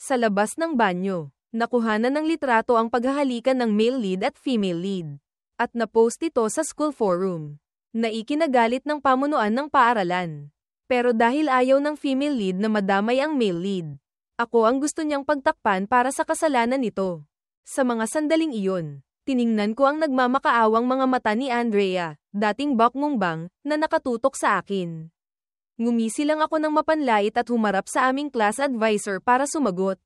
Sa labas ng banyo, nakuhanan ng litrato ang paghahalikan ng male lead at female lead. At na-post ito sa school forum, na ikinagalit ng pamunuan ng paaralan. Pero dahil ayaw ng female lead na madamay ang male lead, ako ang gusto niyang pagtakpan para sa kasalanan nito. Sa mga sandaling iyon, tiningnan ko ang nagmamakaawang mga mata ni Andrea, dating bakmungbang, na nakatutok sa akin. Ngumisi lang ako ng mapanlait at humarap sa aming class advisor para sumagot.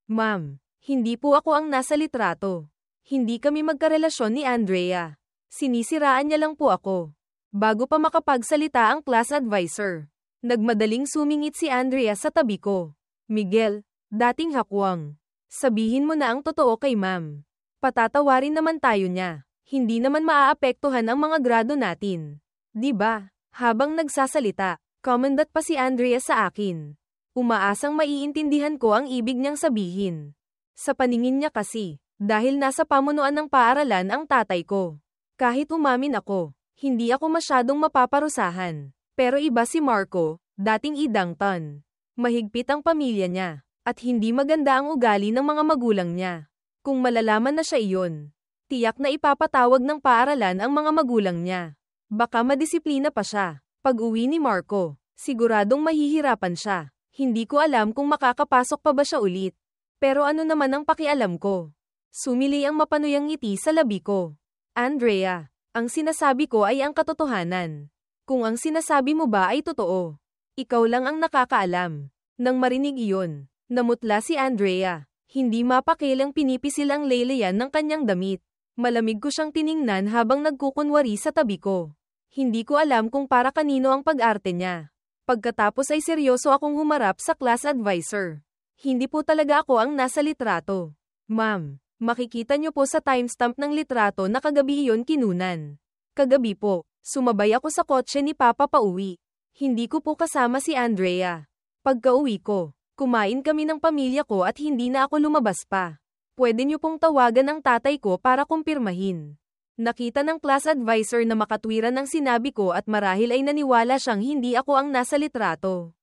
Ma'am, hindi po ako ang nasa litrato. Hindi kami magkarelasyon ni Andrea. Sinisiraan niya lang po ako. Bago pa makapagsalita ang class advisor, nagmadaling sumingit si Andrea sa tabi ko. Miguel, dating hakwang. Sabihin mo na ang totoo kay ma'am. Patatawarin naman tayo niya. Hindi naman maaapektuhan ang mga grado natin. Di ba? Habang nagsasalita, komandat pa si Andrea sa akin. Umaasang maiintindihan ko ang ibig niyang sabihin. Sa paningin niya kasi, dahil nasa pamunuan ng paaralan ang tatay ko. Kahit umamin ako, hindi ako masyadong mapaparusahan. Pero iba si Marco, dating idangtan. Mahigpit ang pamilya niya, at hindi maganda ang ugali ng mga magulang niya. Kung malalaman na siya iyon, tiyak na ipapatawag ng paaralan ang mga magulang niya. Baka madisiplina pa siya. Pag-uwi ni Marco, siguradong mahihirapan siya. Hindi ko alam kung makakapasok pa ba siya ulit. Pero ano naman ang pakialam ko? Sumili ang mapanuyang ngiti sa labi ko. Andrea, ang sinasabi ko ay ang katotohanan. Kung ang sinasabi mo ba ay totoo, ikaw lang ang nakakaalam. Nang marinig iyon, namutla si Andrea. Hindi mapakilang pinipisil ang laylayan ng kanyang damit. Malamig ko siyang tiningnan habang nagkukunwari sa tabi ko. Hindi ko alam kung para kanino ang pag-arte niya. Pagkatapos ay seryoso akong humarap sa class advisor. Hindi po talaga ako ang nasa litrato. Ma'am, makikita niyo po sa timestamp ng litrato na kagabi iyon kinunan. Kagabi po, sumabay ako sa kotse ni Papa pauwi. Hindi ko po kasama si Andrea. Pagka-uwi ko, kumain kami ng pamilya ko at hindi na ako lumabas pa. Pwede niyo pong tawagan ang tatay ko para kumpirmahin. Nakita ng class advisor na makatwiran ang sinabi ko at marahil ay naniwala siyang hindi ako ang nasa litrato.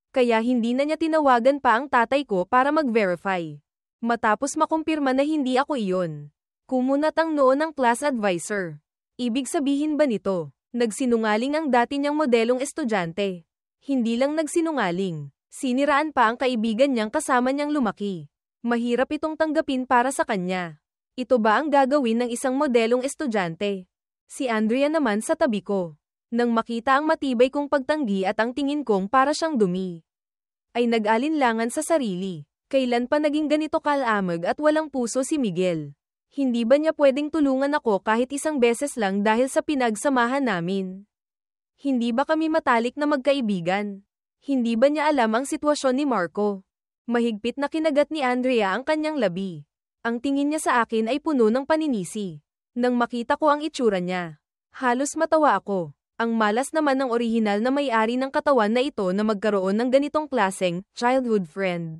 Kaya hindi na niya tinawagan pa ang tatay ko para mag-verify. Matapos makumpirma na hindi ako iyon, kumunat ang noo ng class advisor. Ibig sabihin ba nito, nagsinungaling ang dati niyang modelong estudyante? Hindi lang nagsinungaling, siniraan pa ang kaibigan niyang kasama niyang lumaki. Mahirap itong tanggapin para sa kanya. Ito ba ang gagawin ng isang modelong estudyante? Si Andrea naman sa tabi ko. Nang makita ang matibay kong pagtanggi at ang tingin kong para siyang dumi, ay nag-alinlangan sa sarili. Kailan pa naging ganito kalamag at walang puso si Miguel? Hindi ba niya pwedeng tulungan ako kahit isang beses lang dahil sa pinagsamahan namin? Hindi ba kami matalik na magkaibigan? Hindi ba niya alam ang sitwasyon ni Marco? Mahigpit na kinagat ni Andrea ang kanyang labi. Ang tingin niya sa akin ay puno ng paninisi. Nang makita ko ang itsura niya, halos matawa ako. Ang malas naman ng orihinal na may-ari ng katawan na ito na magkaroon ng ganitong klaseng childhood friend.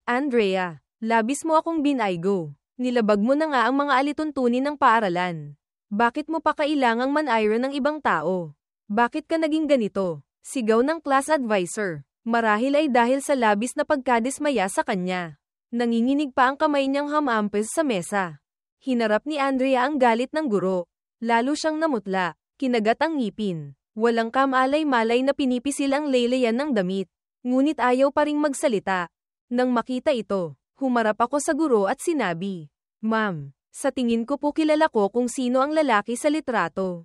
Andrea, labis mo akong binaygo. Nilabag mo na nga ang mga alituntunin ng paaralan. Bakit mo pa kailangang man-iron ng ibang tao? Bakit ka naging ganito? Sigaw ng class advisor. Marahil ay dahil sa labis na pagkadismaya sa kanya. Nanginginig pa ang kamay niyang hamampes sa mesa. Hinarap ni Andrea ang galit ng guro. Lalo siyang namutla. Kinagat ang ngipin. Walang kamalay-malay na pinipisil ang laylayan ng damit. Ngunit ayaw pa ring magsalita. Nang makita ito, humarap ako sa guro at sinabi, Ma'am, sa tingin ko po kilala ko kung sino ang lalaki sa litrato.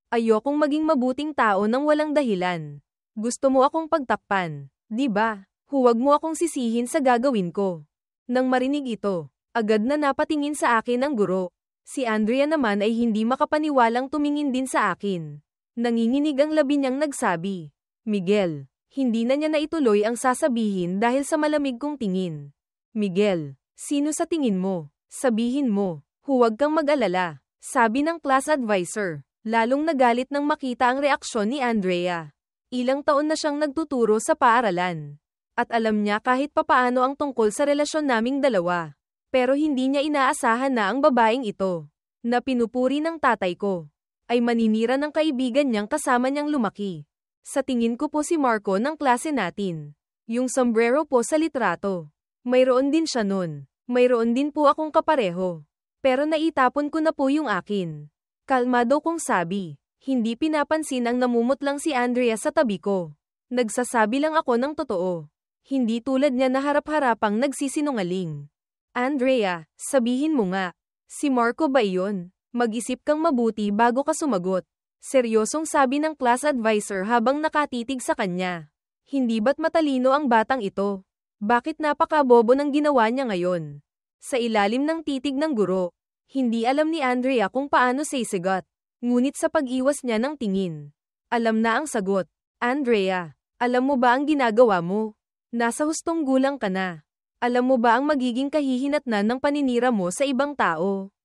Ayokong maging mabuting tao nang walang dahilan. Gusto mo akong pagtakpan, di ba? Huwag mo akong sisihin sa gagawin ko. Nang marinig ito, agad na napatingin sa akin ang guro. Si Andrea naman ay hindi makapaniwalang tumingin din sa akin. Nanginginig ang labi niyang nagsabi, Miguel, hindi na niya naituloy ang sasabihin dahil sa malamig kong tingin. Miguel, sino sa tingin mo? Sabihin mo, huwag kang mag-alala, sabi ng class advisor. Lalong nagalit nang makita ang reaksyon ni Andrea. Ilang taon na siyang nagtuturo sa paaralan. At alam niya kahit papaano ang tungkol sa relasyon naming dalawa. Pero hindi niya inaasahan na ang babaeng ito, na pinupuri ng tatay ko, ay maninira ng kaibigan niyang kasama niyang lumaki. Sa tingin ko po si Marco ng klase natin. Yung sombrero po sa litrato. Mayroon din siya nun. Mayroon din po akong kapareho. Pero naitapon ko na po yung akin. Kalmado kong sabi. Hindi pinapansin ang namumutlang si Andrea sa tabi ko. Nagsasabi lang ako ng totoo. Hindi tulad niya na harap-harapang nagsisinungaling. Andrea, sabihin mo nga. Si Marco ba iyon? Mag-isip kang mabuti bago ka sumagot. Seryosong sabi ng class advisor habang nakatitig sa kanya. Hindi ba't matalino ang batang ito? Bakit napakabobo ng ginawa niya ngayon? Sa ilalim ng titig ng guro, hindi alam ni Andrea kung paano sisigot. Ngunit sa pag-iwas niya ng tingin, alam na ang sagot. Andrea, alam mo ba ang ginagawa mo? Nasa hustong gulang ka na. Alam mo ba ang magiging kahihinatnan ng paninira mo sa ibang tao?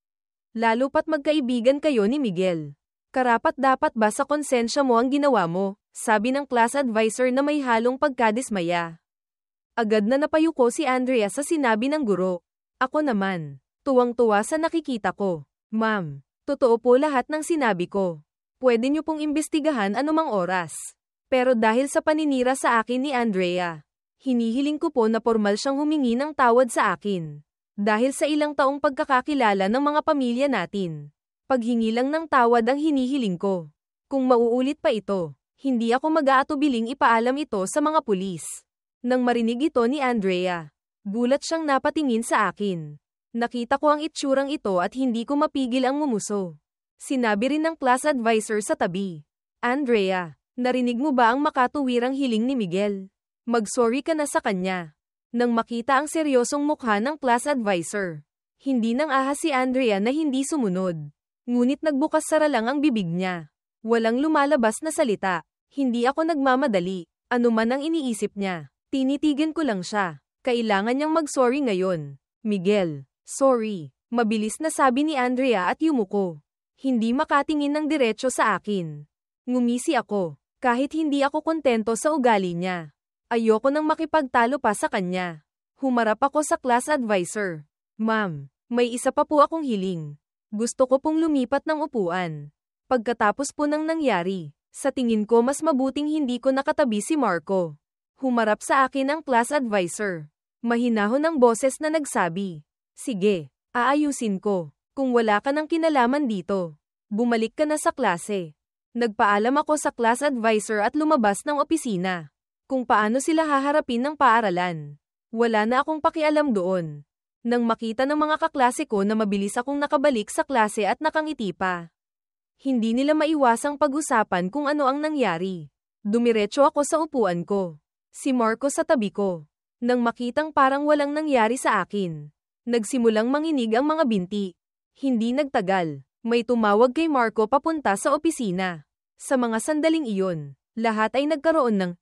Lalo pat magkaibigan kayo ni Miguel. Karapat-dapat ba sa konsensya mo ang ginawa mo? Sabi ng class advisor na may halong pagkadismaya. Agad na napayuko si Andrea sa sinabi ng guro. Ako naman, tuwang-tuwa sa nakikita ko. Ma'am, totoo po lahat ng sinabi ko. Pwede niyo pong imbestigahan anumang oras. Pero dahil sa paninira sa akin ni Andrea, hinihiling ko po na formal siyang humingi ng tawad sa akin. Dahil sa ilang taong pagkakakilala ng mga pamilya natin. Paghingi lang ng tawad ang hinihiling ko. Kung mauulit pa ito, hindi ako mag-aatubiling ipaalam ito sa mga pulis. Nang marinig ito ni Andrea, gulat siyang napatingin sa akin. Nakita ko ang itsurang ito at hindi ko mapigil ang ngumuso. Sinabi rin ng class advisor sa tabi. Andrea, narinig mo ba ang makatuwirang hiling ni Miguel? Mag-sorry ka na sa kanya. Nang makita ang seryosong mukha ng class advisor, hindi nang ahas si Andrea na hindi sumunod. Ngunit nagbukas-sara lang ang bibig niya. Walang lumalabas na salita. Hindi ako nagmamadali. Ano man ang iniisip niya. Tinitigan ko lang siya. Kailangan niyang mag-sorry ngayon. Miguel, sorry. Mabilis na sabi ni Andrea at yumuko. Hindi makatingin ng diretso sa akin. Ngumisi ako. Kahit hindi ako kontento sa ugali niya. Ayoko nang makipagtalo pa sa kanya. Humarap ako sa class advisor. Ma'am, may isa pa po akong hiling. Gusto ko pong lumipat ng upuan. Pagkatapos po ng nangyari, sa tingin ko mas mabuting hindi ko nakatabi si Marco. Humarap sa akin ang class advisor. Mahinahon ang boses na nagsabi. Sige, aayusin ko. Kung wala ka ng kinalaman dito, bumalik ka na sa klase. Nagpaalam ako sa class advisor at lumabas ng opisina. Kung paano sila haharapin ng paaralan. Wala na akong pakialam doon. Nang makita ng mga kaklase ko na mabilis akong nakabalik sa klase at nakangiti pa. Hindi nila maiwasang pag-usapan kung ano ang nangyari. Dumiretso ako sa upuan ko. Si Marco sa tabi ko. Nang makitang parang walang nangyari sa akin, nagsimulang manginig ang mga binti. Hindi nagtagal, may tumawag kay Marco papunta sa opisina. Sa mga sandaling iyon, lahat ay nagkaroon ng,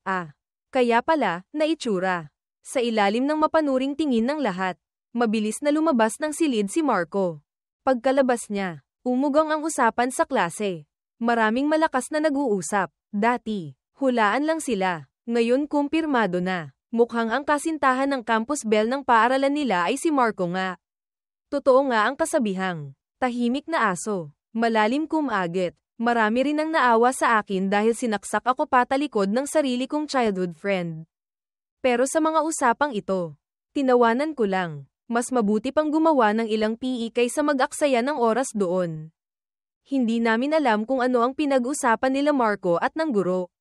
kaya pala, na itsura. Sa ilalim ng mapanuring tingin ng lahat, mabilis na lumabas ng silid si Marco. Pagkalabas niya, umugang ang usapan sa klase. Maraming malakas na nag-uusap. Dati, hulaan lang sila. Ngayon kumpirmado na. Mukhang ang kasintahan ng campus belle ng paaralan nila ay si Marco nga. Totoo nga ang kasabihang. Tahimik na aso. Malalim kumagit. Marami rin ang naawa sa akin dahil sinaksak ako patalikod ng sarili kong childhood friend. Pero sa mga usapang ito, tinawanan ko lang. Mas mabuti pang gumawa ng ilang PE kaysa mag-aksaya ng oras doon. Hindi namin alam kung ano ang pinag-usapan nila Marco at ng guro.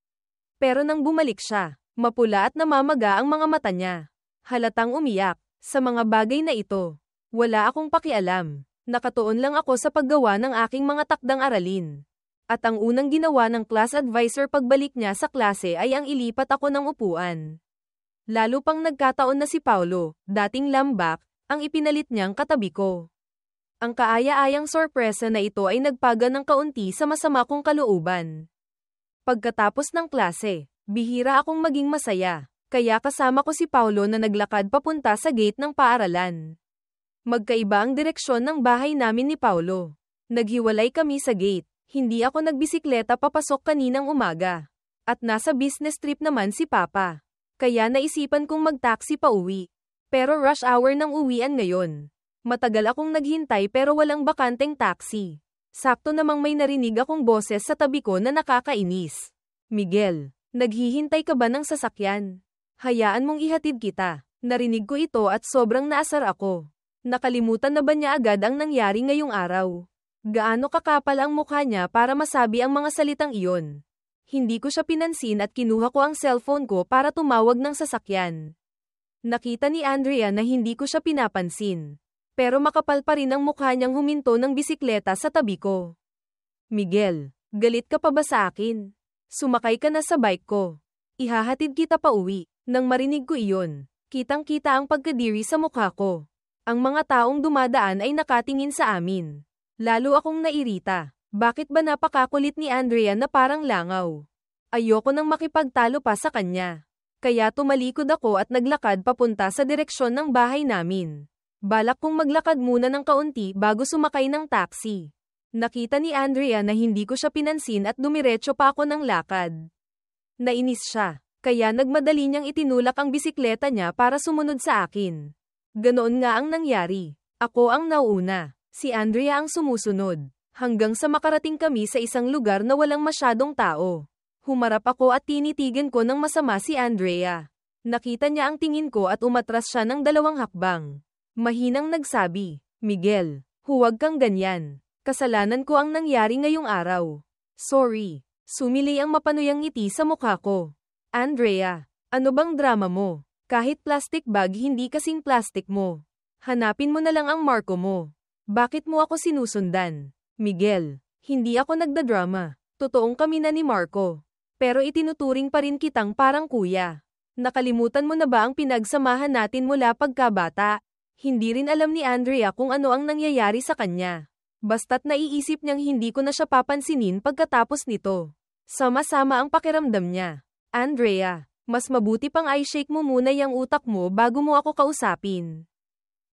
Pero nang bumalik siya, mapula at namamaga ang mga mata niya. Halatang umiyak. Sa mga bagay na ito, wala akong pakialam. Nakatuon lang ako sa paggawa ng aking mga takdang aralin. At ang unang ginawa ng class advisor pagbalik niya sa klase ay ang ilipat ako ng upuan. Lalo pang nagkataon na si Paulo, dating lambak, ang ipinalit niyang katabi ko. Ang kaaya-ayang sorpresa na ito ay nagpaga ng kaunti sa masama kong kalooban. Pagkatapos ng klase, bihira akong maging masaya, kaya kasama ko si Paulo na naglakad papunta sa gate ng paaralan. Magkaiba ang direksyon ng bahay namin ni Paulo. Naghiwalay kami sa gate, hindi ako nagbisikleta papasok kaninang umaga. At nasa business trip naman si Papa. Kaya naisipan kong mag-taxi pa uwi. Pero rush hour ng uwian ngayon. Matagal akong naghintay pero walang bakanteng taxi. Sakto namang may narinig akong boses sa tabi ko na nakakainis. Miguel, naghihintay ka ba ng sasakyan? Hayaan mong ihatid kita. Narinig ko ito at sobrang naasar ako. Nakalimutan na ba niya agad ang nangyari ngayong araw? Gaano kakapal ang mukha niya para masabi ang mga salitang iyon? Hindi ko siya pinansin at kinuha ko ang cellphone ko para tumawag ng sasakyan. Nakita ni Andrea na hindi ko siya pinapansin. Pero makapal pa rin ang mukha niyang huminto ng bisikleta sa tabi ko. Miguel, galit ka pa ba sa akin? Sumakay ka na sa bike ko. Ihahatid kita pa uwi. Nang marinig ko iyon, kitang-kita ang pagkadiri sa mukha ko. Ang mga taong dumadaan ay nakatingin sa amin. Lalo akong nairita. Bakit ba napakakulit ni Andrea na parang langaw? Ayoko nang makipagtalo pa sa kanya. Kaya tumalikod ako at naglakad papunta sa direksyon ng bahay namin. Balak kong maglakad muna ng kaunti bago sumakay ng taxi. Nakita ni Andrea na hindi ko siya pinansin at dumiretso pa ako ng lakad. Nainis siya. Kaya nagmadali niyang itinulak ang bisikleta niya para sumunod sa akin. Ganoon nga ang nangyari. Ako ang nauna. Si Andrea ang sumusunod. Hanggang sa makarating kami sa isang lugar na walang masyadong tao. Humarap ako at tinitigan ko ng masama si Andrea. Nakita niya ang tingin ko at umatras siya ng 2 hakbang. Mahinang nagsabi, Miguel, huwag kang ganyan. Kasalanan ko ang nangyari ngayong araw. Sorry. Sumili ang mapanuyang ngiti sa mukha ko. Andrea, ano bang drama mo? Kahit plastic bag hindi kasing plastic mo. Hanapin mo na lang ang marko mo. Bakit mo ako sinusundan? Miguel, hindi ako nagdadrama. Totoong kami na ni Marco. Pero itinuturing pa rin kitang parang kuya. Nakalimutan mo na ba ang pinagsamahan natin mula pagkabata? Hindi rin alam ni Andrea kung ano ang nangyayari sa kanya. Basta't naiisip niyang hindi ko na siya papansinin pagkatapos nito. Sama-sama ang pakiramdam niya. Andrea, mas mabuti pang i-shake mo muna yung utak mo bago mo ako kausapin.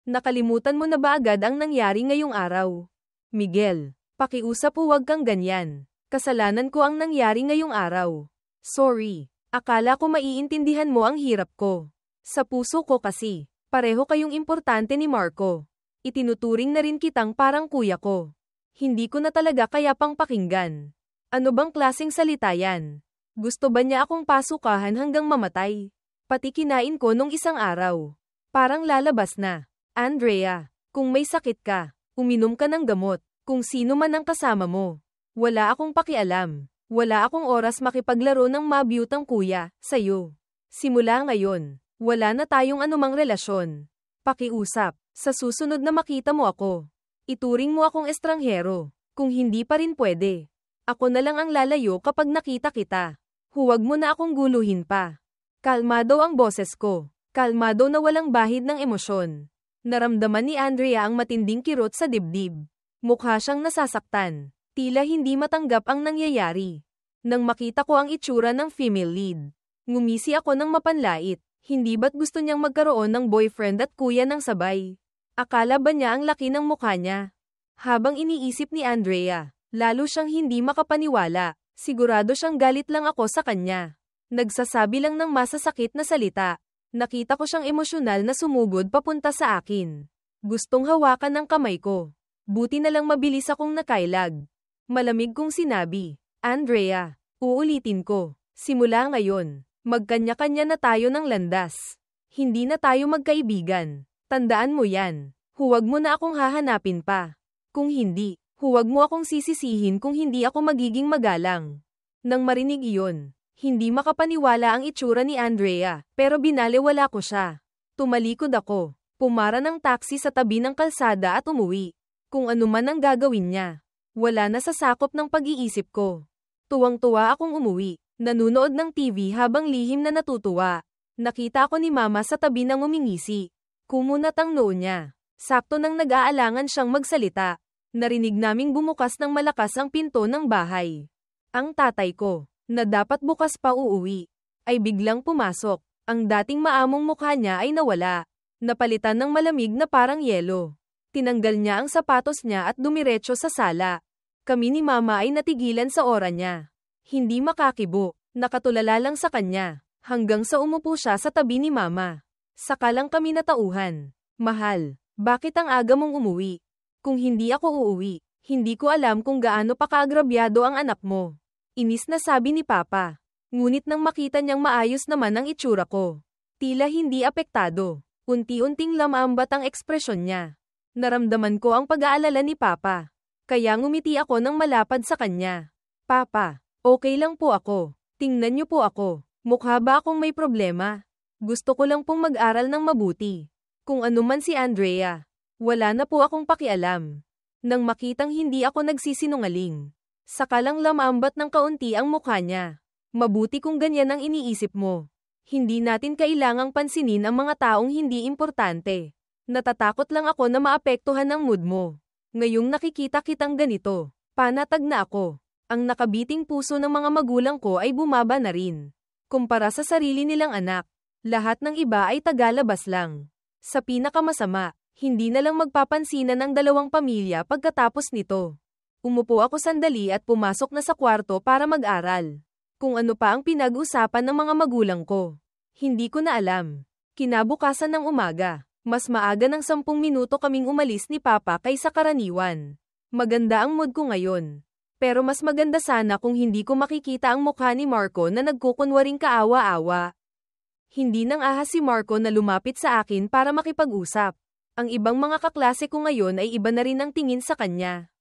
Nakalimutan mo na ba agad ang nangyari ngayong araw? Miguel, pakiusap huwag kang ganyan. Kasalanan ko ang nangyari ngayong araw. Sorry, akala ko maiintindihan mo ang hirap ko. Sa puso ko kasi, pareho kayong importante ni Marco. Itinuturing na rin kitang parang kuya ko. Hindi ko na talaga kaya pang pakinggan. Ano bang klaseng salita yan? Gusto ba niya akong pasukahan hanggang mamatay? Pati kinain ko nung isang araw. Parang lalabas na. Andrea, kung may sakit ka, uminom ka ng gamot. Kung sino man ang kasama mo. Wala akong pakialam. Wala akong oras makipaglaro ng mabiyutang kuya, sa'yo. Simula ngayon, wala na tayong anumang relasyon. Pakiusap, sa susunod na makita mo ako. Ituring mo akong estranghero. Kung hindi pa rin pwede. Ako na lang ang lalayo kapag nakita kita. Huwag mo na akong guluhin pa. Kalmado ang boses ko. Kalmado na walang bahid ng emosyon. Naramdaman ni Andrea ang matinding kirot sa dibdib. Mukha siyang nasasaktan. Tila hindi matanggap ang nangyayari. Nang makita ko ang itsura ng female lead, ngumisi ako ng mapanlait. Hindi ba't gusto niyang magkaroon ng boyfriend at kuya ng sabay? Akala ba niya ang laki ng mukha niya? Habang iniisip ni Andrea, lalo siyang hindi makapaniwala. Sigurado siyang galit lang ako sa kanya. Nagsasabi lang ng masasakit na salita. Nakita ko siyang emosyonal na sumugod papunta sa akin. Gustong hawakan ng kamay ko. Buti na lang mabilis akong nakailag. Malamig kong sinabi, Andrea, uulitin ko. Simula ngayon, magkanya-kanya na tayo ng landas. Hindi na tayo magkaibigan. Tandaan mo yan. Huwag mo na akong hahanapin pa. Kung hindi, huwag mo akong sisisihin kung hindi ako magiging magalang. Nang marinig iyon, hindi makapaniwala ang itsura ni Andrea, pero binaliwala ko siya. Tumalikod ako, pumara ng taxi sa tabi ng kalsada at umuwi. Kung ano man ang gagawin niya, wala na sa sakop ng pag-iisip ko. Tuwang-tuwa akong umuwi, nanunood ng TV habang lihim na natutuwa. Nakita ko ni Mama sa tabi ng umingisi. Kumunat ang noo niya. Sakto nang nag-aalangan siyang magsalita. Narinig naming bumukas ng malakas ang pinto ng bahay. Ang tatay ko, na dapat bukas pa uuwi, ay biglang pumasok. Ang dating maamong mukha niya ay nawala. Napalitan ng malamig na parang yelo. Tinanggal niya ang sapatos niya at dumiretso sa sala. Kami ni Mama ay natigilan sa ora niya. Hindi makakibo, nakatulala lang sa kanya, hanggang sa umupo siya sa tabi ni Mama. Saka lang kami natauhan. Mahal, bakit ang aga mong umuwi? Kung hindi ako uuwi, hindi ko alam kung gaano pa kaagrabyado ang anak mo. Inis na sabi ni Papa. Ngunit nang makita niyang maayos naman ang itsura ko, Tila hindi apektado. Unti-unting lamambat ang ekspresyon niya. Naramdaman ko ang pag-aalala ni Papa. Kaya ngumiti ako ng malapad sa kanya. Papa, okay lang po ako. Tingnan niyo po ako. Mukha ba akong may problema? Gusto ko lang pong mag-aral ng mabuti. Kung ano man si Andrea, wala na po akong pakialam. Nang makitang hindi ako nagsisinungaling, sakalang lamambat ng kaunti ang mukha niya. Mabuti kung ganyan ang iniisip mo. Hindi natin kailangang pansinin ang mga taong hindi importante. Natatakot lang ako na maapektuhan ang mood mo. Ngayong nakikita kitang ganito, panatag na ako. Ang nakabiting puso ng mga magulang ko ay bumaba na rin. Kumpara sa sarili nilang anak, lahat ng iba ay tagalabas lang. Sa pinakamasama, hindi na lang magpapansinan ang dalawang pamilya pagkatapos nito. Umupo ako sandali at pumasok na sa kwarto para mag-aral. Kung ano pa ang pinag-usapan ng mga magulang ko. Hindi ko na alam. Kinabukasan ng umaga, mas maaga ng 10 minuto kaming umalis ni Papa kaysa karaniwan. Maganda ang mood ko ngayon. Pero mas maganda sana kung hindi ko makikita ang mukha ni Marco na nagkukunwaring kaawa-awa. Hindi nang ahas si Marco na lumapit sa akin para makipag-usap. Ang ibang mga kaklase ko ngayon ay iba na rin ang tingin sa kanya.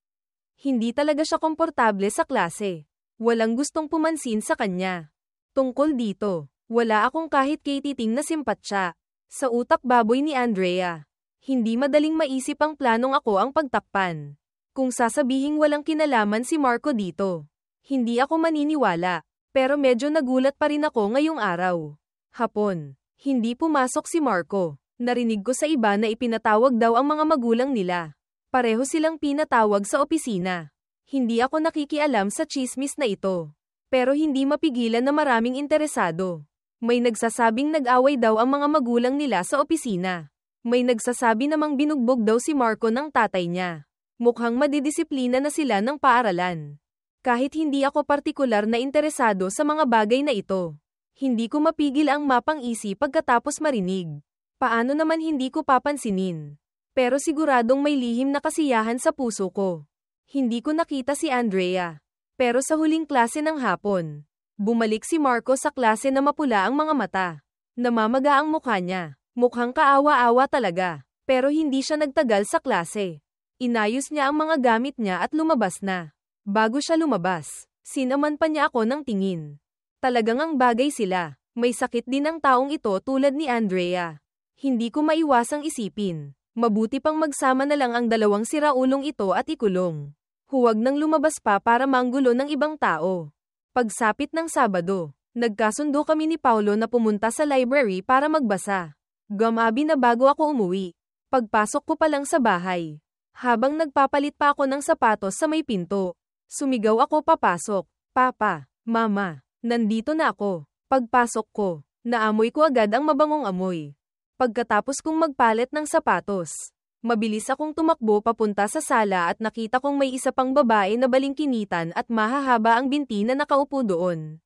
Hindi talaga siya komportable sa klase. Walang gustong pumansin sa kanya. Tungkol dito, wala akong kahit katiting na simpatsya. Sa utak baboy ni Andrea. Hindi madaling maisip ang planong ako ang pagtakpan. Kung sasabihing walang kinalaman si Marco dito, hindi ako maniniwala. Pero medyo nagulat pa rin ako ngayong araw. Hapon, hindi pumasok si Marco. Narinig ko sa iba na ipinatawag daw ang mga magulang nila. Pareho silang pinatawag sa opisina. Hindi ako nakikialam sa chismis na ito. Pero hindi mapigilan na maraming interesado. May nagsasabing nag-away daw ang mga magulang nila sa opisina. May nagsasabi namang binugbog daw si Marco ng tatay niya. Mukhang madidisiplina na sila ng paaralan. Kahit hindi ako partikular na interesado sa mga bagay na ito, hindi ko mapigil ang mapang-isip pagkatapos marinig. Paano naman hindi ko papansinin? Pero siguradong may lihim na kasiyahan sa puso ko. Hindi ko nakita si Andrea. Pero sa huling klase ng hapon, bumalik si Marco sa klase na mapula ang mga mata. Namamaga ang mukha niya. Mukhang kaawa-awa talaga. Pero hindi siya nagtagal sa klase. Inayos niya ang mga gamit niya at lumabas na. Bago siya lumabas, sinaman pa niya ako ng tingin. Talagang ang bagay sila. May sakit din ang taong ito tulad ni Andrea. Hindi ko maiwasang isipin. Mabuti pang magsama na lang ang dalawang siraulong ito at ikulong. Huwag nang lumabas pa para manggulo ng ibang tao. Pagsapit ng Sabado, nagkasundo kami ni Paulo na pumunta sa library para magbasa. Gamabi na bago ako umuwi. Pagpasok ko pa lang sa bahay. Habang nagpapalit pa ako ng sapatos sa may pinto, sumigaw ako papasok. Papa, Mama, nandito na ako. Pagpasok ko, naamoy ko agad ang mabangong amoy. Pagkatapos kong magpalit ng sapatos, mabilis akong tumakbo papunta sa sala at nakita kong may isa pang babae na balingkinitan at mahahaba ang binti na nakaupo doon.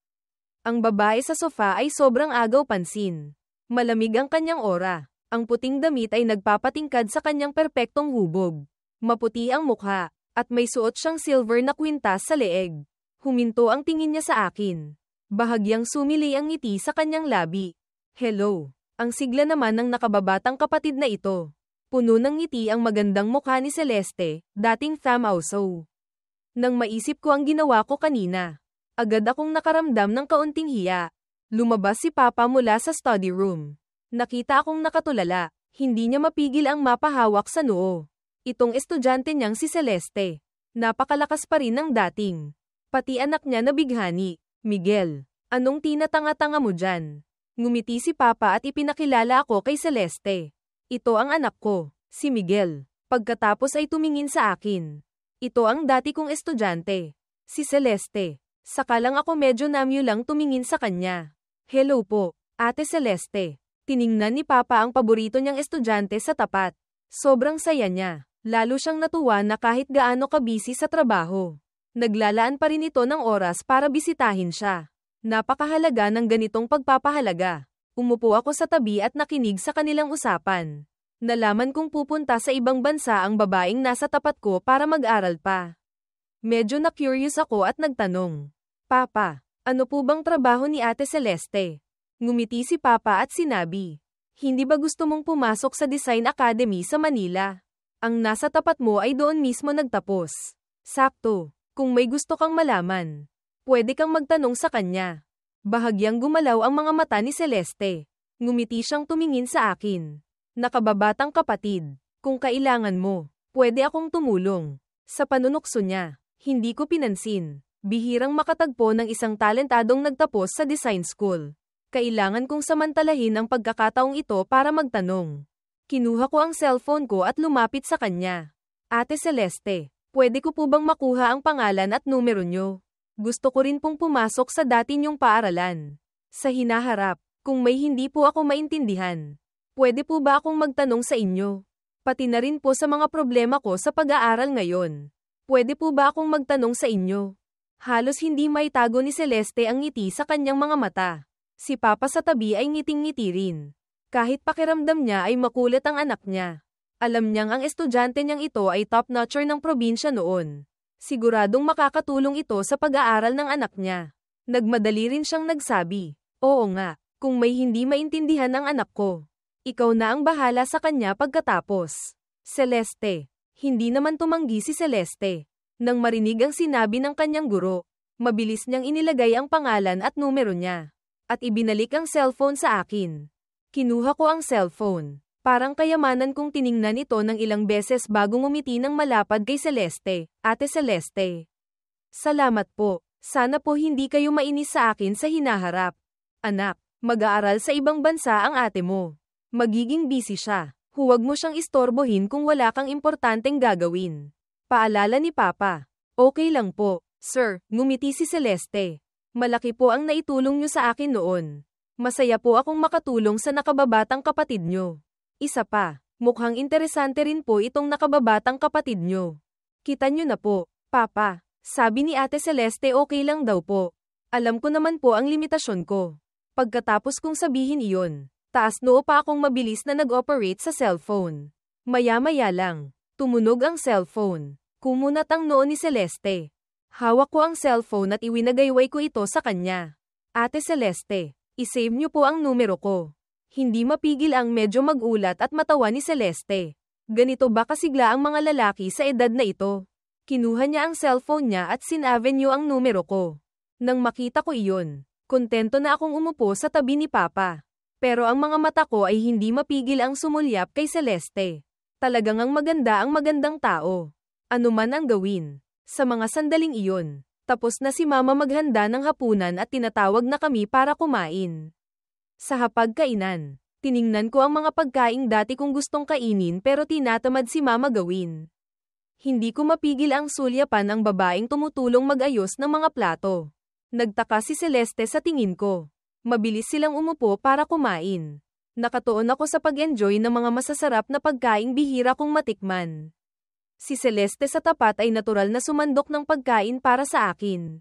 Ang babae sa sofa ay sobrang agaw pansin. Malamig ang kanyang aura. Ang puting damit ay nagpapatingkad sa kanyang perpektong hubog. Maputi ang mukha, at may suot siyang silver na kwintas sa leeg. Huminto ang tingin niya sa akin. Bahagyang sumili ang ngiti sa kanyang labi. Hello. Ang sigla naman ng nakababatang kapatid na ito. Puno ng ngiti ang magandang mukha ni Celeste, dating Thamauso. Nang maisip ko ang ginawa ko kanina, agad akong nakaramdam ng kaunting hiya. Lumabas si Papa mula sa study room. Nakita akong nakatulala, hindi niya mapigil ang mapahawak sa noo. Itong estudyante niyang si Celeste. Napakalakas pa rin ng dating. Pati anak niya na bighani. Miguel, anong tinatanga-tanga mo dyan? Ngumiti si Papa at ipinakilala ako kay Celeste. Ito ang anak ko, si Miguel. Pagkatapos ay tumingin sa akin. Ito ang dati kong estudyante, si Celeste. Saka lang ako medyo namyo lang tumingin sa kanya. Hello po, Ate Celeste. Tiningnan ni Papa ang paborito niyang estudyante sa tapat. Sobrang saya niya. Lalo siyang natuwa na kahit gaano kabisi sa trabaho. Naglalaan pa rin ito ng oras para bisitahin siya. Napakahalaga ng ganitong pagpapahalaga. Umupo ako sa tabi at nakinig sa kanilang usapan. Nalaman kong pupunta sa ibang bansa ang babaeng nasa tapat ko para mag-aral pa. Medyo na-curious ako at nagtanong. Papa, ano po bang trabaho ni Ate Celeste? Ngumiti si Papa at sinabi, hindi ba gusto mong pumasok sa Design Academy sa Manila? Ang nasa tapat mo ay doon mismo nagtapos. Sakto, kung may gusto kang malaman, pwede kang magtanong sa kanya. Bahagyang gumalaw ang mga mata ni Celeste. Ngumiti siyang tumingin sa akin. Nakababatang kapatid, kung kailangan mo, pwede akong tumulong. Sa panunukso niya, hindi ko pinansin. Bihirang makatagpo ng isang talentadong nagtapos sa design school. Kailangan kong samantalahin ang pagkakataong ito para magtanong. Kinuha ko ang cellphone ko at lumapit sa kanya. Ate Celeste, pwede ko po bang makuha ang pangalan at numero nyo? Gusto ko rin pong pumasok sa dati niyong paaralan. Sa hinaharap, kung may hindi po ako maintindihan, pwede po ba akong magtanong sa inyo? Pati na rin po sa mga problema ko sa pag-aaral ngayon. Pwede po ba akong magtanong sa inyo? Halos hindi maitago ni Celeste ang ngiti sa kanyang mga mata. Si Papa sa tabi ay ngiting-ngiti rin. Kahit pakiramdam niya ay makulit ang anak niya. Alam niyang ang estudyante niyang ito ay top-notcher ng probinsya noon. Siguradong makakatulong ito sa pag-aaral ng anak niya. Nagmadali rin siyang nagsabi, oo nga, kung may hindi maintindihan ang anak ko, ikaw na ang bahala sa kanya pagkatapos. Celeste. Hindi naman tumanggi si Celeste. Nang marinig ang sinabi ng kanyang guro, mabilis niyang inilagay ang pangalan at numero niya. At ibinalik ang cellphone sa akin. Kinuha ko ang cellphone. Parang kayamanan kong tiningnan ito ng ilang beses bago ngumiti ng malapad kay Celeste. Ate Celeste. Salamat po. Sana po hindi kayo mainis sa akin sa hinaharap. Anak, mag-aaral sa ibang bansa ang ate mo. Magiging busy siya. Huwag mo siyang istorbohin kung wala kang importanteng gagawin. Paalala ni Papa. Okay lang po, sir. Ngumiti si Celeste. Malaki po ang naitulong niyo sa akin noon. Masaya po akong makatulong sa nakababatang kapatid niyo. Isa pa, mukhang interesante rin po itong nakababatang kapatid niyo. Kita niyo na po, Papa. Sabi ni Ate Celeste okay lang daw po. Alam ko naman po ang limitasyon ko. Pagkatapos kong sabihin iyon, taas noo pa akong mabilis na nag-operate sa cellphone. Maya-maya lang, tumunog ang cellphone. Kumunat ang noo ni Celeste. Hawak ko ang cellphone at iwinagayway ko ito sa kanya. Ate Celeste, isave niyo po ang numero ko. Hindi mapigil ang medyo magulat at matawa ni Celeste. Ganito ba kasigla ang mga lalaki sa edad na ito? Kinuha niya ang cellphone niya at sinave niyo ang numero ko. Nang makita ko iyon, kontento na akong umupo sa tabi ni Papa. Pero ang mga mata ko ay hindi mapigil ang sumulyap kay Celeste. Talagang ang magandang tao. Ano man ang gawin. Sa mga sandaling iyon, tapos na si Mama maghanda ng hapunan at tinatawag na kami para kumain. Sa hapagkainan, tiningnan ko ang mga pagkaing dati kong gustong kainin pero tinatamad si Mama gawin. Hindi ko mapigil ang sulyapan ang babaeng tumutulong mag-ayos ng mga plato. Nagtaka si Celeste sa tingin ko. Mabilis silang umupo para kumain. Nakatuon ako sa pag-enjoy ng mga masasarap na pagkaing bihira kong matikman. Si Celeste sa tapat ay natural na sumandok ng pagkain para sa akin.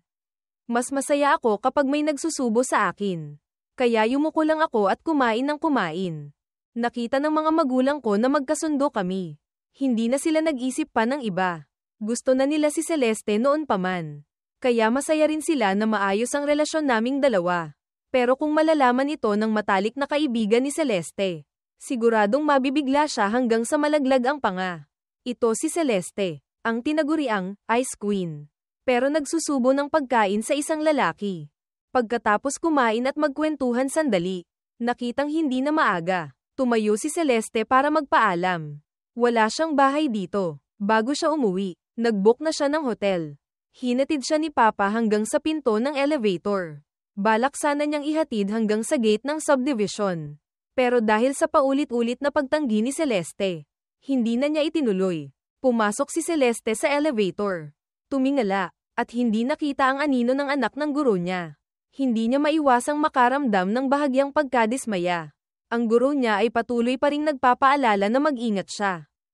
Mas masaya ako kapag may nagsusubo sa akin. Kaya yumuko lang ako at kumain ng kumain. Nakita ng mga magulang ko na magkasundo kami. Hindi na sila nag-isip pa ng iba. Gusto na nila si Celeste noon pa man. Kaya masaya rin sila na maayos ang relasyon naming dalawa. Pero kung malalaman ito ng matalik na kaibigan ni Celeste, siguradong mabibigla siya hanggang sa malaglag ang panga. Ito si Celeste, ang tinaguriang Ice Queen. Pero nagsusubo ng pagkain sa isang lalaki. Pagkatapos kumain at magkwentuhan sandali, nakitang hindi na maaga. Tumayo si Celeste para magpaalam. Wala siyang bahay dito. Bago siya umuwi, nag-book na siya ng hotel. Hinatid siya ni Papa hanggang sa pinto ng elevator. Balak sana niyang ihatid hanggang sa gate ng subdivision. Pero dahil sa paulit-ulit na pagtanggi ni Celeste, hindi na niya itinuloy. Pumasok si Celeste sa elevator. Tumingala, at hindi nakita ang anino ng anak ng guro niya. Hindi niya maiwasang makaramdam ng bahagyang pagkadismaya. Ang guro niya ay patuloy pa ring nagpapaalala na mag-ingat siya.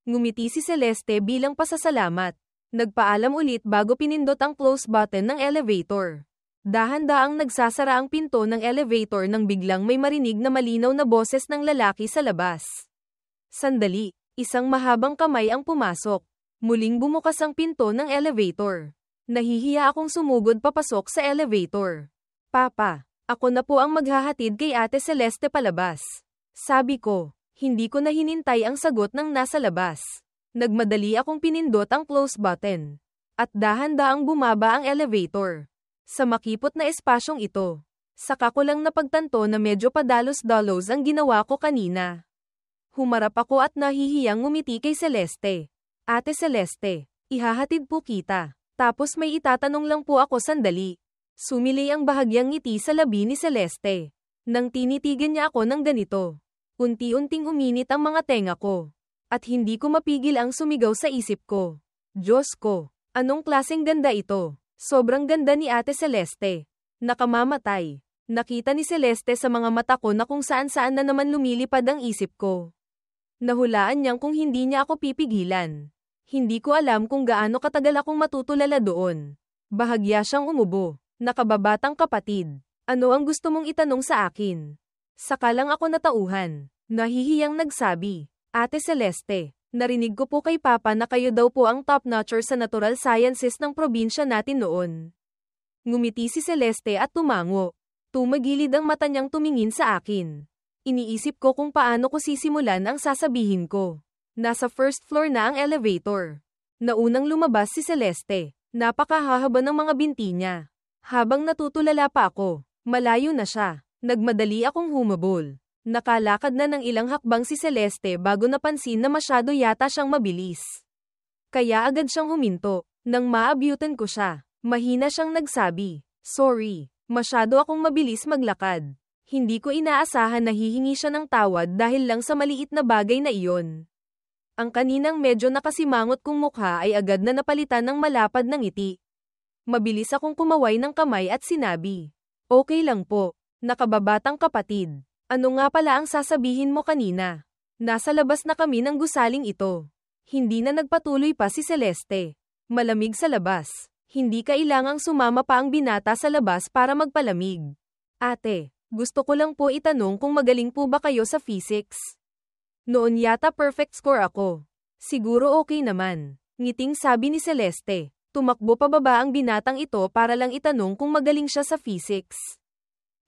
Ngumiti si Celeste bilang pasasalamat. Nagpaalam ulit bago pinindot ang close button ng elevator. Dahan-daang nagsasara ang pinto ng elevator nang biglang may marinig na malinaw na boses ng lalaki sa labas. Sandali. Isang mahabang kamay ang pumasok. Muling bumukas ang pinto ng elevator. Nahihiya akong sumugod papasok sa elevator. Papa, Ako na po ang maghahatid kay Ate Celeste palabas. Sabi ko, hindi ko na hinintay ang sagot ng nasa labas. Nagmadali akong pinindot ang close button. At dahan-daang bumaba ang elevator. Sa makipot na espasyong ito, saka ko lang napagtanto na medyo padalos-dalos ang ginawa ko kanina. Humarap ako at nahihiyang ngumiti kay Celeste. Ate Celeste, ihahatid po kita. Tapos may itatanong lang po ako sandali. Sumili ang bahagyang ngiti sa labi ni Celeste. Nang tinitigan niya ako ng ganito, unti-unting uminit ang mga tenga ko. At hindi ko mapigil ang sumigaw sa isip ko. Diyos ko, anong klaseng ganda ito? Sobrang ganda ni Ate Celeste. Nakamamatay. Nakita ni Celeste sa mga mata ko na kung saan-saan na naman lumilipad ang isip ko. Nahulaan niyang kung hindi niya ako pipigilan. Hindi ko alam kung gaano katagal akong matutulala doon. Bahagya siyang umubo. Nakababatang kapatid. Ano ang gusto mong itanong sa akin? Saka lang ako natauhan. Nahihiyang nagsabi. Ate Celeste, narinig ko po kay Papa na kayo daw po ang top-notcher sa natural sciences ng probinsya natin noon. Ngumiti si Celeste at tumango. Tumagilid ang mata niyang tumingin sa akin. Iniisip ko kung paano ko sisimulan ang sasabihin ko. Nasa first floor na ang elevator. Naunang lumabas si Celeste. Napakahahaba ng mga binti niya. Habang natutulala pa ako, malayo na siya. Nagmadali akong humabol. Nakalakad na ng ilang hakbang si Celeste bago napansin na masyado yata siyang mabilis. Kaya agad siyang huminto. Nang maabyutan ko siya, mahina siyang nagsabi, "Sorry, masyado akong mabilis maglakad." Hindi ko inaasahan na hihingi siya ng tawad dahil lang sa maliit na bagay na iyon. Ang kaninang medyo nakasimangot kong mukha ay agad na napalitan ng malapad na ngiti. Mabilis akong kumaway ng kamay at sinabi, "Okay lang po, nakababatang kapatid. Ano nga pala ang sasabihin mo kanina?" Nasa labas na kami ng gusaling ito. Hindi na nagpatuloy pa si Celeste. Malamig sa labas. Hindi kailangang sumama pa ang binata sa labas para magpalamig. Ate, gusto ko lang po itanong kung magaling po ba kayo sa physics? Noon yata perfect score ako. Siguro okay naman. Ngiting sabi ni Celeste. Tumakbo pababa ang binatang ito para lang itanong kung magaling siya sa physics.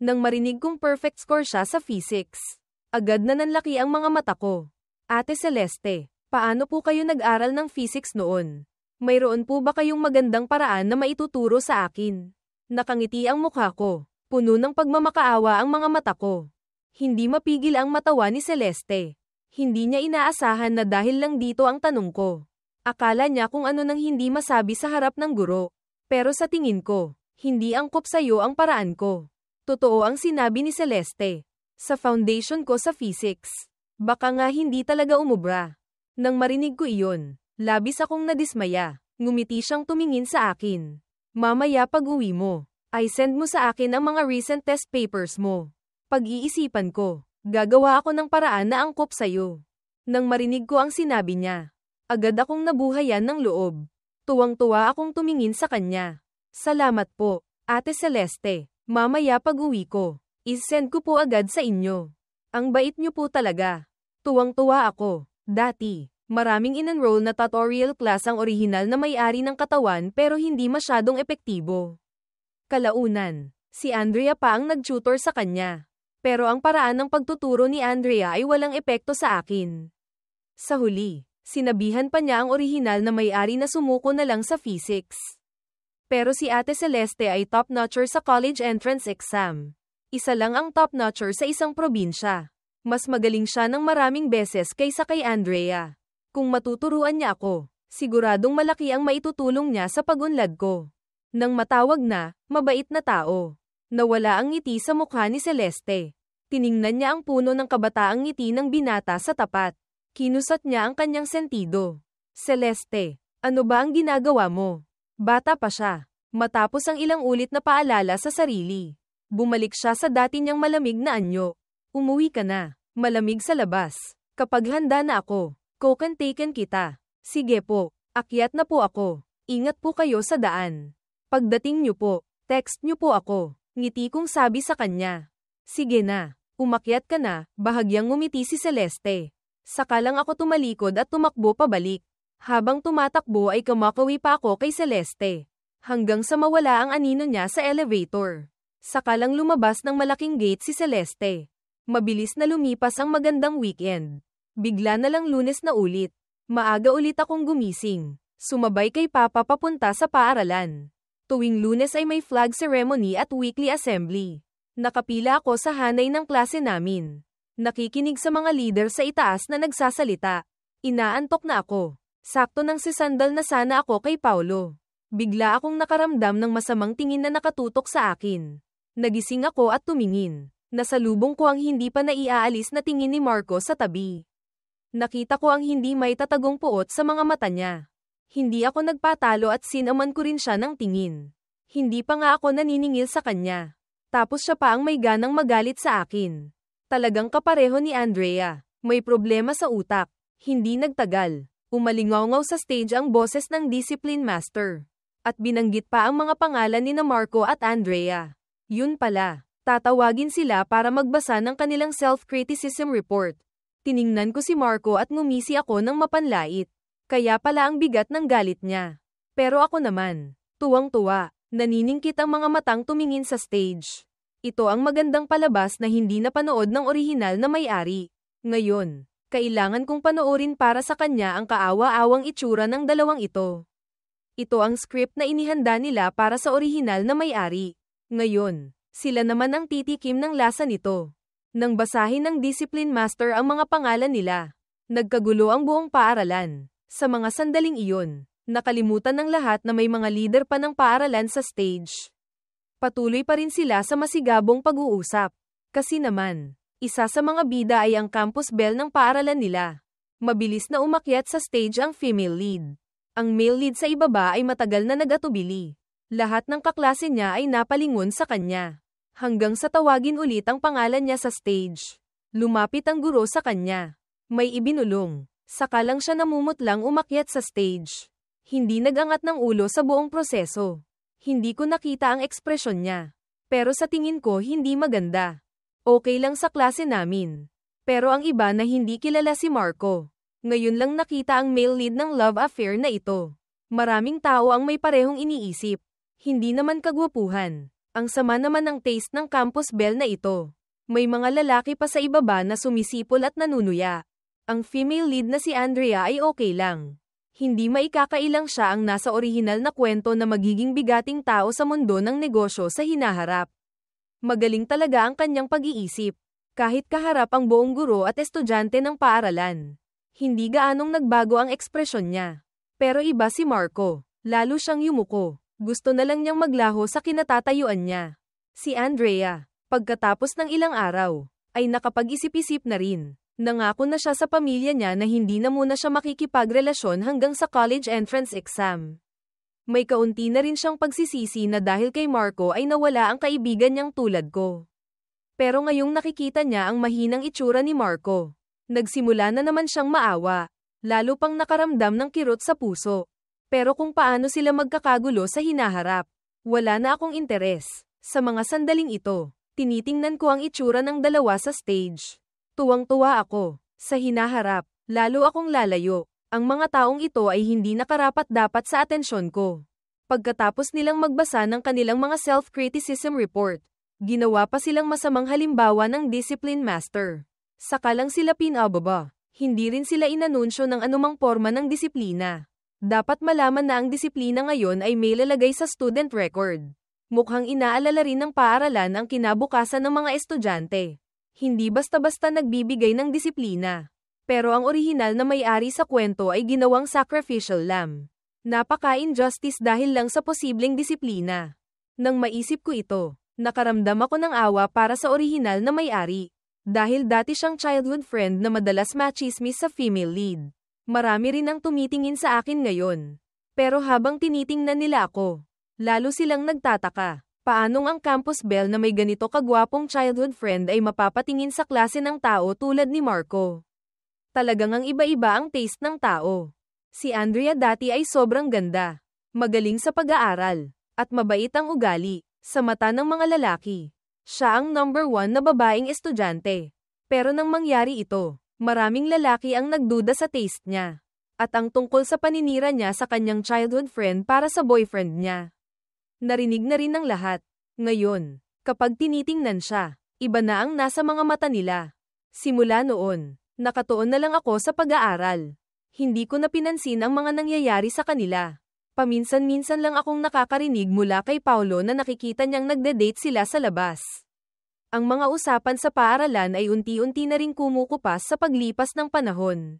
Nang marinig kong perfect score siya sa physics, agad na nanlaki ang mga mata ko. Ate Celeste, paano po kayo nag-aral ng physics noon? Mayroon po ba kayong magandang paraan na maituturo sa akin? Nakangiti ang mukha ko. Puno ng pagmamakaawa ang mga mata ko. Hindi mapigil ang matawa ni Celeste. Hindi niya inaasahan na dahil lang dito ang tanong ko. Akala niya kung ano nang hindi masabi sa harap ng guro. Pero sa tingin ko, hindi angkop sa'yo ang paraan ko. Totoo ang sinabi ni Celeste. Sa foundation ko sa physics. Baka nga hindi talaga umubra. Nang marinig ko iyon, labis akong nadismaya. Ngumiti siyang tumingin sa akin. Mamaya pag-uwi mo, ay send mo sa akin ang mga recent test papers mo. Pag-iisipan ko, gagawa ako ng paraan na angkop sa'yo. Nang marinig ko ang sinabi niya, agad akong nabuhayan ng loob. Tuwang-tuwa akong tumingin sa kanya. Salamat po, Ate Celeste. Mamaya pag-uwi ko, is-send ko po agad sa inyo. Ang bait niyo po talaga. Tuwang-tuwa ako. Dati, maraming in-enroll na tutorial class ang orihinal na may-ari ng katawan pero hindi masyadong epektibo. Kalaunan, si Andrea pa ang nag-tutor sa kanya. Pero ang paraan ng pagtuturo ni Andrea ay walang epekto sa akin. Sa huli, sinabihan pa niya ang orihinal na may-ari na sumuko na lang sa physics. Pero si Ate Celeste ay top-notcher sa college entrance exam. Isa lang ang top-notcher sa isang probinsya. Mas magaling siya ng maraming beses kaysa kay Andrea. Kung matuturuan niya ako, siguradong malaki ang maitutulong niya sa pag-unlad ko. Nang matawag na, mabait na tao. Nawala ang ngiti sa mukha ni Celeste. Tiningnan niya ang puno ng kabataang ngiti ng binata sa tapat. Kinusat niya ang kanyang sentido. Celeste, ano ba ang ginagawa mo? Bata pa siya. Matapos ang ilang ulit na paalala sa sarili, bumalik siya sa dati niyang malamig na anyo. Umuwi ka na. Malamig sa labas. Kapag handa na ako, taken kita. Sige po, akyat na po ako. Ingat po kayo sa daan. Pagdating niyo po, text niyo po ako. Ngiti kong sabi sa kanya. Sige na, umakyat ka na, bahagyang ngumiti si Celeste. Saka lang ako tumalikod at tumakbo pabalik. Habang tumatakbo ay kumakawi pa ako kay Celeste. Hanggang sa mawala ang anino niya sa elevator. Sakalang lumabas ng malaking gate si Celeste. Mabilis na lumipas ang magandang weekend. Bigla na lang Lunes na ulit. Maaga ulit akong gumising. Sumabay kay Papa papunta sa paaralan. Tuwing Lunes ay may flag ceremony at weekly assembly. Nakapila ako sa hanay ng klase namin. Nakikinig sa mga leader sa itaas na nagsasalita. Inaantok na ako. Sakto nang sisandal na sana ako kay Paulo. Bigla akong nakaramdam ng masamang tingin na nakatutok sa akin. Nagising ako at tumingin. Nasalubong ko ang hindi pa naiaalis na tingin ni Marco sa tabi. Nakita ko ang hindi may tatagong puot sa mga mata niya. Hindi ako nagpatalo at sinaman ko rin siya ng tingin. Hindi pa nga ako naniningil sa kanya. Tapos siya pa ang may ganang magalit sa akin. Talagang kapareho ni Andrea. May problema sa utak. Hindi nagtagal. Umalingaw-ngaw sa stage ang boses ng discipline master. At binanggit pa ang mga pangalan ni Marco at Andrea. Yun pala. Tatawagin sila para magbasa ng kanilang self-criticism report. Tiningnan ko si Marco at ngumisi ako ng mapanlait. Kaya pala ang bigat ng galit niya. Pero ako naman, tuwang-tuwa, naniningkit ang mga matang tumingin sa stage. Ito ang magandang palabas na hindi napanood ng orihinal na may-ari. Ngayon, kailangan kong panoorin para sa kanya ang kaawa-awang itsura ng dalawang ito. Ito ang script na inihanda nila para sa orihinal na may-ari. Ngayon, sila naman ang titikim ng lasa nito. Nang basahin ng discipline master ang mga pangalan nila, nagkagulo ang buong paaralan. Sa mga sandaling iyon, nakalimutan ng lahat na may mga leader pa ng paaralan sa stage. Patuloy pa rin sila sa masigabong pag-uusap. Kasi naman, isa sa mga bida ay ang campus bell ng paaralan nila. Mabilis na umakyat sa stage ang female lead. Ang male lead sa ibaba ay matagal na nag-atubili. Lahat ng kaklase niya ay napalingon sa kanya. Hanggang sa tawagin ulit ang pangalan niya sa stage. Lumapit ang guro sa kanya. May ibinulong. Saka lang siya namumutlang umakyat sa stage. Hindi nagangat ng ulo sa buong proseso. Hindi ko nakita ang ekspresyon niya. Pero sa tingin ko hindi maganda. Okay lang sa klase namin. Pero ang iba na hindi kilala si Marco. Ngayon lang nakita ang male lead ng love affair na ito. Maraming tao ang may parehong iniisip. Hindi naman kagwapuhan. Ang sama naman ng taste ng campus bell na ito. May mga lalaki pa sa ibaba na sumisipol at nanunuya. Ang female lead na si Andrea ay okay lang. Hindi maikakailang siya ang nasa orihinal na kwento na magiging bigating tao sa mundo ng negosyo sa hinaharap. Magaling talaga ang kanyang pag-iisip. Kahit kaharap ang buong guro at estudyante ng paaralan. Hindi gaanong nagbago ang ekspresyon niya. Pero iba si Marco. Lalo siyang yumuko. Gusto na lang niyang maglaho sa kinatatayuan niya. Si Andrea, pagkatapos ng ilang araw, ay nakapag-isip-isip na rin. Nangako na siya sa pamilya niya na hindi na muna siya makikipagrelasyon hanggang sa college entrance exam. May kaunti na rin siyang pagsisisi na dahil kay Marco ay nawala ang kaibigan niyang tulad ko. Pero ngayong nakikita niya ang mahinang itsura ni Marco, nagsimula na naman siyang maawa, lalo pang nakaramdam ng kirot sa puso. Pero kung paano sila magkakagulo sa hinaharap, wala na akong interes. Sa mga sandaling ito, tinitingnan ko ang itsura ng dalawa sa stage. Tuwang-tuwa ako. Sa hinaharap, lalo akong lalayo. Ang mga taong ito ay hindi nakarapat-dapat sa atensyon ko. Pagkatapos nilang magbasa ng kanilang mga self-criticism report, ginawa pa silang masamang halimbawa ng discipline master. Saka lang sila pinababa. Hindi rin sila inanunsyo ng anumang forma ng disiplina. Dapat malaman na ang disiplina ngayon ay may lalagay sa student record. Mukhang inaalala rin ng paaralan ang kinabukasan ng mga estudyante. Hindi basta-basta nagbibigay ng disiplina. Pero ang orihinal na may-ari sa kwento ay ginawang sacrificial lamb. Napaka-injustice dahil lang sa posibleng disiplina. Nang maisip ko ito, nakaramdam ako ng awa para sa orihinal na may-ari. Dahil dati siyang childhood friend na madalas machismis sa female lead. Marami rin ang tumitingin sa akin ngayon. Pero habang tinitingnan nila ako, lalo silang nagtataka. Paanong ang campus belle na may ganito kagwapong childhood friend ay mapapatingin sa klase ng tao tulad ni Marco? Talagang ang iba-iba ang taste ng tao. Si Andrea dati ay sobrang ganda, magaling sa pag-aaral, at mabait ang ugali, sa mata ng mga lalaki. Siya ang number 1 na babaeng estudyante. Pero nang mangyari ito, maraming lalaki ang nagduda sa taste niya. At ang tungkol sa paninira niya sa kanyang childhood friend para sa boyfriend niya. Narinig na rin ng lahat. Ngayon, Kapag tinitingnan siya, iba na ang nasa mga mata nila. Simula noon, nakatuon na lang ako sa pag-aaral. Hindi ko na pinansin ang mga nangyayari sa kanila. Paminsan-minsan lang akong nakakarinig mula kay Paulo na nakikita niyang nagde-date sila sa labas. Ang mga usapan sa paaralan ay unti-unti na ring kumukupas sa paglipas ng panahon.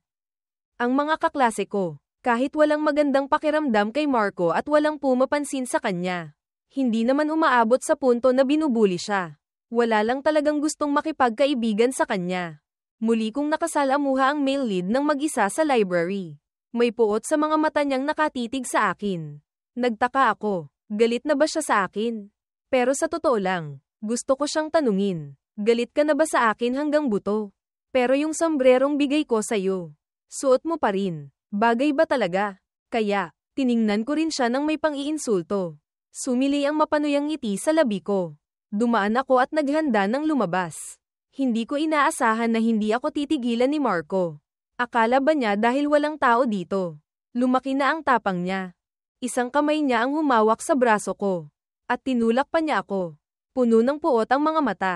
Ang mga kaklase ko, kahit walang magandang pakiramdam kay Marco at walang pumapansin sa kanya, hindi naman umaabot sa punto na binubuli siya. Wala lang talagang gustong makipagkaibigan sa kanya. Muli kong nakasalamuha ang male lead ng mag-isa sa library. May puot sa mga mata niyang nakatitig sa akin. Nagtaka ako, galit na ba siya sa akin? Pero sa totoo lang, gusto ko siyang tanungin, galit ka na ba sa akin hanggang buto? Pero yung sombrerong bigay ko sa'yo, suot mo pa rin, bagay ba talaga? Kaya, tiningnan ko rin siya ng may pang-iinsulto. Sumili ang mapanuyang ngiti sa labi ko. Dumaan ako at naghanda ng lumabas. Hindi ko inaasahan na hindi ako titigilan ni Marco. Akala ba niya dahil walang tao dito? Lumaki na ang tapang niya. Isang kamay niya ang humawak sa braso ko. At tinulak pa niya ako. Puno ng puot ang mga mata.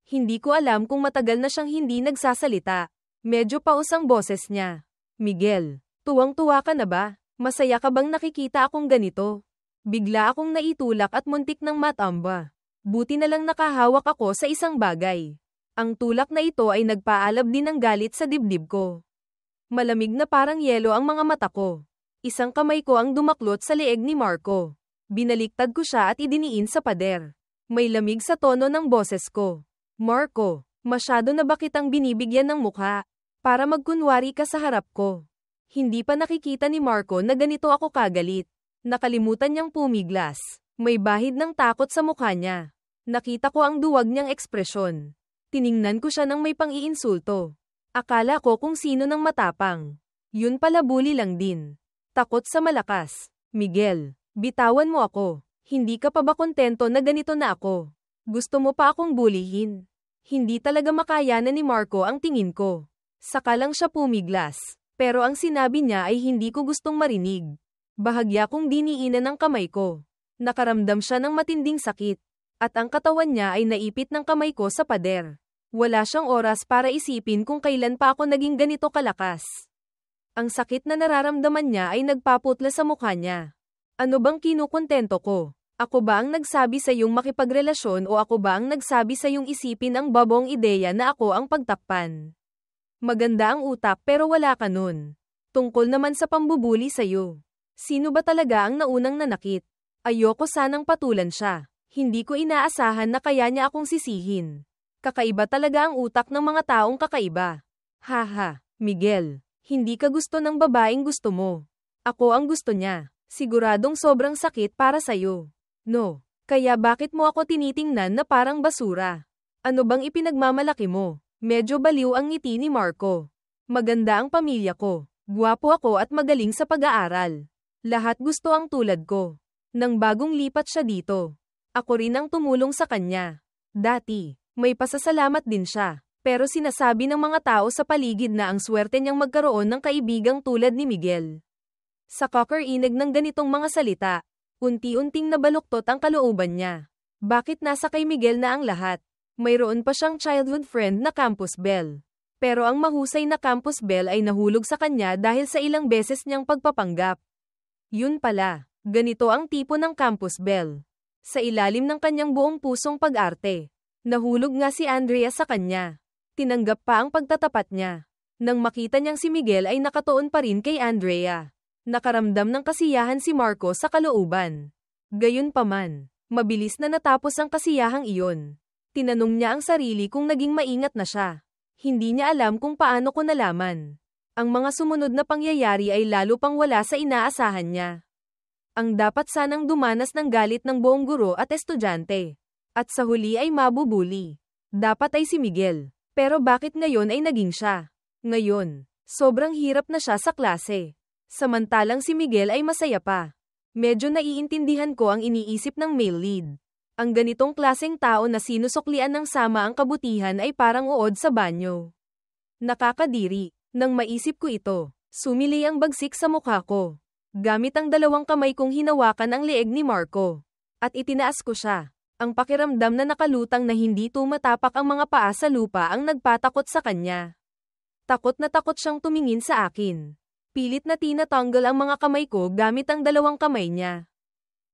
Hindi ko alam kung matagal na siyang hindi nagsasalita. Medyo paus ang boses niya. Miguel, tuwang-tuwa ka na ba? Masaya ka bang nakikita akong ganito? Bigla akong naitulak at muntik ng matamba. Buti na lang nakahawak ako sa isang bagay. Ang tulak na ito ay nagpaalab din ng galit sa dibdib ko. Malamig na parang yelo ang mga mata ko. Isang kamay ko ang dumaklot sa leeg ni Marco. Binaliktad ko siya at idiniin sa pader. May lamig sa tono ng boses ko. Marco, masyado na ba kitang binibigyan ng mukha? Para magkunwari ka sa harap ko. Hindi pa nakikita ni Marco na ganito ako kagalit. Nakalimutan niyang pumiglas. May bahid ng takot sa mukha niya. Nakita ko ang duwag niyang ekspresyon. Tiningnan ko siya ng may pang-iinsulto. Akala ko kung sino ng matapang. Yun pala bully lang din. Takot sa malakas. Miguel, bitawan mo ako. Hindi ka pa ba kontento na ganito na ako? Gusto mo pa akong bulihin? Hindi talaga makayanan ni Marco ang tingin ko. Saka lang siya pumiglas. Pero ang sinabi niya ay hindi ko gustong marinig. Bahagya kong diniinan ng kamay ko. Nakaramdam siya ng matinding sakit. At ang katawan niya ay naipit ng kamay ko sa pader. Wala siyang oras para isipin kung kailan pa ako naging ganito kalakas. Ang sakit na nararamdaman niya ay nagpaputla sa mukha niya. Ano bang kinukontento ko? Ako ba ang nagsabi sa iyong makipagrelasyon o ako ba ang nagsabi sa iyong isipin ang babong ideya na ako ang pagtakpan? Maganda ang utak pero wala ka nun. Tungkol naman sa pambubuli sa'yo. Sino ba talaga ang naunang nanakit? Ayoko sanang patulan siya. Hindi ko inaasahan na kaya niya akong sisihin. Kakaiba talaga ang utak ng mga taong kakaiba. Haha, Miguel. Hindi ka gusto ng babaeng gusto mo. Ako ang gusto niya. Siguradong sobrang sakit para sa'yo. No. Kaya bakit mo ako tinitingnan na parang basura? Ano bang ipinagmamalaki mo? Medyo baliw ang ngiti ni Marco. Maganda ang pamilya ko. Guwapo ako at magaling sa pag-aaral. Lahat gusto ang tulad ko. Nang bagong lipat siya dito, ako rin ang tumulong sa kanya. Dati, may pasasalamat din siya. Pero sinasabi ng mga tao sa paligid na ang swerte niyang magkaroon ng kaibigang tulad ni Miguel. Sa kakarinig ng ganitong mga salita, unti-unting nabaluktot ang kalooban niya. Bakit nasa kay Miguel na ang lahat? Mayroon pa siyang childhood friend na Campus Belle. Pero ang mahusay na Campus Belle ay nahulog sa kanya dahil sa ilang beses niyang pagpapanggap. Yun pala, ganito ang tipo ng Campus Belle. Sa ilalim ng kanyang buong pusong pag-arte, nahulog nga si Andrea sa kanya. Tinanggap pa ang pagtatapat niya. Nang makita niyang si Miguel ay nakatuon pa rin kay Andrea. Nakaramdam ng kasiyahan si Marco sa kalooban. Gayunpaman, mabilis na natapos ang kasiyahang iyon. Tinanong niya ang sarili kung naging maingat na siya. Hindi niya alam kung paano ko nalaman. Ang mga sumunod na pangyayari ay lalo pang wala sa inaasahan niya. Ang dapat sanang dumanas ng galit ng buong guro at estudyante. At sa huli ay mabubuli. Dapat ay si Miguel. Pero bakit ngayon ay naging siya? Ngayon, sobrang hirap na siya sa klase. Samantalang si Miguel ay masaya pa. Medyo naiintindihan ko ang iniisip ng male lead. Ang ganitong klaseng tao na sinusuklian ng sama ang kabutihan ay parang uod sa banyo. Nakakadiri. Nang maisip ko ito, sumili ang bagsik sa mukha ko. Gamit ang dalawang kamay kong hinawakan ang leeg ni Marco. At itinaas ko siya. Ang pakiramdam na nakalutang na hindi tumatapak ang mga paa sa lupa ang nagpatakot sa kanya. Takot na takot siyang tumingin sa akin. Pilit na tinatanggal ang mga kamay ko gamit ang dalawang kamay niya.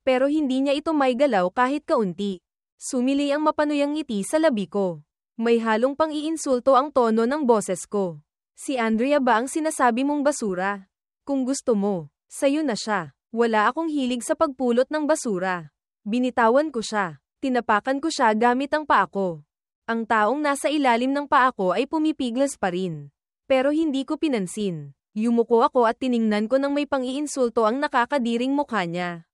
Pero hindi niya ito may galaw kahit kaunti. Sumili ang mapanuyang ngiti sa labi ko. May halong pang-iinsulto ang tono ng boses ko. Si Andrea ba ang sinasabi mong basura? Kung gusto mo, sayo na siya. Wala akong hilig sa pagpulot ng basura. Binitawan ko siya. Tinapakan ko siya gamit ang paa ko. Ang taong nasa ilalim ng paa ko ay pumipiglas pa rin. Pero hindi ko pinansin. Yumuko ako at tiningnan ko ng may pang-iinsulto ang nakakadiring mukha niya.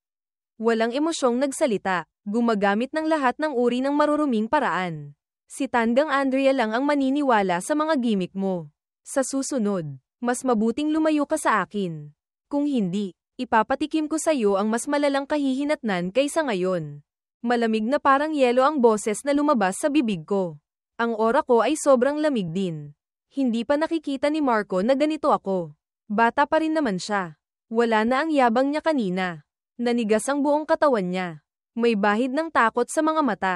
Walang emosyong nagsalita, gumagamit ng lahat ng uri ng maruruming paraan. Si Tandang Andrea lang ang maniniwala sa mga gimmick mo. Sa susunod, mas mabuting lumayo ka sa akin. Kung hindi, ipapatikim ko sa iyo ang mas malalang kahihinatnan kaysa ngayon. Malamig na parang yelo ang boses na lumabas sa bibig ko. Ang aura ko ay sobrang lamig din. Hindi pa nakikita ni Marco na ganito ako. Bata pa rin naman siya. Wala na ang yabang niya kanina. Nanigas ang buong katawan niya. May bahid ng takot sa mga mata.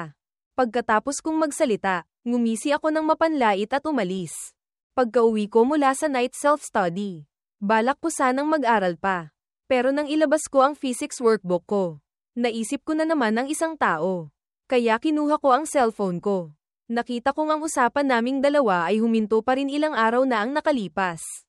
Pagkatapos kong magsalita, ngumisi ako ng mapanlait at umalis. Pagka-uwi ko mula sa night self-study, balak ko sanang mag-aral pa. Pero nang ilabas ko ang physics workbook ko, naisip ko na naman ang isang tao. Kaya kinuha ko ang cellphone ko. Nakita kong ang usapan naming dalawa ay huminto pa rin ilang araw na ang nakalipas.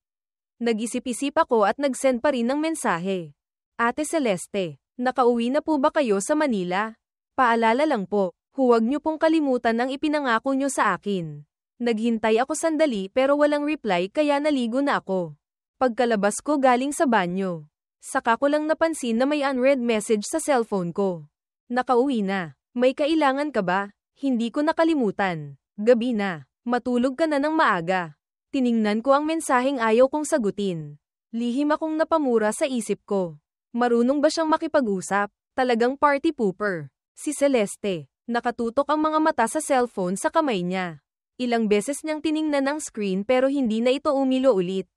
Nag-isip-isip ako at nag-send pa rin ng mensahe. Ate Celeste, nakauwi na po ba kayo sa Manila? Paalala lang po, huwag niyo pong kalimutan ang ipinangako niyo sa akin. Naghintay ako sandali pero walang reply kaya naligo na ako. Pagkalabas ko galing sa banyo, saka ko lang napansin na may unread message sa cellphone ko. Nakauwi na. May kailangan ka ba? Hindi ko nakalimutan. Gabi na. Matulog ka na ng maaga. Tiningnan ko ang mensaheng ayaw kong sagutin. Lihim akong napamura sa isip ko. Marunong ba siyang makipag-usap? Talagang party pooper. Si Celeste. Nakatutok ang mga mata sa cellphone sa kamay niya. Ilang beses niyang tiningnan ang screen pero hindi na ito umilo ulit.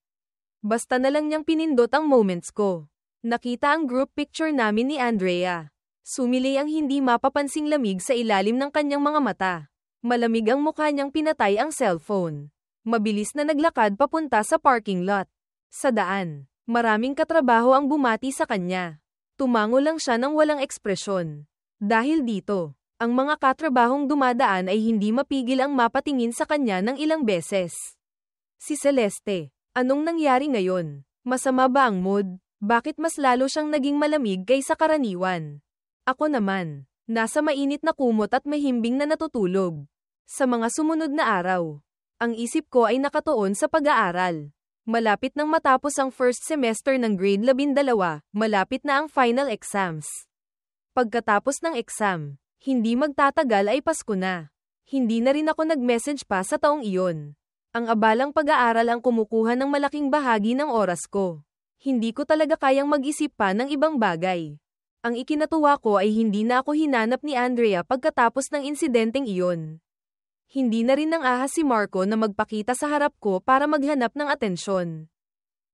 Basta na lang niyang pinindot ang moments ko. Nakita ang group picture namin ni Andrea. Sumili ang hindi mapapansing lamig sa ilalim ng kanyang mga mata. Malamig ang mukha niyang pinatay ang cellphone. Mabilis na naglakad papunta sa parking lot. Sa daan, maraming katrabaho ang bumati sa kanya. Tumango lang siya ng walang ekspresyon. Dahil dito, ang mga katrabahong dumadaan ay hindi mapigil ang mapatingin sa kanya ng ilang beses. Si Celeste, anong nangyari ngayon? Masama ba ang mood? Bakit mas lalo siyang naging malamig kaysa karaniwan? Ako naman, nasa mainit na kumot at mahimbing na natutulog. Sa mga sumunod na araw, ang isip ko ay nakatuon sa pag-aaral. Malapit nang matapos ang first semester ng grade 12, malapit na ang final exams. Pagkatapos ng exam, hindi magtatagal ay Pasko na. Hindi na rin ako nag-message pa sa taong iyon. Ang abalang pag-aaral ang kumukuha ng malaking bahagi ng oras ko. Hindi ko talaga kayang mag-isip pa ng ibang bagay. Ang ikinatuwa ko ay hindi na ako hinanap ni Andrea pagkatapos ng insidenteng iyon. Hindi na rin nang ahas si Marco na magpakita sa harap ko para maghanap ng atensyon.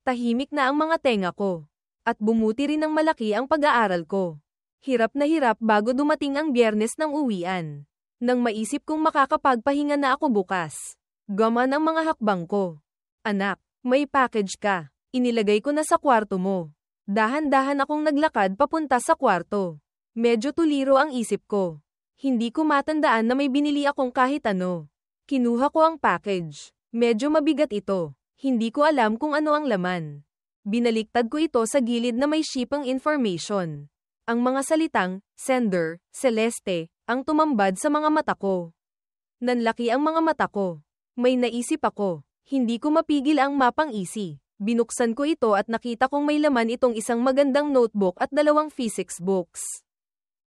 Tahimik na ang mga tenga ko. At bumuti rin ng malaki ang pag-aaral ko. Hirap na hirap bago dumating ang Biyernes ng uwian. Nang maisip kong makakapagpahinga na ako bukas, gaman ang mga hakbang ko. Anak, may package ka. Inilagay ko na sa kwarto mo. Dahan-dahan akong naglakad papunta sa kwarto. Medyo tuliro ang isip ko. Hindi ko matandaan na may binili akong kahit ano. Kinuha ko ang package. Medyo mabigat ito. Hindi ko alam kung ano ang laman. Binaliktad ko ito sa gilid na may shipang information. Ang mga salitang, sender, Celeste, ang tumambad sa mga mata ko. Nanlaki ang mga mata ko. May naisip ako. Hindi ko mapigil ang mapang-isi. Binuksan ko ito at nakita kong may laman itong isang magandang notebook at 2 physics books.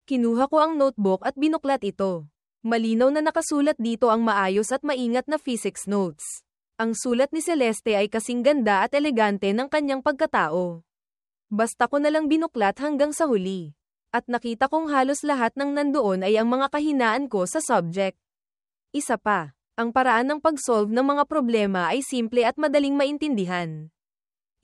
Kinuha ko ang notebook at binuklat ito. Malinaw na nakasulat dito ang maayos at maingat na physics notes. Ang sulat ni Celeste ay kasing ganda at elegante ng kanyang pagkatao. Basta ko na lang binuklat hanggang sa huli. At nakita kong halos lahat ng nandoon ay ang mga kahinaan ko sa subject. Isa pa, ang paraan ng pag-solve ng mga problema ay simple at madaling maintindihan.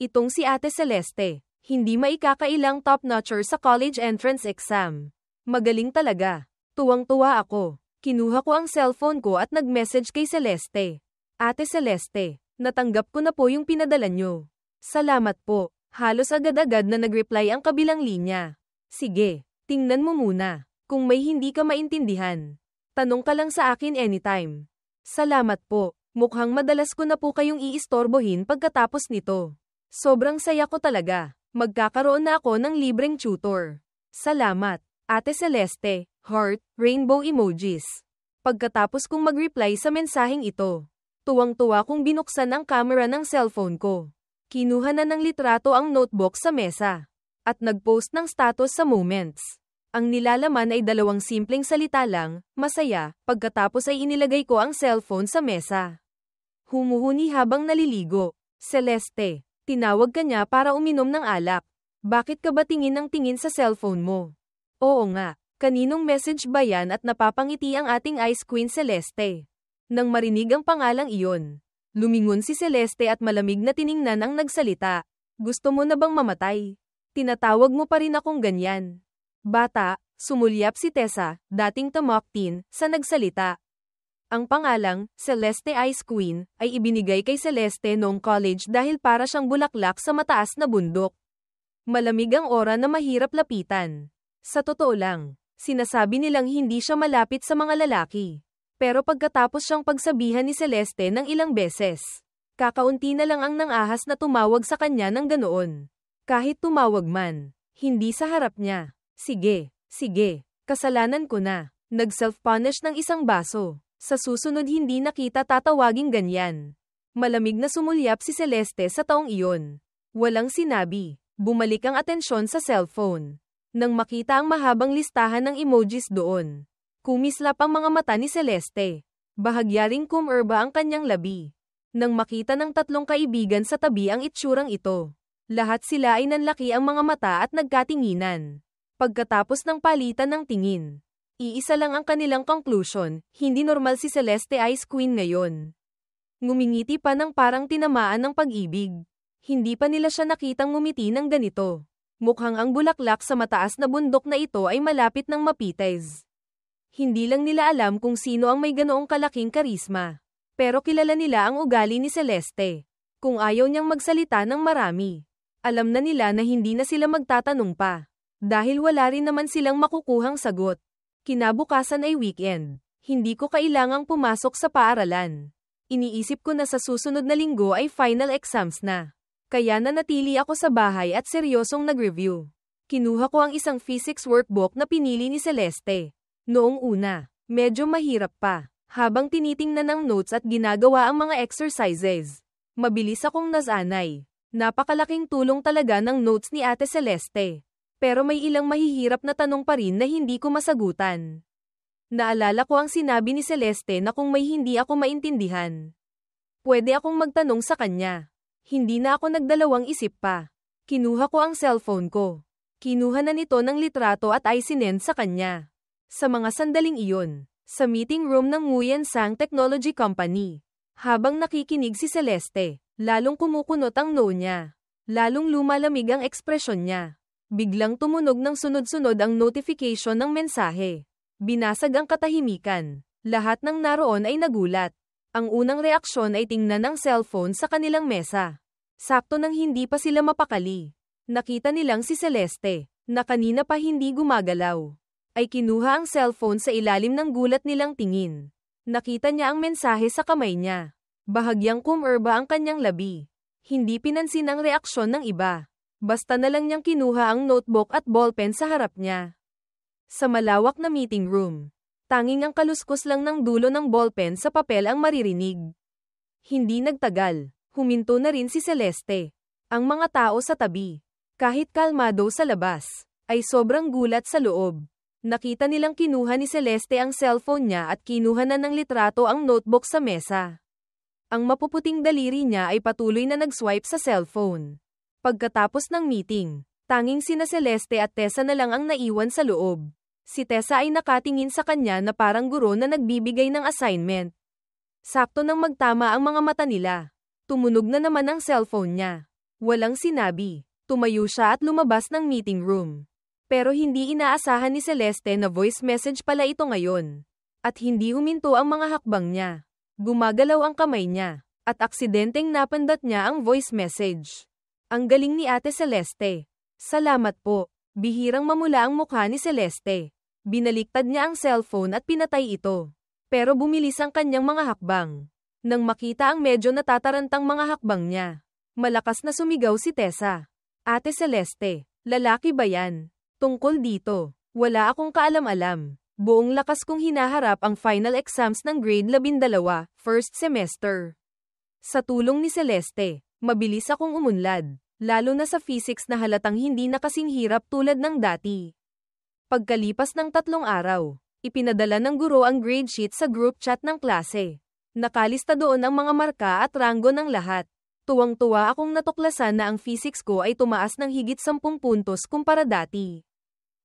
Itong si Ate Celeste, hindi maikakailang top-notcher sa college entrance exam. Magaling talaga. Tuwang-tuwa ako. Kinuha ko ang cellphone ko at nag-message kay Celeste. Ate Celeste, natanggap ko na po yung pinadala nyo. Salamat po. Halos agad-agad na nag-reply ang kabilang linya. Sige, tingnan mo muna. Kung may hindi ka maintindihan, tanong ka lang sa akin anytime. Salamat po. Mukhang madalas ko na po kayong iistorbohin pagkatapos nito. Sobrang saya ko talaga. Magkakaroon na ako ng libreng tutor. Salamat, Ate Celeste. Heart, rainbow emojis. Pagkatapos kong mag-reply sa mensaheng ito, tuwang-tuwa kong binuksan ang camera ng cellphone ko. Kinuha na ng litrato ang notebook sa mesa. At nag-post ng status sa Moments. Ang nilalaman ay 2 simpleng salita lang, masaya, pagkatapos ay inilagay ko ang cellphone sa mesa. Humuhuni habang naliligo. Celeste, tinawag ka niya para uminom ng alak. Bakit ka ba tingin ng tingin sa cellphone mo? Oo nga. Kaninong message ba yan at napapangiti ang ating Ice Queen Celeste? Nang marinig ang pangalang iyon, lumingon si Celeste at malamig na tiningnan ang nagsalita. Gusto mo na bang mamatay? Tinatawag mo pa rin akong ganyan. Bata, sumulyap si Tessa, dating tamok teen, sa nagsalita. Ang pangalang, Celeste Ice Queen, ay ibinigay kay Celeste noong college dahil para siyang bulaklak sa mataas na bundok. Malamig ang aura na mahirap lapitan. Sa totoo lang, sinasabi nilang hindi siya malapit sa mga lalaki. Pero pagkatapos siyang pagsabihan ni Celeste ng ilang beses, kakaunti na lang ang nangahas na tumawag sa kanya ng ganoon. Kahit tumawag man, hindi sa harap niya. Sige, kasalanan ko na. Nag-self-punish ng isang baso. Sa susunod hindi na kita tatawaging ganyan. Malamig na sumulyap si Celeste sa taong iyon. Walang sinabi. Bumalik ang atensyon sa cellphone. Nang makita ang mahabang listahan ng emojis doon, kumislap ang mga mata ni Celeste. Bahagyaring kumurba ang kanyang labi. Nang makita ng 3 kaibigan sa tabi ang itsurang ito, lahat sila ay nanlaki ang mga mata at nagkatinginan. Pagkatapos ng palitan ng tingin, iisa lang ang kanilang conclusion, hindi normal si Celeste Ice Queen ngayon. Ngumingiti pa ng parang tinamaan ng pag-ibig. Hindi pa nila siya nakitang ngumiti ng ganito. Mukhang ang bulaklak sa mataas na bundok na ito ay malapit ng mapites. Hindi lang nila alam kung sino ang may ganoong kalaking karisma. Pero kilala nila ang ugali ni Celeste. Kung ayaw niyang magsalita ng marami, alam na nila na hindi na sila magtatanong pa. Dahil wala rin naman silang makukuhang sagot. Kinabukasan ay weekend. Hindi ko kailangang pumasok sa paaralan. Iniisip ko na sa susunod na linggo ay final exams na. Kaya nanatili ako sa bahay at seryosong nag-review. Kinuha ko ang isang physics workbook na pinili ni Celeste. Noong una, medyo mahirap pa. Habang tinitingnan ang notes at ginagawa ang mga exercises, mabilis akong nasanay. Napakalaking tulong talaga ng notes ni Ate Celeste. Pero may ilang mahihirap na tanong pa rin na hindi ko masagutan. Naalala ko ang sinabi ni Celeste na kung may hindi ako maintindihan, pwede akong magtanong sa kanya. Hindi na ako nagdalawang isip pa. Kinuha ko ang cellphone ko. Kinuha na nito ng litrato at ay sinend sa kanya. Sa mga sandaling iyon, sa meeting room ng Nguyen Sang Technology Company, habang nakikinig si Celeste, lalong kumukunot ang noo niya. Lalong lumalamig ang ekspresyon niya. Biglang tumunog ng sunod-sunod ang notification ng mensahe. Binasag ang katahimikan. Lahat ng naroon ay nagulat. Ang unang reaksyon ay tingnan ng cellphone sa kanilang mesa. Sakto nang hindi pa sila mapakali. Nakita nilang si Celeste, na kanina pa hindi gumagalaw, ay kinuha ang cellphone sa ilalim ng gulat nilang tingin. Nakita niya ang mensahe sa kamay niya. Bahagyang kumurba ang kanyang labi. Hindi pinansin ang reaksyon ng iba. Basta na lang niyang kinuha ang notebook at ballpen sa harap niya. Sa malawak na meeting room, tanging ang kaluskos lang ng dulo ng ballpen sa papel ang maririnig. Hindi nagtagal, huminto na rin si Celeste. Ang mga tao sa tabi, kahit kalmado sa labas, ay sobrang gulat sa loob. Nakita nilang kinuha ni Celeste ang cellphone niya at kinuha na ng litrato ang notebook sa mesa. Ang mapuputing daliri niya ay patuloy na nag-swipe sa cellphone. Pagkatapos ng meeting, tanging sina Celeste at Tessa na lang ang naiwan sa loob. Si Tessa ay nakatingin sa kanya na parang guro na nagbibigay ng assignment. Sakto nang magtama ang mga mata nila. Tumunog na naman ang cellphone niya. Walang sinabi. Tumayo siya at lumabas ng meeting room. Pero hindi inaasahan ni Celeste na voice message pala ito ngayon. At hindi huminto ang mga hakbang niya. Gumagalaw ang kamay niya. At aksidenteng napindot niya ang voice message. Ang galing ni Ate Celeste. Salamat po. Bihirang mamula ang mukha ni Celeste. Binaliktad niya ang cellphone at pinatay ito. Pero bumilis ang kanyang mga hakbang. Nang makita ang medyo natatarantang mga hakbang niya, malakas na sumigaw si Tessa. Ate Celeste, lalaki ba yan? Tungkol dito, wala akong kaalam-alam. Buong lakas kong hinaharap ang final exams ng grade 12, first semester. Sa tulong ni Celeste, mabilis akong umunlad. Lalo na sa physics na halatang hindi na kasing hirap tulad ng dati. Pagkalipas ng 3 araw, ipinadala ng guro ang grade sheet sa group chat ng klase. Nakalista doon ang mga marka at ranggo ng lahat. Tuwang-tuwa akong natuklasan na ang physics ko ay tumaas ng higit 10 puntos kumpara dati.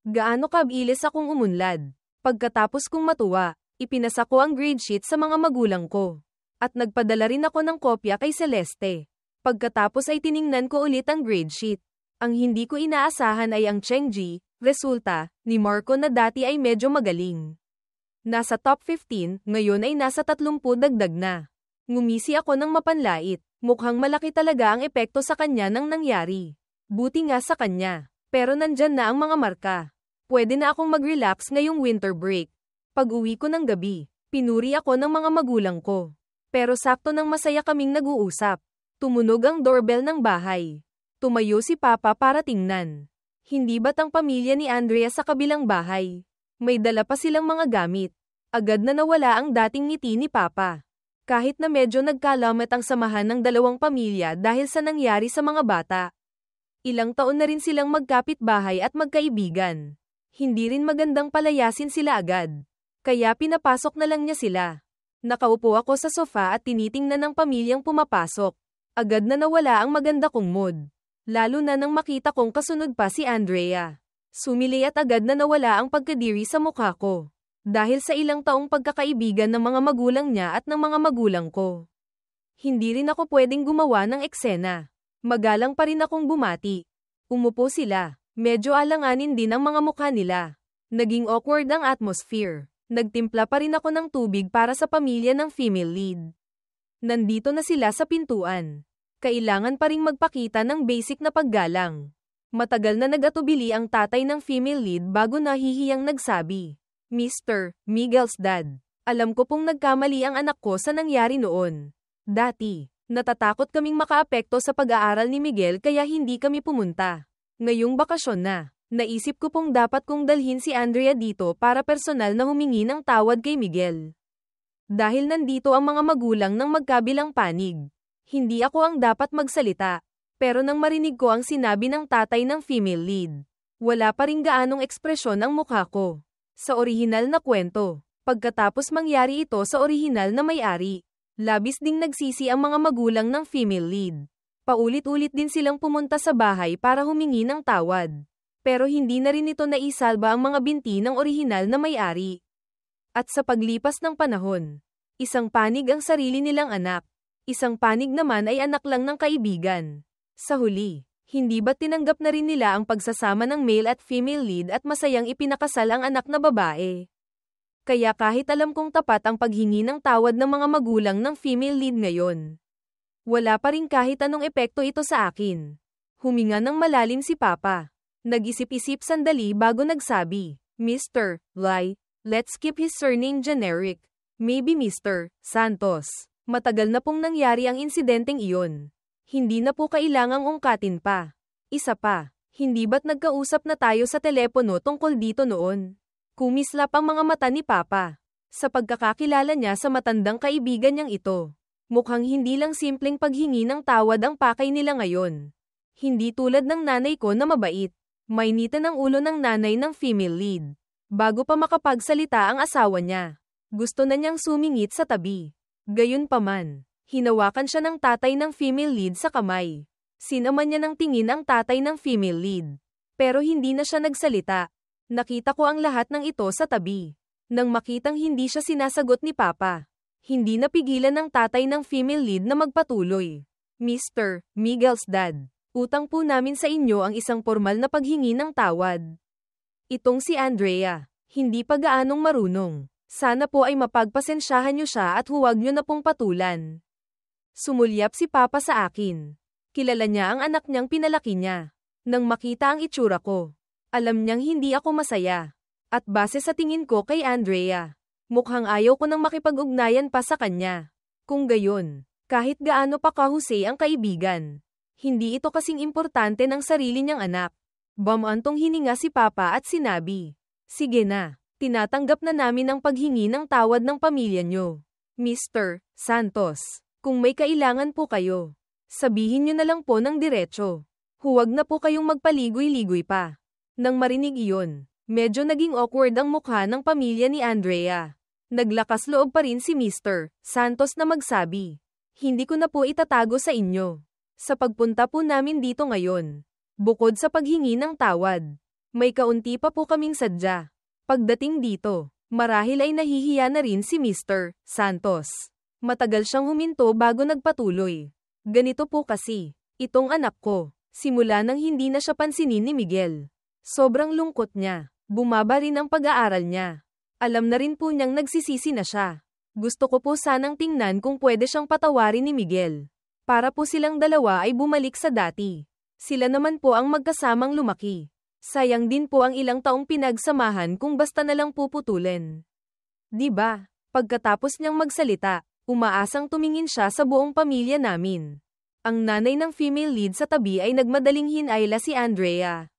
Gaano kabilis akong umunlad. Pagkatapos kong matuwa, ipinasa ko ang grade sheet sa mga magulang ko. At nagpadala rin ako ng kopya kay Celeste. Pagkatapos ay tiningnan ko ulit ang grade sheet. Ang hindi ko inaasahan ay ang Chengji, resulta, ni Marco na dati ay medyo magaling. Nasa top 15, ngayon ay nasa 30 dagdag na. Ngumisi ako ng mapanlait, mukhang malaki talaga ang epekto sa kanya nang nangyari. Buti nga sa kanya, pero nandyan na ang mga marka. Pwede na akong mag-relax ngayong winter break. Pag-uwi ko ng gabi, pinuri ako ng mga magulang ko. Pero sakto nang masaya kaming nag-uusap. Tumunog ang doorbell ng bahay. Tumayo si Papa para tingnan. Hindi ba't ang pamilya ni Andrea sa kabilang bahay? May dala pa silang mga gamit. Agad na nawala ang dating ngiti ni Papa. Kahit na medyo nagkalamat ang samahan ng dalawang pamilya dahil sa nangyari sa mga bata. Ilang taon na rin silang magkapit-bahay at magkaibigan. Hindi rin magandang palayasin sila agad. Kaya pinapasok na lang niya sila. Nakaupo ako sa sofa at tinitingnan ng pamilyang pumapasok. Agad na nawala ang maganda kong mood. Lalo na nang makita kong kasunod pa si Andrea. Sumili at agad na nawala ang pagkadiri sa mukha ko. Dahil sa ilang taong pagkakaibigan ng mga magulang niya at ng mga magulang ko. Hindi rin ako pwedeng gumawa ng eksena. Magalang pa rin akong bumati. Umupo sila. Medyo alanganin din ang mga mukha nila. Naging awkward ang atmosphere. Nagtimpla pa rin ako ng tubig para sa pamilya ng female lead. Nandito na sila sa pintuan. Kailangan pa ring magpakita ng basic na paggalang. Matagal na nag-atubili ang tatay ng female lead bago nahihiyang nagsabi, Mr. Miguel's dad, alam ko pong nagkamali ang anak ko sa nangyari noon. Dati, natatakot kaming makaapekto sa pag-aaral ni Miguel kaya hindi kami pumunta. Ngayong bakasyon na, naisip ko pong dapat kong dalhin si Andrea dito para personal na humingi ng tawad kay Miguel. Dahil nandito ang mga magulang ng magkabilang panig. Hindi ako ang dapat magsalita. Pero nang marinig ko ang sinabi ng tatay ng female lead, wala pa ring gaanong ekspresyon ang mukha ko. Sa orihinal na kwento, pagkatapos mangyari ito sa orihinal na may-ari, labis ding nagsisi ang mga magulang ng female lead. Paulit-ulit din silang pumunta sa bahay para humingi ng tawad. Pero hindi na rin ito naisalba ang mga binti ng orihinal na may-ari. At sa paglipas ng panahon, isang panig ang sarili nilang anak. Isang panig naman ay anak lang ng kaibigan. Sa huli, hindi ba tinanggap na rin nila ang pagsasama ng male at female lead at masayang ipinakasal ang anak na babae? Kaya kahit alam kong tapat ang paghingi ng tawad ng mga magulang ng female lead ngayon, wala pa rin kahit anong epekto ito sa akin. Huminga ng malalim si Papa. Nag-isip-isip sandali bago nagsabi, Mr. Lai, let's keep his surname generic. Maybe Mr. Santos. Matagal na pong nangyari ang insidenteng iyon. Hindi na po kailangang ungkatin pa. Isa pa, hindi ba't nagkausap na tayo sa telepono tungkol dito noon? Kumislap ang mga mata ni Papa. Sa pagkakakilala niya sa matandang kaibigan niyang ito, mukhang hindi lang simpleng paghingi ng tawad ang pakay nila ngayon. Hindi tulad ng nanay ko na mabait. Mainitan ang ulo ng nanay ng female lead. Bago pa makapagsalita ang asawa niya, gusto na niyang sumingit sa tabi. Gayunpaman, hinawakan siya ng tatay ng female lead sa kamay. Sinaman niya ng tingin ang tatay ng female lead. Pero hindi na siya nagsalita. Nakita ko ang lahat ng ito sa tabi. Nang makitang hindi siya sinasagot ni Papa, hindi napigilan ng tatay ng female lead na magpatuloy. Mr. Miguel's dad, utang po namin sa inyo ang isang formal na paghingi ng tawad. Itong si Andrea, hindi pa gaanong marunong. Sana po ay mapagpasensyahan niyo siya at huwag niyo na pong patulan. Sumulyap si Papa sa akin. Kilala niya ang anak niyang pinalaki niya. Nang makita ang itsura ko, alam niyang hindi ako masaya. At base sa tingin ko kay Andrea, mukhang ayaw ko nang makipag-ugnayan pa sa kanya. Kung gayon, kahit gaano pa kahusay ang kaibigan, hindi ito kasing importante ng sarili niyang anak. Bumantong hininga si Papa at sinabi, "Sige na, tinatanggap na namin ang paghingi ng tawad ng pamilya niyo. Mr. Santos, kung may kailangan po kayo, sabihin niyo na lang po ng diretso. Huwag na po kayong magpaligoy-ligoy pa." Nang marinig iyon, medyo naging awkward ang mukha ng pamilya ni Andrea. Naglakas loob pa rin si Mr. Santos na magsabi, "Hindi ko na po itatago sa inyo. Sa pagpunta po namin dito ngayon, bukod sa paghingi ng tawad, may kaunti pa po kaming sadya." Pagdating dito, marahil ay nahihiya na rin si Mr. Santos. Matagal siyang huminto bago nagpatuloy. "Ganito po kasi, itong anak ko, simula nang hindi na siya pansinin ni Miguel. Sobrang lungkot niya, bumaba rin ang pag-aaral niya. Alam na rin po niyang nagsisisi na siya. Gusto ko po sanang tingnan kung pwede siyang patawarin ni Miguel. Para po silang dalawa ay bumalik sa dati. Sila naman po ang magkasamang lumaki. Sayang din po ang ilang taong pinagsamahan kung basta na lang puputulin." Di ba? Pagkatapos niyang magsalita, umaasang tumingin siya sa buong pamilya namin. Ang nanay ng female lead sa tabi ay nagmadaling hinayla si Andrea.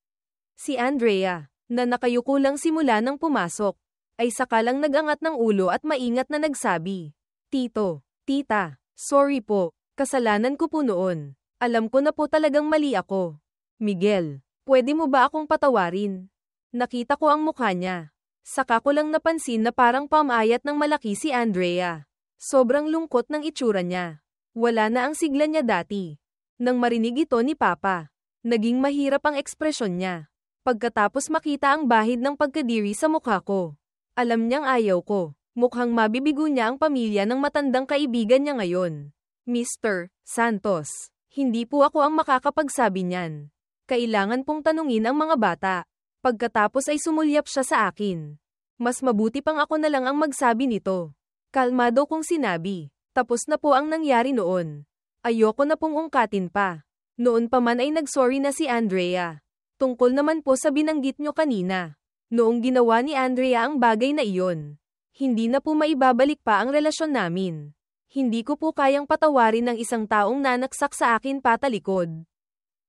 Si Andrea, na nakayuko lang simula nang pumasok, ay sakalang nagangat ng ulo at maingat na nagsabi, "Tito, tita, sorry po. Kasalanan ko po noon. Alam ko na po talagang mali ako. Miguel, pwede mo ba akong patawarin?" Nakita ko ang mukha niya. Saka ko lang napansin na parang pamayat ng malaki si Andrea. Sobrang lungkot ng itsura niya. Wala na ang sigla niya dati. Nang marinig ito ni Papa, naging mahirap ang ekspresyon niya. Pagkatapos makita ang bahid ng pagkadiri sa mukha ko, alam niyang ayaw ko. Mukhang mabibigo niya ang pamilya ng matandang kaibigan niya ngayon. "Mr. Santos, hindi po ako ang makakapagsabi niyan. Kailangan pong tanungin ang mga bata." Pagkatapos ay sumulyap siya sa akin. "Mas mabuti pang ako na lang ang magsabi nito." Kalmado kong sinabi, "Tapos na po ang nangyari noon. Ayoko na pong ungkatin pa." Noon pa man ay nagsorry na si Andrea. Tungkol naman po sa binanggit nyo kanina. Noong ginawa ni Andrea ang bagay na iyon, hindi na po maibabalik pa ang relasyon namin. Hindi ko po kayang patawarin ng isang taong nanaksak sa akin patalikod.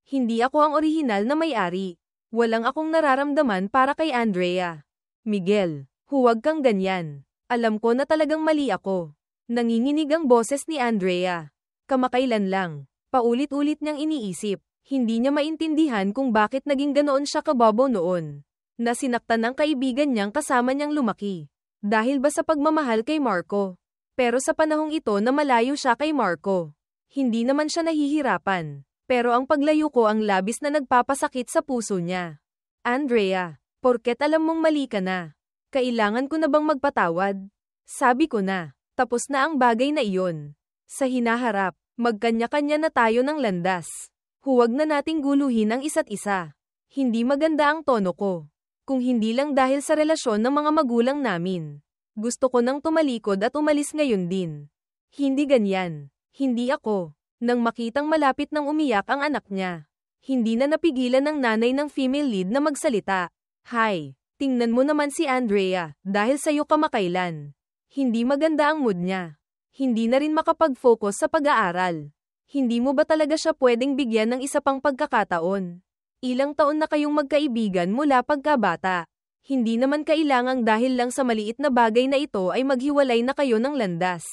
Hindi ako ang orihinal na may-ari. Walang akong nararamdaman para kay Andrea. Miguel, huwag kang ganyan. Alam ko na talagang mali ako. Nanginginig ang boses ni Andrea. Kamakailan lang, paulit-ulit niyang iniisip. Hindi niya maintindihan kung bakit naging ganoon siya kabobo noon. Na sinaktan ng kaibigan niyang kasama niyang lumaki. Dahil ba sa pagmamahal kay Marco? Pero sa panahong ito na malayo siya kay Marco, hindi naman siya nahihirapan. Pero ang paglayo ko ang labis na nagpapasakit sa puso niya. Andrea, porket alam mong mali ka na, kailangan ko na bang magpatawad? Sabi ko na, tapos na ang bagay na iyon. Sa hinaharap, magkanya-kanya na tayo ng landas. Huwag na nating guluhin ang isa't isa. Hindi maganda ang tono ko. Kung hindi lang dahil sa relasyon ng mga magulang namin. Gusto ko nang tumalikod at umalis ngayon din. Hindi ganyan. Hindi ako. Nang makitang malapit nang umiyak ang anak niya, hindi na napigilan ng nanay ng female lead na magsalita. "Hi, tingnan mo naman si Andrea, dahil sa'yo kamakailan. Hindi maganda ang mood niya. Hindi na rin makapag-focus sa pag-aaral. Hindi mo ba talaga siya pwedeng bigyan ng isa pang pagkakataon? Ilang taon na kayong magkaibigan mula pagkabata. Hindi naman kailangang dahil lang sa maliit na bagay na ito ay maghiwalay na kayo ng landas."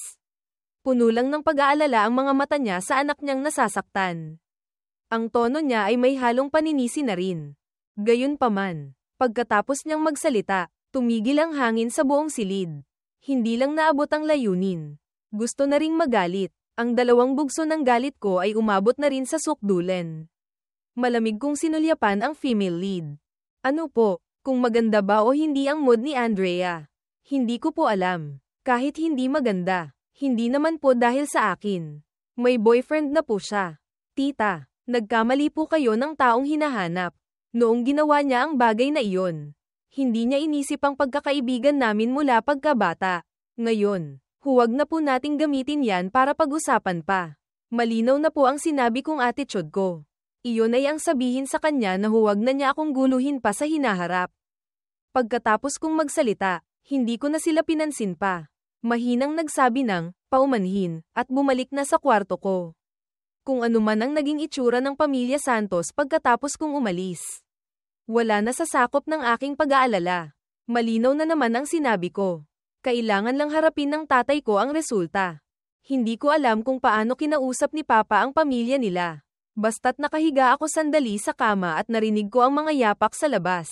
Puno lang ng pag-aalala ang mga mata niya sa anak niyang nasasaktan. Ang tono niya ay may halong paninisi na rin. Gayunpaman, pagkatapos niyang magsalita, tumigil ang hangin sa buong silid. Hindi lang naabot ang layunin. Gusto na ring magalit. Ang dalawang bugso ng galit ko ay umabot na rin sa sukdulan. Malamig kong sinulyapan ang female lead. "Ano po, kung maganda ba o hindi ang mood ni Andrea? Hindi ko po alam. Kahit hindi maganda, hindi naman po dahil sa akin. May boyfriend na po siya. Tita, nagkamali po kayo ng taong hinahanap. Noong ginawa niya ang bagay na iyon, Hindi niya inisip ang pagkakaibigan namin mula pagkabata. Ngayon, huwag na po nating gamitin yan para pag-usapan pa. Malinaw na po ang sinabi kong attitude ko. Iyon ay ang sabihin sa kanya na huwag na niya akong guluhin pa sa hinaharap. Pagkatapos kong magsalita, hindi ko na sila pinansin pa. Mahinang nagsabi ng, paumanhin, at bumalik na sa kwarto ko. Kung ano man ang naging itsura ng pamilya Santos pagkatapos kong umalis. Wala na sa sakop ng aking pag-aalala. Malinaw na naman ang sinabi ko. Kailangan lang harapin ng tatay ko ang resulta. Hindi ko alam kung paano kinausap ni Papa ang pamilya nila. Basta't nakahiga ako sandali sa kama at narinig ko ang mga yapak sa labas.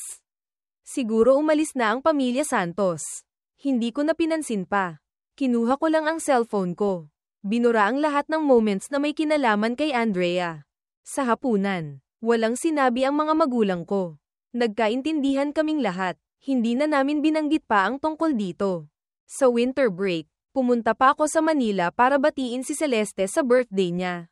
Siguro umalis na ang pamilya Santos. Hindi ko na pinansin pa. Kinuha ko lang ang cellphone ko. Binura ang lahat ng moments na may kinalaman kay Andrea. Sa hapunan, walang sinabi ang mga magulang ko. Nagkaintindihan kaming lahat. Hindi na namin binanggit pa ang tungkol dito. Sa winter break, pumunta pa ako sa Manila para batiin si Celeste sa birthday niya.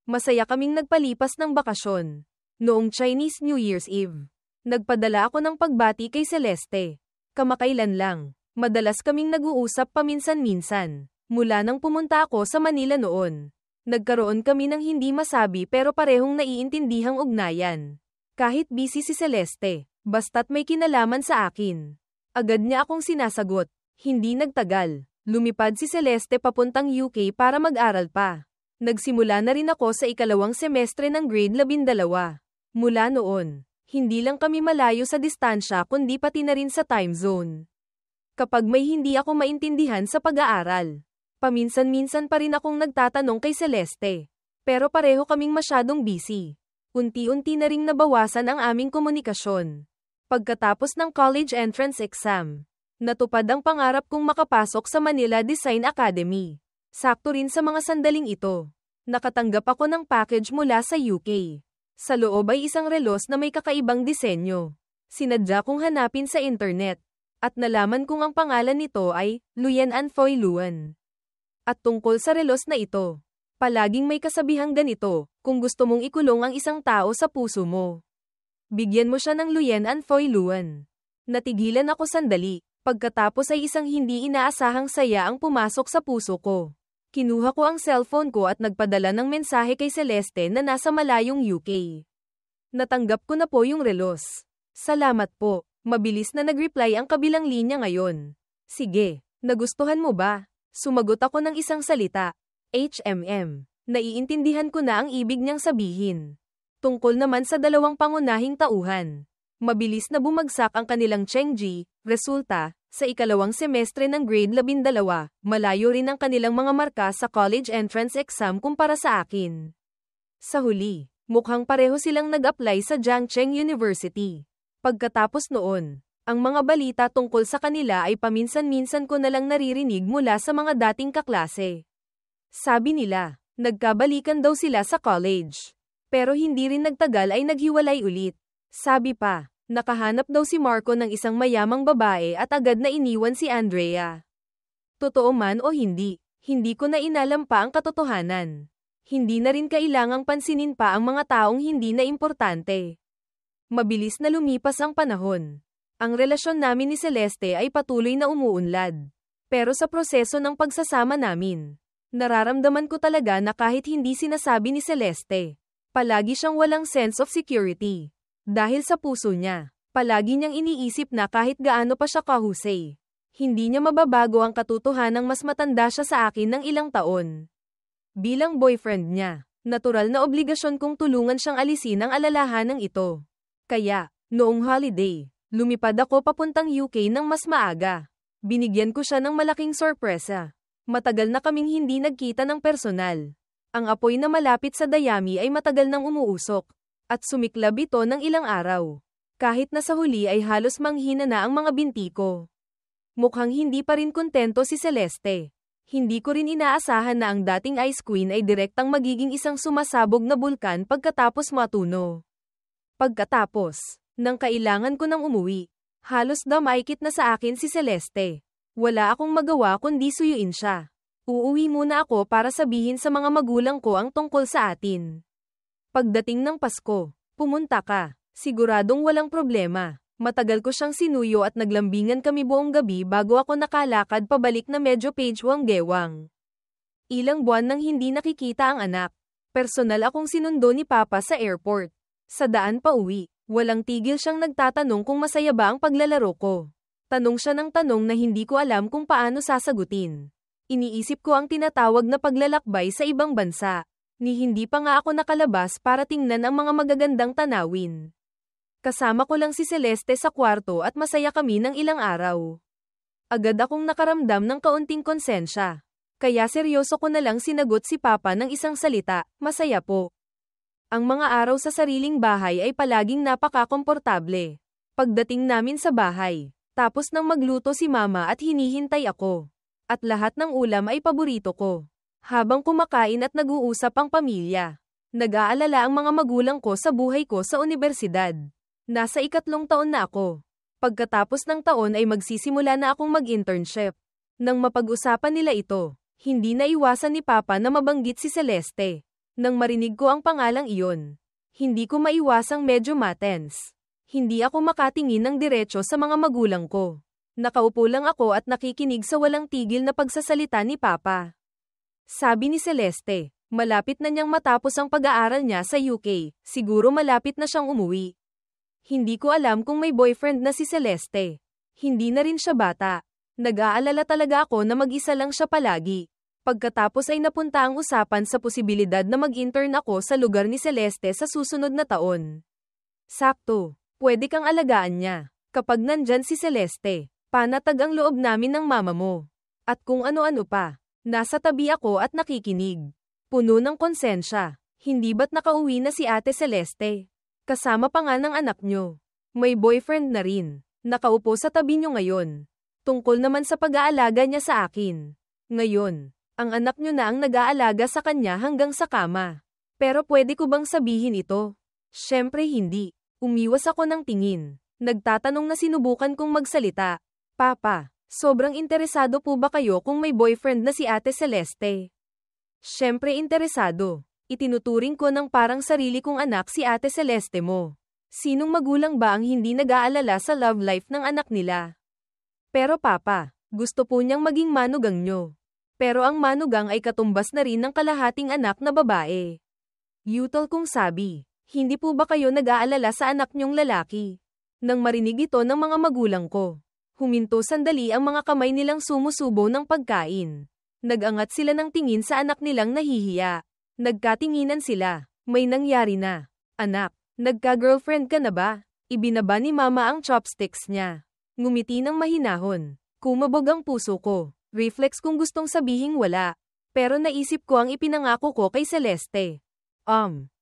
Masaya kaming nagpalipas ng bakasyon. Noong Chinese New Year's Eve, nagpadala ako ng pagbati kay Celeste. Kamakailan lang, madalas kaming nag-uusap paminsan-minsan. Mula nang pumunta ako sa Manila noon, nagkaroon kami ng hindi masabi pero parehong naiintindihang ugnayan. Kahit busy si Celeste, basta't may kinalaman sa akin. Agad niya akong sinasagot. Hindi nagtagal, lumipad si Celeste papuntang UK para mag-aral pa. Nagsimula na rin ako sa ikalawang semestre ng grade 12. Mula noon, hindi lang kami malayo sa distansya kundi pati na rin sa time zone. Kapag may hindi ako maintindihan sa pag-aaral, paminsan-minsan pa rin akong nagtatanong kay Celeste. Pero pareho kaming masyadong busy. Unti-unti na ring nabawasan ang aming komunikasyon. Pagkatapos ng college entrance exam, natupad ang pangarap kong makapasok sa Manila Design Academy. Sakto rin sa mga sandaling ito. Nakatanggap ako ng package mula sa UK. Sa loob ay isang relos na may kakaibang disenyo. Sinadya kong hanapin sa internet. At nalaman kong ang pangalan nito ay Luyen Anfoy Luan. At tungkol sa relos na ito, palaging may kasabihang ganito, kung gusto mong ikulong ang isang tao sa puso mo, bigyan mo siya ng Luyen Anfoy Luan. Natigilan ako sandali. Pagkatapos ay isang hindi inaasahang saya ang pumasok sa puso ko. Kinuha ko ang cellphone ko at nagpadala ng mensahe kay Celeste na nasa malayong UK. Natanggap ko na po yung relos. Salamat po. Mabilis na nag-reply ang kabilang linya ngayon. Sige, nagustuhan mo ba? Sumagot ako ng isang salita. HMM. Naiintindihan ko na ang ibig niyang sabihin. Tungkol naman sa dalawang pangunahing tauhan. Mabilis na bumagsak ang kanilang Chengji, resulta, sa ikalawang semestre ng grade 12, malayo rin ang kanilang mga marka sa college entrance exam kumpara sa akin. Sa huli, mukhang pareho silang nag-apply sa Jiangcheng University. Pagkatapos noon, ang mga balita tungkol sa kanila ay paminsan-minsan ko nalang naririnig mula sa mga dating kaklase. Sabi nila, nagkabalikan daw sila sa college. Pero hindi rin nagtagal ay naghiwalay ulit. Sabi pa, nakahanap daw si Marco ng isang mayamang babae at agad na iniwan si Andrea. Totoo man o hindi, hindi ko na inalam pa ang katotohanan. Hindi na rin kailangang pansinin pa ang mga taong hindi na importante. Mabilis na lumipas ang panahon. Ang relasyon namin ni Celeste ay patuloy na umuunlad. Pero sa proseso ng pagsasama namin, nararamdaman ko talaga na kahit hindi sinasabi ni Celeste, palagi siyang walang sense of security. Dahil sa puso niya, palagi niyang iniisip na kahit gaano pa siya kahusay, hindi niya mababago ang katotohanang mas matanda siya sa akin ng ilang taon. Bilang boyfriend niya, natural na obligasyon kong tulungan siyang alisin ang alalahanang ito. Kaya, noong holiday, lumipad ako papuntang UK ng mas maaga. Binigyan ko siya ng malaking sorpresa. Matagal na kaming hindi nagkita ng personal. Ang apoy na malapit sa dayami ay matagal nang umuusok. At sumiklab ito ng ilang araw. Kahit na sa huli ay halos manghina na ang mga binti ko. Mukhang hindi pa rin kontento si Celeste. Hindi ko rin inaasahan na ang dating Ice Queen ay direktang magiging isang sumasabog na bulkan pagkatapos matuno. Pagkatapos, nang kailangan ko nang umuwi, halos damaykit na sa akin si Celeste. Wala akong magawa kundi suyuin siya. Uuwi muna ako para sabihin sa mga magulang ko ang tungkol sa atin. Pagdating ng Pasko, pumunta ka. Siguradong walang problema. Matagal ko siyang sinuyo at naglambingan kami buong gabi bago ako nakalakad pabalik na medyo pagewang-gewang. Ilang buwan nang hindi nakikita ang anak. Personal akong sinundo ni Papa sa airport. Sa daan pa uwi, walang tigil siyang nagtatanong kung masaya ba ang paglalaro ko. Tanong siya ng tanong na hindi ko alam kung paano sasagutin. Iniisip ko ang tinatawag na paglalakbay sa ibang bansa. Ni hindi pa nga ako nakalabas para tingnan ang mga magagandang tanawin. Kasama ko lang si Celeste sa kwarto at masaya kami ng ilang araw. Agad akong nakaramdam ng kaunting konsensya. Kaya seryoso ko na lang sinagot si Papa ng isang salita, masaya po. Ang mga araw sa sariling bahay ay palaging napaka-komportable. Pagdating namin sa bahay, tapos nang magluto si Mama at hinihintay ako. At lahat ng ulam ay paborito ko. Habang kumakain at nag-uusap ang pamilya, nag-aalala ang mga magulang ko sa buhay ko sa unibersidad. Nasa 3 taon na ako. Pagkatapos ng taon ay magsisimula na akong mag-internship. Nang mapag-usapan nila ito, hindi naiwasan ni Papa na mabanggit si Celeste. Nang marinig ko ang pangalang iyon, hindi ko maiwasang medyo matens. Hindi ako makatingin ng diretso sa mga magulang ko. Nakaupo lang ako at nakikinig sa walang tigil na pagsasalita ni Papa. Sabi ni Celeste, malapit na niyang matapos ang pag-aaral niya sa UK, siguro malapit na siyang umuwi. Hindi ko alam kung may boyfriend na si Celeste. Hindi na rin siya bata. Nag-aalala talaga ako na mag-isa lang siya palagi. Pagkatapos ay napunta ang usapan sa posibilidad na mag-intern ako sa lugar ni Celeste sa susunod na taon. Sakto, pwede kang alagaan niya. Kapag nandyan si Celeste, panatag ang loob namin ng mama mo. At kung ano-ano pa, nasa tabi ako at nakikinig. Puno ng konsensya. Hindi ba't nakauwi na si Ate Celeste? Kasama pa nga ng anak nyo. May boyfriend na rin. Nakaupo sa tabi nyo ngayon. Tungkol naman sa pag-aalaga niya sa akin. Ngayon, ang anak nyo na ang nag-aalaga sa kanya hanggang sa kama. Pero pwede ko bang sabihin ito? Syempre hindi. Umiwas ako ng tingin. Nagtatanong na sinubukan kong magsalita. Papa, sobrang interesado po ba kayo kung may boyfriend na si Ate Celeste? Syempre interesado. Itinuturing ko ng parang sarili kong anak si Ate Celeste mo. Sinong magulang ba ang hindi nag-aalala sa love life ng anak nila? Pero Papa, gusto po niyang maging manugang nyo. Pero ang manugang ay katumbas na rin ng kalahating anak na babae. Yutol kong sabi, hindi po ba kayo nag-aalala sa anak niyong lalaki? Nang marinig ito ng mga magulang ko, huminto sandali ang mga kamay nilang sumusubo ng pagkain. Nag-angat sila ng tingin sa anak nilang nahihiya. Nagkatinginan sila. May nangyari na. Anak, nagka-girlfriend ka na ba? Ibinaba ni Mama ang chopsticks niya. Ngumiti ng mahinahon. Kumabog ang puso ko. Reflex kung gustong sabihing wala. Pero naisip ko ang ipinangako ko kay Celeste.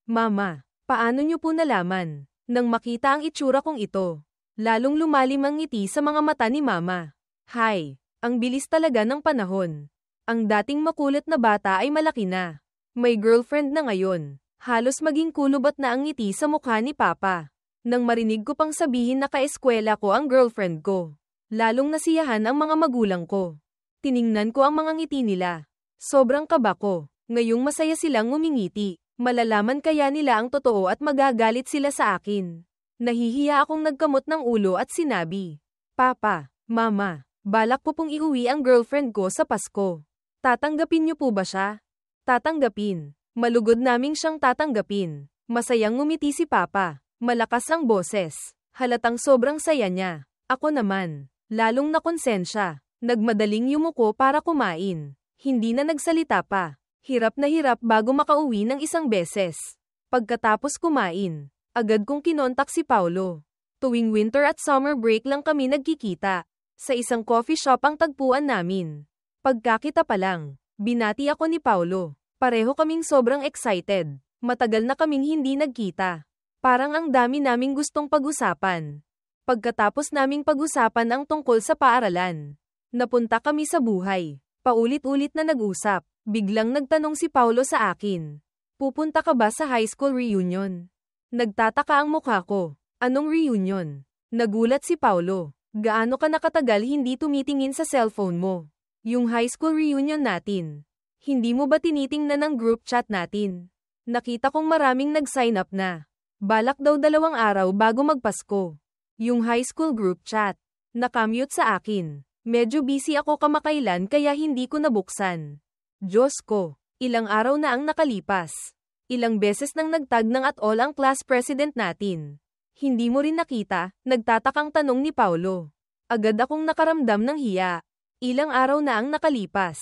Mama, paano niyo po nalaman? Nang makita ang itsura kong ito, lalong lumalim ang ngiti sa mga mata ni Mama. Hay, ang bilis talaga ng panahon. Ang dating makulit na bata ay malaki na. May girlfriend na ngayon. Halos maging kulubot na ang ngiti sa mukha ni Papa. Nang marinig ko pang sabihin na kaeskwela ko ang girlfriend ko, lalong nasiyahan ang mga magulang ko. Tiningnan ko ang mga ngiti nila. Sobrang kaba ko. Ngayong masaya silang ngumingiti. Malalaman kaya nila ang totoo at magagalit sila sa akin. Nahihiya akong nagkamot ng ulo at sinabi, Papa, Mama, balak ko pong iuwi ang girlfriend ko sa Pasko. Tatanggapin niyo po ba siya? Tatanggapin. Malugod naming siyang tatanggapin. Masayang ngumiti si Papa. Malakas ang boses. Halatang sobrang saya niya. Ako naman, lalong nakonsensya. Nagmadaling yumuko para kumain. Hindi na nagsalita pa. Hirap na hirap bago makauwi ng isang beses. Pagkatapos kumain, agad kong kinontak si Paulo. Tuwing winter at summer break lang kami nagkikita. Sa isang coffee shop ang tagpuan namin. Pagkakita pa lang, binati ako ni Paulo. Pareho kaming sobrang excited. Matagal na kaming hindi nagkita. Parang ang dami naming gustong pag-usapan. Pagkatapos naming pag-usapan ang tungkol sa paaralan, napunta kami sa buhay. Paulit-ulit na nag-usap. Biglang nagtanong si Paulo sa akin. Pupunta ka ba sa high school reunion? Nagtataka ang mukha ko. Anong reunion? Nagulat si Paulo. Gaano ka nakatagal hindi tumitingin sa cellphone mo? Yung high school reunion natin. Hindi mo ba tinitingnan ang group chat natin? Nakita kong maraming nag-sign up na. Balak daw 2 araw bago magpasko. Yung high school group chat. Nakamute sa akin. Medyo busy ako kamakailan kaya hindi ko nabuksan. Diyos ko, ilang araw na ang nakalipas. Ilang beses nang nagtag ng at all ang class president natin. Hindi mo rin nakita, nagtatakang tanong ni Paulo. Agad akong nakaramdam ng hiya. Ilang araw na ang nakalipas.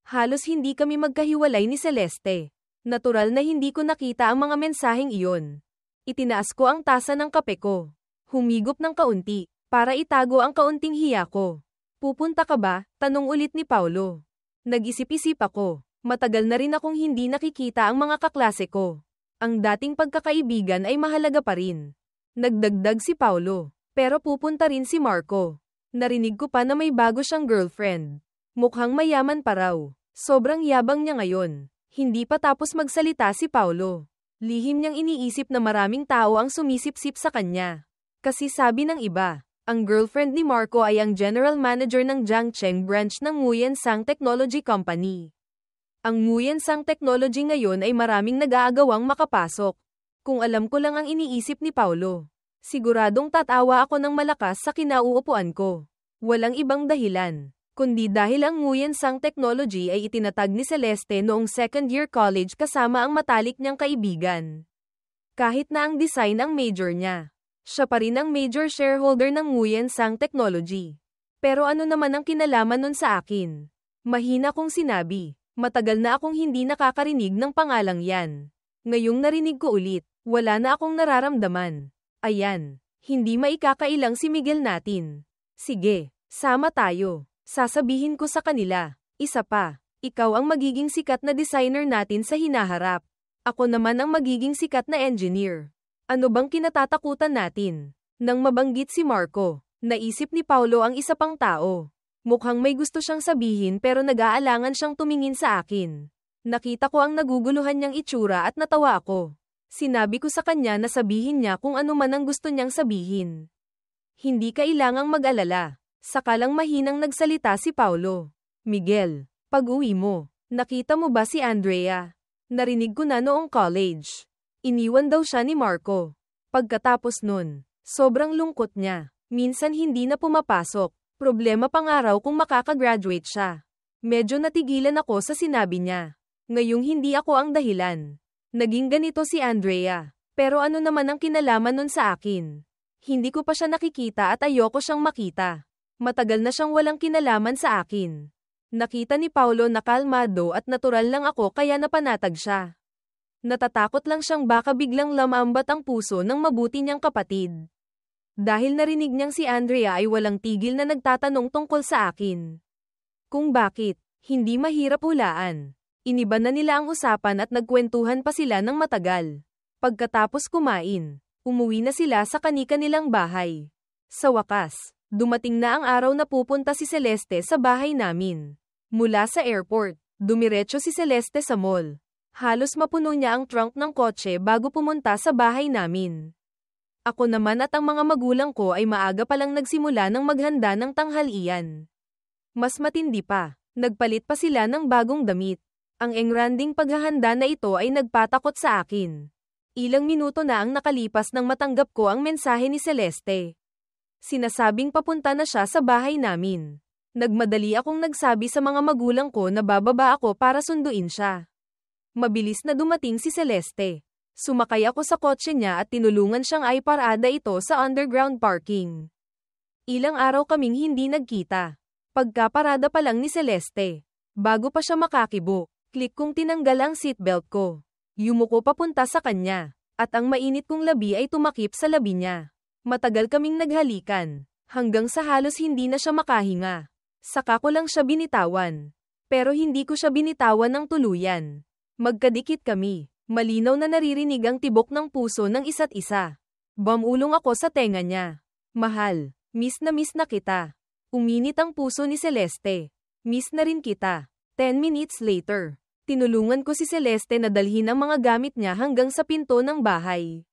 Halos hindi kami magkahiwalay ni Celeste. Natural na hindi ko nakita ang mga mensaheng iyon. Itinaas ko ang tasa ng kape ko. Humigop ng kaunti, para itago ang kaunting hiya ko. Pupunta ka ba? Tanong ulit ni Paulo. Nag-isip-isip ako. Matagal na rin akong hindi nakikita ang mga kaklase ko. Ang dating pagkakaibigan ay mahalaga pa rin. Nagdagdag si Paulo. Pero pupunta rin si Marco. Narinig ko pa na may bago siyang girlfriend. Mukhang mayaman pa raw. Sobrang yabang niya ngayon. Hindi pa tapos magsalita si Paulo. Lihim niyang iniisip na maraming tao ang sumisip-sip sa kanya. Kasi sabi ng iba, ang girlfriend ni Marco ay ang general manager ng Jiangcheng branch ng Nguyen Sang Technology Company. Ang Nguyen Sang Technology ngayon ay maraming nag-aagawang makapasok. Kung alam ko lang ang iniisip ni Paulo, siguradong tatawa ako ng malakas sa kinauupuan ko. Walang ibang dahilan, kundi dahil ang Nguyen Sang Technology ay itinatag ni Celeste noong second year college kasama ang matalik niyang kaibigan. Kahit na ang design ang major niya, siya pa rin ang major shareholder ng Nguyen Sang Technology. Pero ano naman ang kinalaman nun sa akin? Mahina kong sinabi. Matagal na akong hindi nakakarinig ng pangalang yan. Ngayong narinig ko ulit, wala na akong nararamdaman. Ayan, hindi maikakailang si Miguel natin. Sige, sama tayo. Sasabihin ko sa kanila. Isa pa, ikaw ang magiging sikat na designer natin sa hinaharap. Ako naman ang magiging sikat na engineer. Ano bang kinatatakutan natin? Nang mabanggit si Marco, naisip ni Paulo ang isa pang tao. Mukhang may gusto siyang sabihin pero nag-aalangan siyang tumingin sa akin. Nakita ko ang naguguluhan niyang itsura at natawa ako. Sinabi ko sa kanya na sabihin niya kung ano man ang gusto niyang sabihin. Hindi kailangang mag-alala. Sakalang mahinang nagsalita si Paulo. Miguel, pag-uwi mo, nakita mo ba si Andrea? Narinig ko na noong college. Iniwan daw siya ni Marco. Pagkatapos nun, sobrang lungkot niya. Minsan hindi na pumapasok. Problema pang araw kung makakagraduate siya. Medyo natigilan ako sa sinabi niya. Ngayong hindi ako ang dahilan. Naging ganito si Andrea. Pero ano naman ang kinalaman nun sa akin? Hindi ko pa siya nakikita at ayoko siyang makita. Matagal na siyang walang kinalaman sa akin. Nakita ni Paulo na kalmado at natural lang ako kaya napanatag siya. Natatakot lang siyang baka biglang lamambat ang puso ng mabuti niyang kapatid. Dahil narinig niyang si Andrea ay walang tigil na nagtatanong tungkol sa akin. Kung bakit, hindi mahirap hulaan. Iniba na nila ang usapan at nagkwentuhan pa sila ng matagal. Pagkatapos kumain, umuwi na sila sa kani-kanilang bahay. Sa wakas, dumating na ang araw na pupunta si Celeste sa bahay namin. Mula sa airport, dumiretso si Celeste sa mall. Halos mapuno niya ang trunk ng kotse bago pumunta sa bahay namin. Ako naman at ang mga magulang ko ay maaga palang nagsimula ng maghanda ng tanghalian. Mas matindi pa, nagpalit pa sila ng bagong damit. Ang engranding paghahanda na ito ay nagpatakot sa akin. Ilang minuto na ang nakalipas nang matanggap ko ang mensahe ni Celeste. Sinasabing papunta na siya sa bahay namin. Nagmadali akong nagsabi sa mga magulang ko na bababa ako para sunduin siya. Mabilis na dumating si Celeste. Sumakay ako sa kotse niya at tinulungan siyang iparada ito sa underground parking. Ilang araw kaming hindi nagkita. Pagkaparada pa lang ni Celeste. Bago pa siya makakibo, klik kong tinanggal ang seatbelt ko. Yumuko papunta sa kanya, at ang mainit kong labi ay tumakip sa labi niya. Matagal kaming naghalikan, hanggang sa halos hindi na siya makahinga. Saka ko lang siya binitawan. Pero hindi ko siya binitawan ng tuluyan. Magkadikit kami. Malinaw na naririnig ang tibok ng puso ng isa't isa. Bumulong ako sa tenga niya. Mahal, miss na kita. Uminit ang puso ni Celeste. Miss na rin kita. 10 minutes later, tinulungan ko si Celeste na dalhin ang mga gamit niya hanggang sa pinto ng bahay.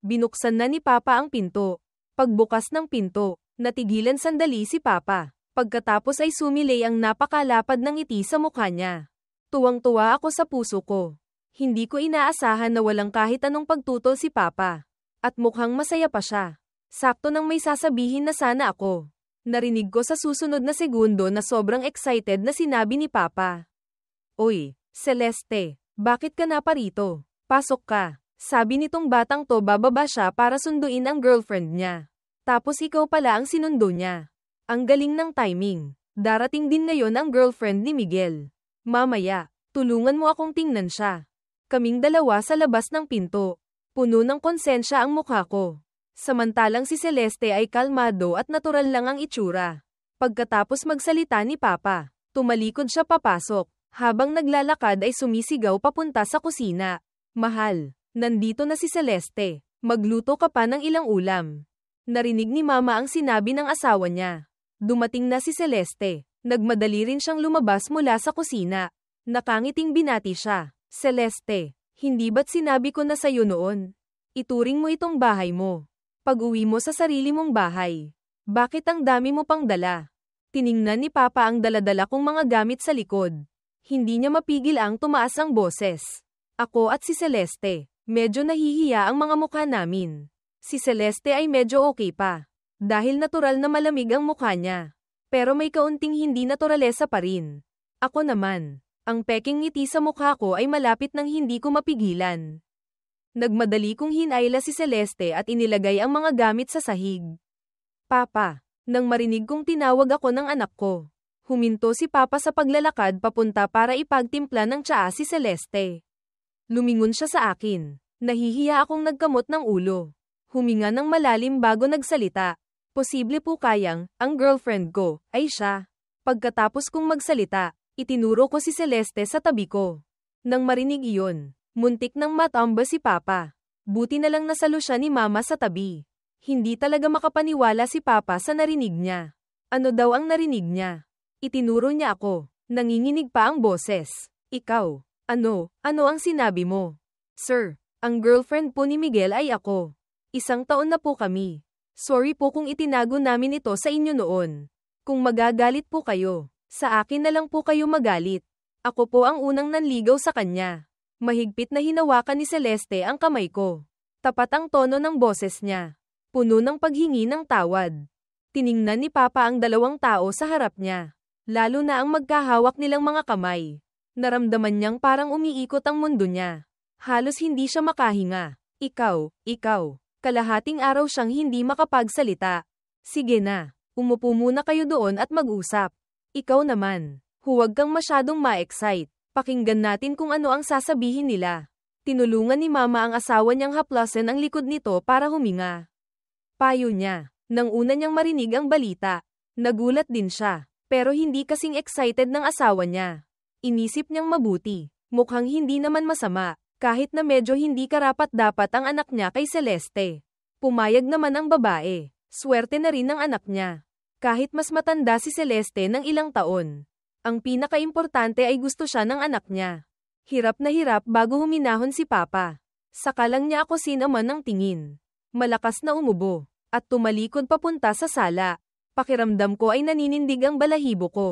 Binuksan na ni Papa ang pinto. Pagbukas ng pinto, natigilan sandali si Papa. Pagkatapos ay sumilay ang napakalapad ng ngiti sa mukha niya. Tuwang-tuwa ako sa puso ko. Hindi ko inaasahan na walang kahit anong pagtutol si Papa. At mukhang masaya pa siya. Sakto nang may sasabihin na sana ako. Narinig ko sa susunod na segundo na sobrang excited na sinabi ni Papa. Oy, Celeste, bakit ka na parito? Pasok ka. Sabi nitong batang to bababa siya para sunduin ang girlfriend niya. Tapos ikaw pala ang sinundo niya. Ang galing ng timing. Darating din ngayon ang girlfriend ni Miguel. Mamaya, tulungan mo akong tingnan siya. Kaming dalawa sa labas ng pinto. Puno ng konsensya ang mukha ko. Samantalang si Celeste ay kalmado at natural lang ang itsura. Pagkatapos magsalita ni Papa, tumalikod siya papasok. Habang naglalakad ay sumisigaw papunta sa kusina. Mahal, nandito na si Celeste. Magluto ka pa ng ilang ulam. Narinig ni Mama ang sinabi ng asawa niya. Dumating na si Celeste. Nagmadali rin siyang lumabas mula sa kusina. Nakangiting binati siya. Celeste, hindi ba't sinabi ko na sa'yo noon? Ituring mo itong bahay mo. Pag-uwi mo sa sarili mong bahay. Bakit ang dami mo pang dala? Tiningnan ni Papa ang daladala kong mga gamit sa likod. Hindi niya mapigil ang tumaas ang boses. Ako at si Celeste, medyo nahihiya ang mga mukha namin. Si Celeste ay medyo okay pa. Dahil natural na malamig ang mukha niya. Pero may kaunting hindi naturalesa pa rin. Ako naman, ang peking ngiti sa mukha ko ay malapit nang hindi ko mapigilan. Nagmadali kong hinayla si Celeste at inilagay ang mga gamit sa sahig. Papa, nang marinig kong tinawag ako ng anak ko. Huminto si Papa sa paglalakad papunta para ipagtimpla ng tsaa si Celeste. Lumingon siya sa akin. Nahihiya akong nagkamot ng ulo. Huminga ng malalim bago nagsalita. Posible po kayang, ang girlfriend ko, ay siya. Pagkatapos kong magsalita, itinuro ko si Celeste sa tabi ko. Nang marinig iyon, muntik nang matamba si Papa. Buti na lang nasalo siya ni Mama sa tabi. Hindi talaga makapaniwala si Papa sa narinig niya. Ano daw ang narinig niya? Itinuro niya ako. Nanginginig pa ang boses. Ikaw, ano ang sinabi mo? Sir, ang girlfriend po ni Miguel ay ako. 1 taon na po kami. Sorry po kung itinago namin ito sa inyo noon. Kung magagalit po kayo, sa akin na lang po kayo magalit. Ako po ang unang nanligaw sa kanya. Mahigpit na hinawakan ni Celeste ang kamay ko. Tapat ang tono ng boses niya. Puno ng paghingi ng tawad. Tiningnan ni Papa ang 2 tao sa harap niya. Lalo na ang magkahawak nilang mga kamay. Naramdaman niyang parang umiikot ang mundo niya. Halos hindi siya makahinga. Ikaw. Kalahating araw siyang hindi makapagsalita. Sige na, umupo muna kayo doon at mag-usap. Ikaw naman, huwag kang masyadong ma-excite. Pakinggan natin kung ano ang sasabihin nila. Tinulungan ni Mama ang asawa niyang haplasan ang likod nito para huminga. Payo niya, nang una niyang marinig ang balita. Nagulat din siya. Pero hindi kasing excited ng asawa niya. Inisip niyang mabuti. Mukhang hindi naman masama, kahit na medyo hindi karapat-dapat ang anak niya kay Celeste. Pumayag naman ang babae. Swerte na rin ng anak niya. Kahit mas matanda si Celeste ng ilang taon. Ang pinakaimportante ay gusto siya ng anak niya. Hirap na hirap bago huminahon si Papa. Saka lang niya ako sinaman ng tingin. Malakas na umubo. At tumalikod papunta sa sala. Pakiramdam ko ay naninindig ang balahibo ko.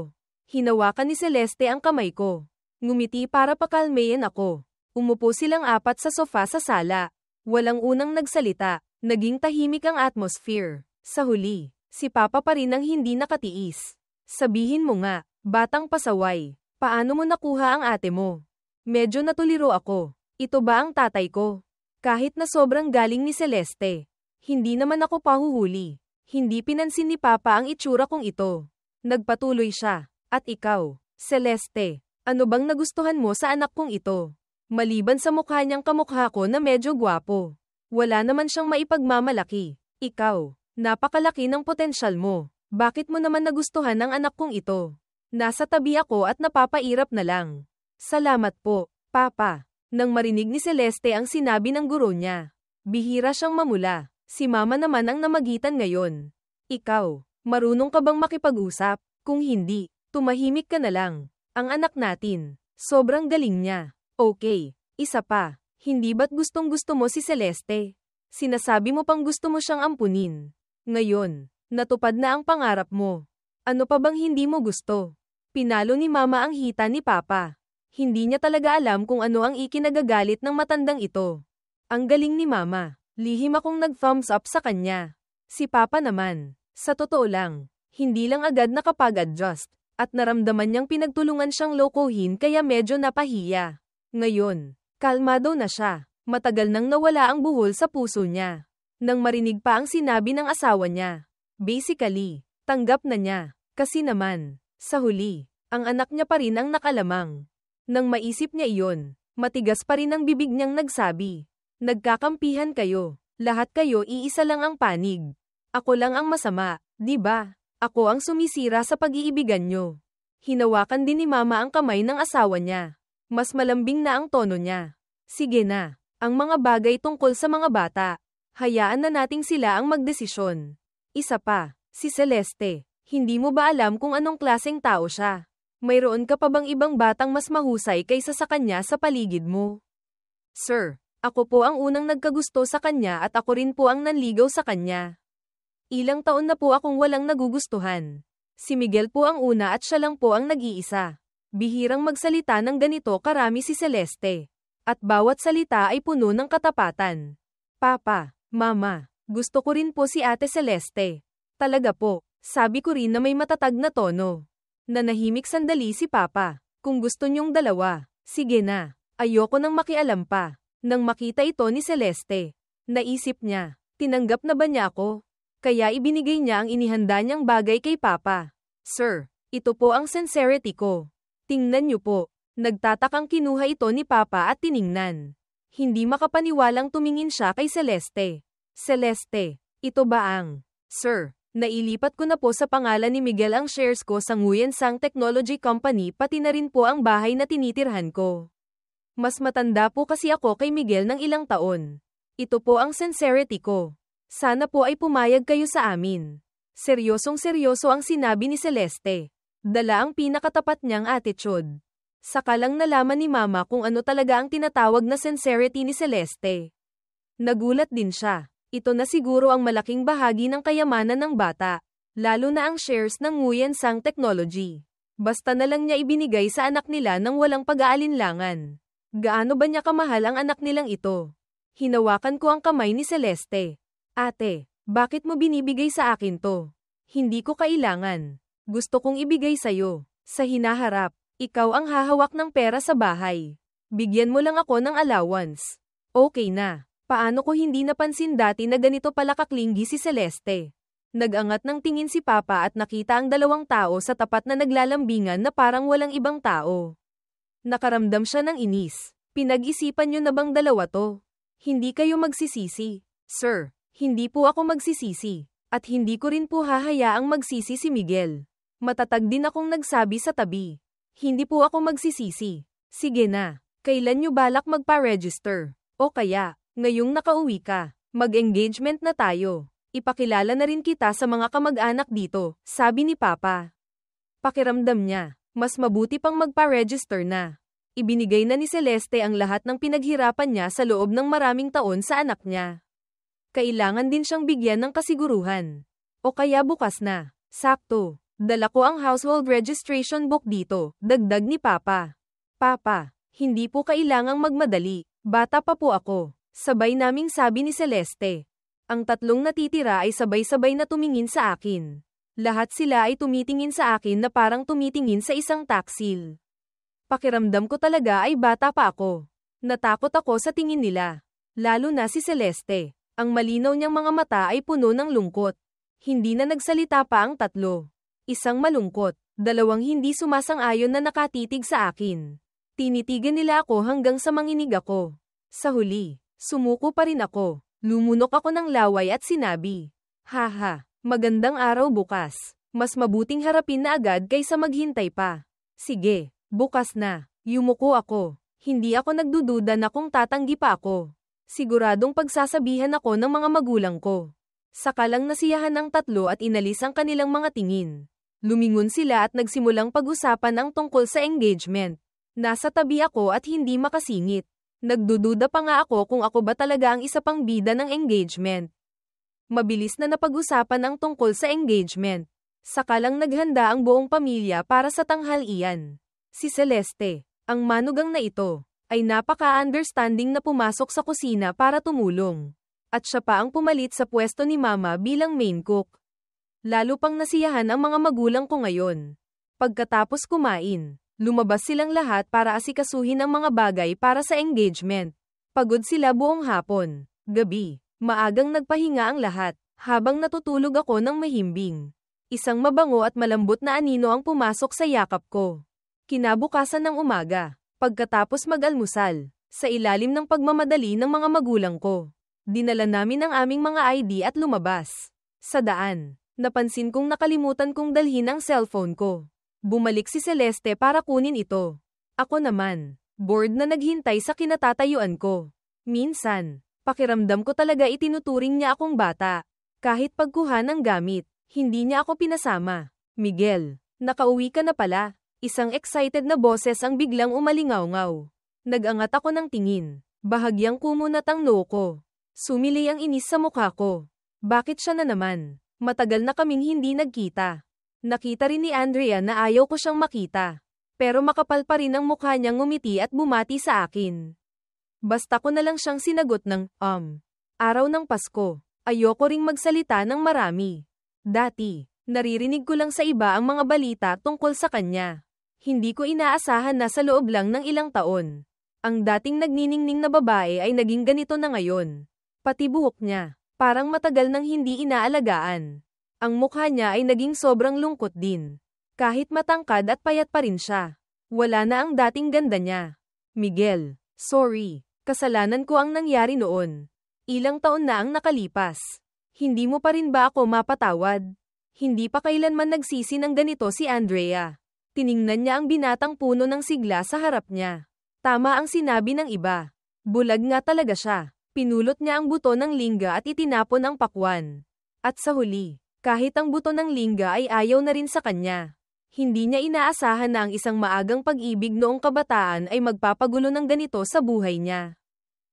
Hinawakan ni Celeste ang kamay ko. Ngumiti para pakalmayin ako. Umupo silang 4 sa sofa sa sala. Walang unang nagsalita. Naging tahimik ang atmosphere. Sa huli, si Papa pa rin ang hindi nakatiis. Sabihin mo nga, batang pasaway, paano mo nakuha ang ate mo? Medyo natuliro ako. Ito ba ang tatay ko? Kahit na sobrang galing ni Celeste. Hindi naman ako pahuhuli. Hindi pinansin ni Papa ang itsura kong ito. Nagpatuloy siya. At ikaw, Celeste, ano bang nagustuhan mo sa anak kong ito? Maliban sa mukha niyang kamukha ko na medyo gwapo. Wala naman siyang maipagmamalaki. Ikaw, napakalaki ng potensyal mo. Bakit mo naman nagustuhan ang anak kong ito? Nasa tabi ako at napapairap na lang. Salamat po, Papa. Nang marinig ni Celeste ang sinabi ng guro niya. Bihira siyang mamula. Si Mama naman ang namagitan ngayon. Ikaw, marunong ka bang makipag-usap? Kung hindi, tumahimik ka na lang. Ang anak natin, sobrang galing niya. Okay, isa pa. Hindi ba't gustong-gusto mo si Celeste? Sinasabi mo pang gusto mo siyang ampunin. Ngayon, natupad na ang pangarap mo. Ano pa bang hindi mo gusto? Pinalo ni Mama ang hita ni Papa. Hindi niya talaga alam kung ano ang ikinagagalit ng matandang ito. Ang galing ni Mama. Lihim akong nag-thumbs up sa kanya. Si Papa naman, sa totoo lang, hindi lang agad nakapag-adjust, at naramdaman niyang pinagtulungan siyang lokohin kaya medyo napahiya. Ngayon, kalmado na siya, matagal nang nawala ang buhol sa puso niya. Nang marinig pa ang sinabi ng asawa niya. Basically, tanggap na niya, kasi naman, sa huli, ang anak niya pa rin ang nakalamang. Nang maisip niya iyon, matigas pa rin ang bibig niyang nagsabi. Nagkakampihan kayo, lahat kayo iisa lang ang panig. Ako lang ang masama, di ba? Ako ang sumisira sa pag-iibigan niyo. Hinawakan din ni Mama ang kamay ng asawa niya. Mas malambing na ang tono niya. Sige na, ang mga bagay tungkol sa mga bata. Hayaan na nating sila ang magdesisyon. Isa pa, si Celeste, hindi mo ba alam kung anong klaseng tao siya? Mayroon ka pa bang ibang batang mas mahusay kaysa sa kanya sa paligid mo? Sir, ako po ang unang nagkagusto sa kanya at ako rin po ang nanligaw sa kanya. Ilang taon na po akong walang nagugustuhan. Si Miguel po ang una at siya lang po ang nag-iisa. Bihirang magsalita ng ganito karami si Celeste. At bawat salita ay puno ng katapatan. Papa, Mama, gusto ko rin po si Ate Celeste. Talaga po, sabi ko rin na may matatag na tono. Nanahimik sandali si Papa. Kung gusto niyong dalawa, sige na. Ayoko nang makialam pa. Nang makita ito ni Celeste, naisip niya, tinanggap na ba niya ako? Kaya ibinigay niya ang inihanda niyang bagay kay Papa. Sir, ito po ang sincerity ko. Tingnan niyo po. Nagtatakang kinuha ito ni Papa at tiningnan. Hindi makapaniwalang tumingin siya kay Celeste. Celeste, ito ba ang... Sir, nailipat ko na po sa pangalan ni Miguel ang shares ko sa Nguyen Sang Technology Company pati na rin po ang bahay na tinitirhan ko. Mas matanda po kasi ako kay Miguel ng ilang taon. Ito po ang sincerity ko. Sana po ay pumayag kayo sa amin. Seryosong-seryoso ang sinabi ni Celeste. Dala ang pinakatapat niyang attitude. Saka lang nalaman ni Mama kung ano talaga ang tinatawag na sincerity ni Celeste. Nagulat din siya. Ito na siguro ang malaking bahagi ng kayamanan ng bata. Lalo na ang shares ng Nguyen Sang Technology. Basta na lang niya ibinigay sa anak nila nang walang pag-aalinlangan. Gaano ba niya kamahal ang anak nilang ito? Hinawakan ko ang kamay ni Celeste. Ate, bakit mo binibigay sa akin to? Hindi ko kailangan. Gusto kong ibigay sa'yo. Sa hinaharap, ikaw ang hahawak ng pera sa bahay. Bigyan mo lang ako ng allowance. Okay na. Paano ko hindi napansin dati na ganito pala kaklinggi si Celeste? Nagangat ng tingin si Papa at nakita ang dalawang tao sa tapat na naglalambingan na parang walang ibang tao. Nakaramdam siya ng inis. Pinag-isipan niyo na bang dalawa to? Hindi kayo magsisisi. Sir, hindi po ako magsisisi. At hindi ko rin po hahayaang magsisi si Miguel. Matatag din akong nagsabi sa tabi. Hindi po ako magsisisi. Sige na. Kailan niyo balak magpa-register? O kaya, ngayong nakauwi ka, mag-engagement na tayo. Ipakilala na rin kita sa mga kamag-anak dito, sabi ni Papa. Pakiramdam niya, mas mabuti pang magpa-register na. Ibinigay na ni Celeste ang lahat ng pinaghirapan niya sa loob ng maraming taon sa anak niya. Kailangan din siyang bigyan ng kasiguruhan. O kaya bukas na. Sakto. Dala ko ang household registration book dito, dagdag ni Papa. Papa, hindi po kailangang magmadali. Bata pa po ako. Sabay naming sabi ni Celeste. Ang tatlong natitira ay sabay-sabay na tumingin sa akin. Lahat sila ay tumitingin sa akin na parang tumitingin sa isang taksil. Pakiramdam ko talaga ay bata pa ako. Natakot ako sa tingin nila. Lalo na si Celeste. Ang malinaw niyang mga mata ay puno ng lungkot. Hindi na nagsalita pa ang tatlo. Isang malungkot, dalawang hindi sumasang-ayon na nakatitig sa akin. Tinitigan nila ako hanggang sa manginig ako. Sa huli, sumuko pa rin ako. Lumunok ako ng laway at sinabi, "Haha, magandang araw bukas. Mas mabuting harapin na agad kaysa maghintay pa." Sige, bukas na. Yumuko ako. Hindi ako nagdududa na kung tatanggi pa ako. Siguradong pagsasabihan ako ng mga magulang ko. Saka lang nasiyahan ang tatlo at inalis ang kanilang mga tingin. Lumingon sila at nagsimulang pag-usapan ang tungkol sa engagement. Nasa tabi ako at hindi makasingit. Nagdududa pa nga ako kung ako ba talaga ang isa pang bida ng engagement. Mabilis na napag-usapan ang tungkol sa engagement. Saka lang naghanda ang buong pamilya para sa tanghalian. Si Celeste, ang manugang na ito, ay napaka-understanding na pumasok sa kusina para tumulong. At siya pa ang pumalit sa pwesto ni Mama bilang main cook. Lalo pang nasiyahan ang mga magulang ko ngayon. Pagkatapos kumain, lumabas silang lahat para asikasuhin ang mga bagay para sa engagement. Pagod sila buong hapon. Gabi, maagang nagpahinga ang lahat, habang natutulog ako ng mahimbing. Isang mabango at malambot na anino ang pumasok sa yakap ko. Kinabukasan ng umaga, pagkatapos mag-almusal, sa ilalim ng pagmamadali ng mga magulang ko, dinala namin ang aming mga ID at lumabas. Sa daan, napansin kong nakalimutan kong dalhin ang cellphone ko. Bumalik si Celeste para kunin ito. Ako naman, bored na naghintay sa kinatatayuan ko. Minsan, pakiramdam ko talaga itinuturing niya akong bata. Kahit pagkuha ng gamit, hindi niya ako pinasama. Miguel, nakauwi ka na pala. Isang excited na boses ang biglang umalingaw-ngaw. Nag-angat ako ng tingin. Bahagyang kumunat ang noo ko. Sumilay ang inis sa mukha ko. Bakit siya na naman? Matagal na kaming hindi nagkita. Nakita rin ni Andrea na ayaw ko siyang makita. Pero makapal pa rin ang mukha niyang ngumiti at bumati sa akin. Basta ko na lang siyang sinagot ng, araw ng Pasko. Ayoko ring magsalita ng marami. Dati, naririnig ko lang sa iba ang mga balita tungkol sa kanya. Hindi ko inaasahan na sa loob lang ng ilang taon, ang dating nagniningning na babae ay naging ganito na ngayon. Pati buhok niya, parang matagal nang hindi inaalagaan. Ang mukha niya ay naging sobrang lungkot din. Kahit matangkad at payat pa rin siya. Wala na ang dating ganda niya. Miguel, sorry. Kasalanan ko ang nangyari noon. Ilang taon na ang nakalipas. Hindi mo pa rin ba ako mapatawad? Hindi pa kailanman nagsisi ng ganito si Andrea. Tiningnan niya ang binatang puno ng sigla sa harap niya. Tama ang sinabi ng iba. Bulag nga talaga siya. Pinulot niya ang buto ng lingga at itinapon ang pakwan. At sa huli, kahit ang buto ng lingga ay ayaw na rin sa kanya. Hindi niya inaasahan na ang isang maagang pag-ibig noong kabataan ay magpapagulo ng ganito sa buhay niya.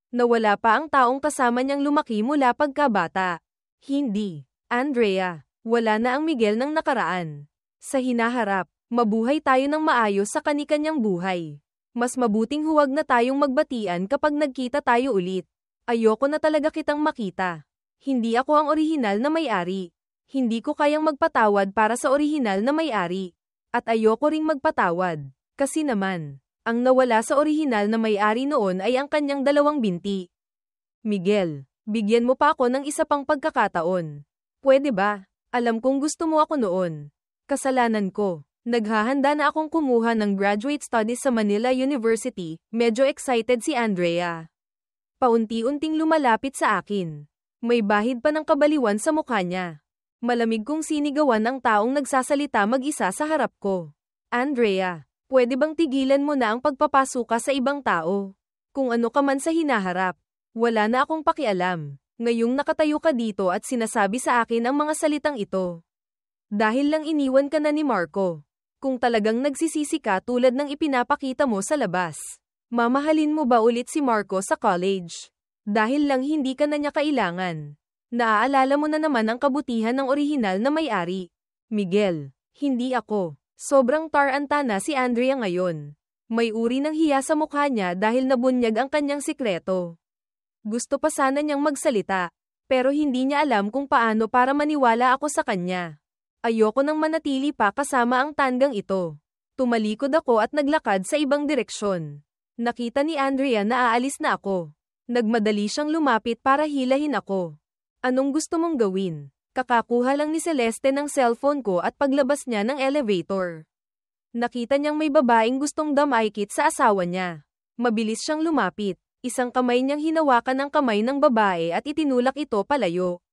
Nawala pa ang taong kasama niyang lumaki mula pagkabata. Hindi, Andrea, wala na ang Miguel ng nakaraan. Sa hinaharap, mabuhay tayo ng maayos sa kani-kanyang buhay. Mas mabuting huwag na tayong magbatian kapag nagkita tayo ulit. Ayoko na talaga kitang makita. Hindi ako ang orihinal na may-ari. Hindi ko kayang magpatawad para sa orihinal na may-ari. At ayoko ring magpatawad. Kasi naman, ang nawala sa orihinal na may-ari noon ay ang kanyang dalawang binti. Miguel, bigyan mo pa ako ng isa pang pagkakataon. Pwede ba? Alam kong gusto mo ako noon. Kasalanan ko. Naghahanda na akong kumuha ng graduate studies sa Manila University. Medyo excited si Andrea. Paunti-unting lumalapit sa akin. May bahid pa ng kabaliwan sa mukha niya. Malamig kong sinigawan ang taong nagsasalita mag-isa sa harap ko. Andrea, pwede bang tigilan mo na ang pagpapasuka sa ibang tao? Kung ano ka man sa hinaharap, wala na akong pakialam. Ngayong nakatayo ka dito at sinasabi sa akin ang mga salitang ito. Dahil lang iniwan ka na ni Marco. Kung talagang nagsisisi ka tulad ng ipinapakita mo sa labas, mamahalin mo ba ulit si Marco sa college? Dahil lang hindi ka na niya kailangan. Naaalala mo na naman ang kabutihan ng orihinal na may-ari. Miguel, hindi ako. Sobrang taranta na si Andrea ngayon. May uri ng hiya sa mukha niya dahil nabunyag ang kanyang sikreto. Gusto pa sana niyang magsalita, pero hindi niya alam kung paano para maniwala ako sa kanya. Ayoko nang manatili pa kasama ang tandang ito. Tumalikod ako at naglakad sa ibang direksyon. Nakita ni Andrea na aalis na ako. Nagmadali siyang lumapit para hilahin ako. Anong gusto mong gawin? Kakakuha lang ni Celeste ng cellphone ko at paglabas niya ng elevator. Nakita niyang may babaeng gustong damaykit sa asawa niya. Mabilis siyang lumapit. Isang kamay niyang hinawakan ang kamay ng babae at itinulak ito palayo.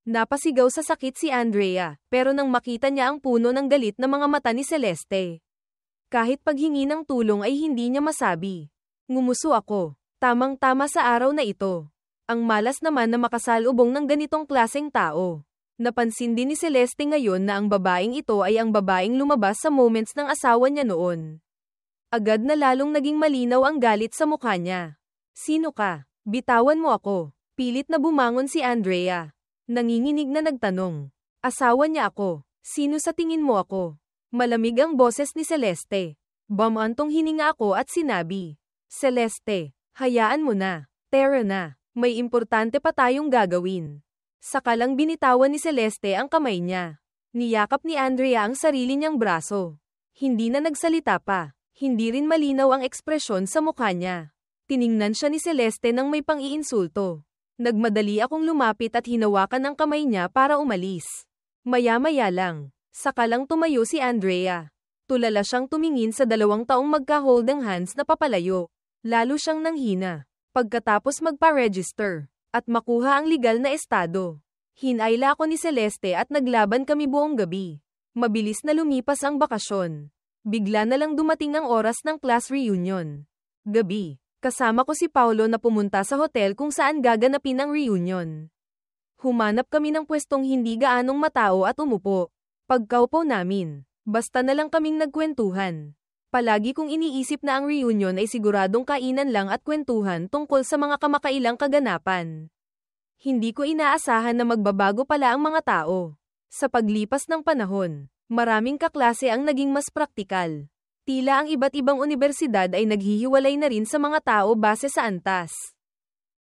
Napasigaw sa sakit si Andrea, pero nang makita niya ang puno ng galit na mga mata ni Celeste. Kahit paghingi ng tulong ay hindi niya masabi. Ngumuso ako. Tamang-tama sa araw na ito. Ang malas naman na makasalubong ng ganitong klaseng tao. Napansin din ni Celeste ngayon na ang babaeng ito ay ang babaeng lumabas sa moments ng asawa niya noon. Agad na lalong naging malinaw ang galit sa mukha niya. Sino ka? Bitawan mo ako. Pilit na bumangon si Andrea. Nanginginig na nagtanong. Asawa niya ako. Sino sa tingin mo ako? Malamig ang boses ni Celeste. Bumantong hininga ako at sinabi. Celeste, hayaan mo na. Tara na. May importante pa tayong gagawin. Sakalang binitawan ni Celeste ang kamay niya. Niyakap ni Andrea ang sarili niyang braso. Hindi na nagsalita pa. Hindi rin malinaw ang ekspresyon sa mukha niya. Tiningnan siya ni Celeste nang may pang-iinsulto. Nagmadali akong lumapit at hinawakan ang kamay niya para umalis. Maya-maya lang, sakalang tumayo si Andrea. Tulala siyang tumingin sa 2 taong magka-holding hands na papalayo. Lalo siyang nanghina. Pagkatapos magpa-register at makuha ang legal na estado. Hinayla ako ni Celeste at naglaban kami buong gabi. Mabilis na lumipas ang bakasyon. Bigla na lang dumating ang oras ng class reunion. Gabi, kasama ko si Paulo na pumunta sa hotel kung saan gaganapin ang reunion. Humanap kami ng pwestong hindi gaanong matao at umupo. Pagkaupo namin, basta na lang kaming nagkwentuhan. Palagi kong iniisip na ang reunion ay siguradong kainan lang at kwentuhan tungkol sa mga kamakailang kaganapan. Hindi ko inaasahan na magbabago pala ang mga tao. Sa paglipas ng panahon, maraming kaklase ang naging mas praktikal. Tila ang iba't ibang unibersidad ay naghihiwalay na rin sa mga tao base sa antas.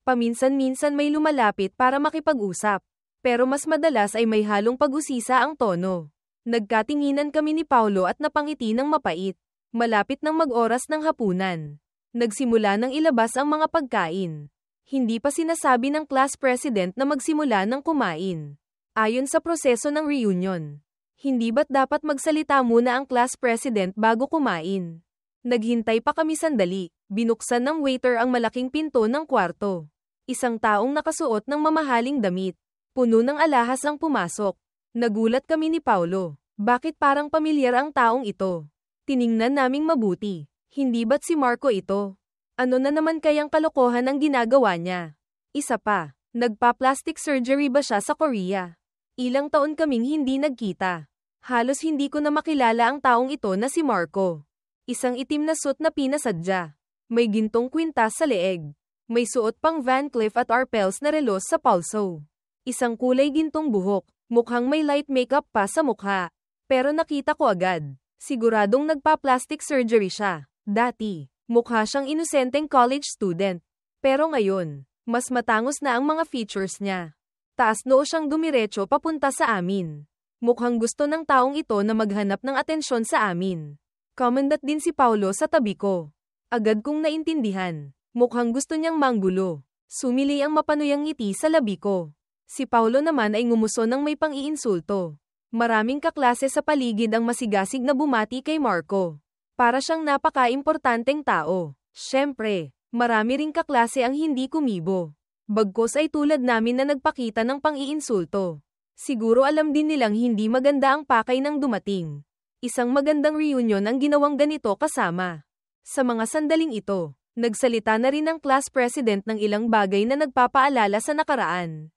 Paminsan-minsan may lumalapit para makipag-usap, pero mas madalas ay may halong pag-usisa ang tono. Nagkatinginan kami ni Paulo at napangiti ng mapait. Malapit ng mag-oras ng hapunan. Nagsimula ng ilabas ang mga pagkain. Hindi pa sinasabi ng class president na magsimula ng kumain. Ayon sa proseso ng reunion, hindi ba't dapat magsalita muna ang class president bago kumain? Naghintay pa kami sandali. Binuksan ng waiter ang malaking pinto ng kwarto. Isang taong nakasuot ng mamahaling damit. Puno ng alahas ang pumasok. Nagulat kami ni Paulo. Bakit parang pamilyar ang taong ito? Tiningnan naming mabuti. Hindi ba't si Marco ito? Ano na naman kayang kalokohan ang ginagawa niya? Isa pa, nagpa-plastic surgery ba siya sa Korea? Ilang taon kaming hindi nagkita. Halos hindi ko na makilala ang taong ito na si Marco. Isang itim na suit na pinasadya. May gintong kwintas sa leeg. May suot pang Van Cleef at Arpels na relos sa palso. Isang kulay gintong buhok. Mukhang may light makeup pa sa mukha. Pero nakita ko agad. Siguradong nagpa-plastic surgery siya. Dati, mukha siyang inosenteng college student. Pero ngayon, mas matangos na ang mga features niya. Taas noo siyang dumiretso papunta sa amin. Mukhang gusto ng taong ito na maghanap ng atensyon sa amin. Kumandat din si Paulo sa tabi ko. Agad kong naintindihan. Mukhang gusto niyang manggulo. Sumili ang mapanuyang ngiti sa labi ko. Si Paulo naman ay ngumuso ng may pang-iinsulto. Maraming kaklase sa paligid ang masigasig na bumati kay Marco. Para siyang napaka-importanteng tao. Siyempre, marami ring kaklase ang hindi kumibo. Bagkus ay tulad namin na nagpakita ng pang-iinsulto. Siguro alam din nilang hindi maganda ang pakay ng dumating. Isang magandang reunion ang ginawang ganito kasama. Sa mga sandaling ito, nagsalita na rin ang class president ng ilang bagay na nagpapaalala sa nakaraan.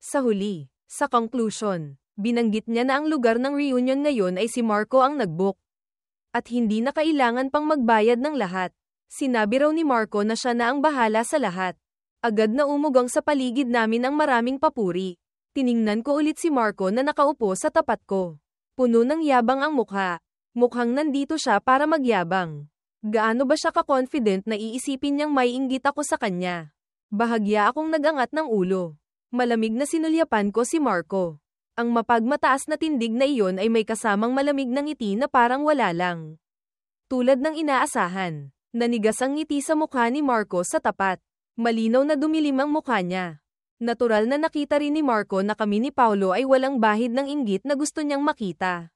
Sa huli, sa conclusion, binanggit niya na ang lugar ng reunion ngayon ay si Marco ang nag-book. At hindi na kailangan pang magbayad ng lahat. Sinabi raw ni Marco na siya na ang bahala sa lahat. Agad na umugang sa paligid namin ang maraming papuri. Tiningnan ko ulit si Marco na nakaupo sa tapat ko. Puno ng yabang ang mukha. Mukhang nandito siya para magyabang. Gaano ba siya ka-confident na iisipin niyang may inggit ako sa kanya? Bahagya akong nagangat ng ulo. Malamig na sinulyapan ko si Marco. Ang mapagmataas na tindig na iyon ay may kasamang malamig na ngiti na parang wala lang. Tulad ng inaasahan, nanigas ang ngiti sa mukha ni Marco sa tapat. Malinaw na dumilim ang mukha niya. Natural na nakita rin ni Marco na kami ni Paulo ay walang bahid ng inggit na gusto niyang makita.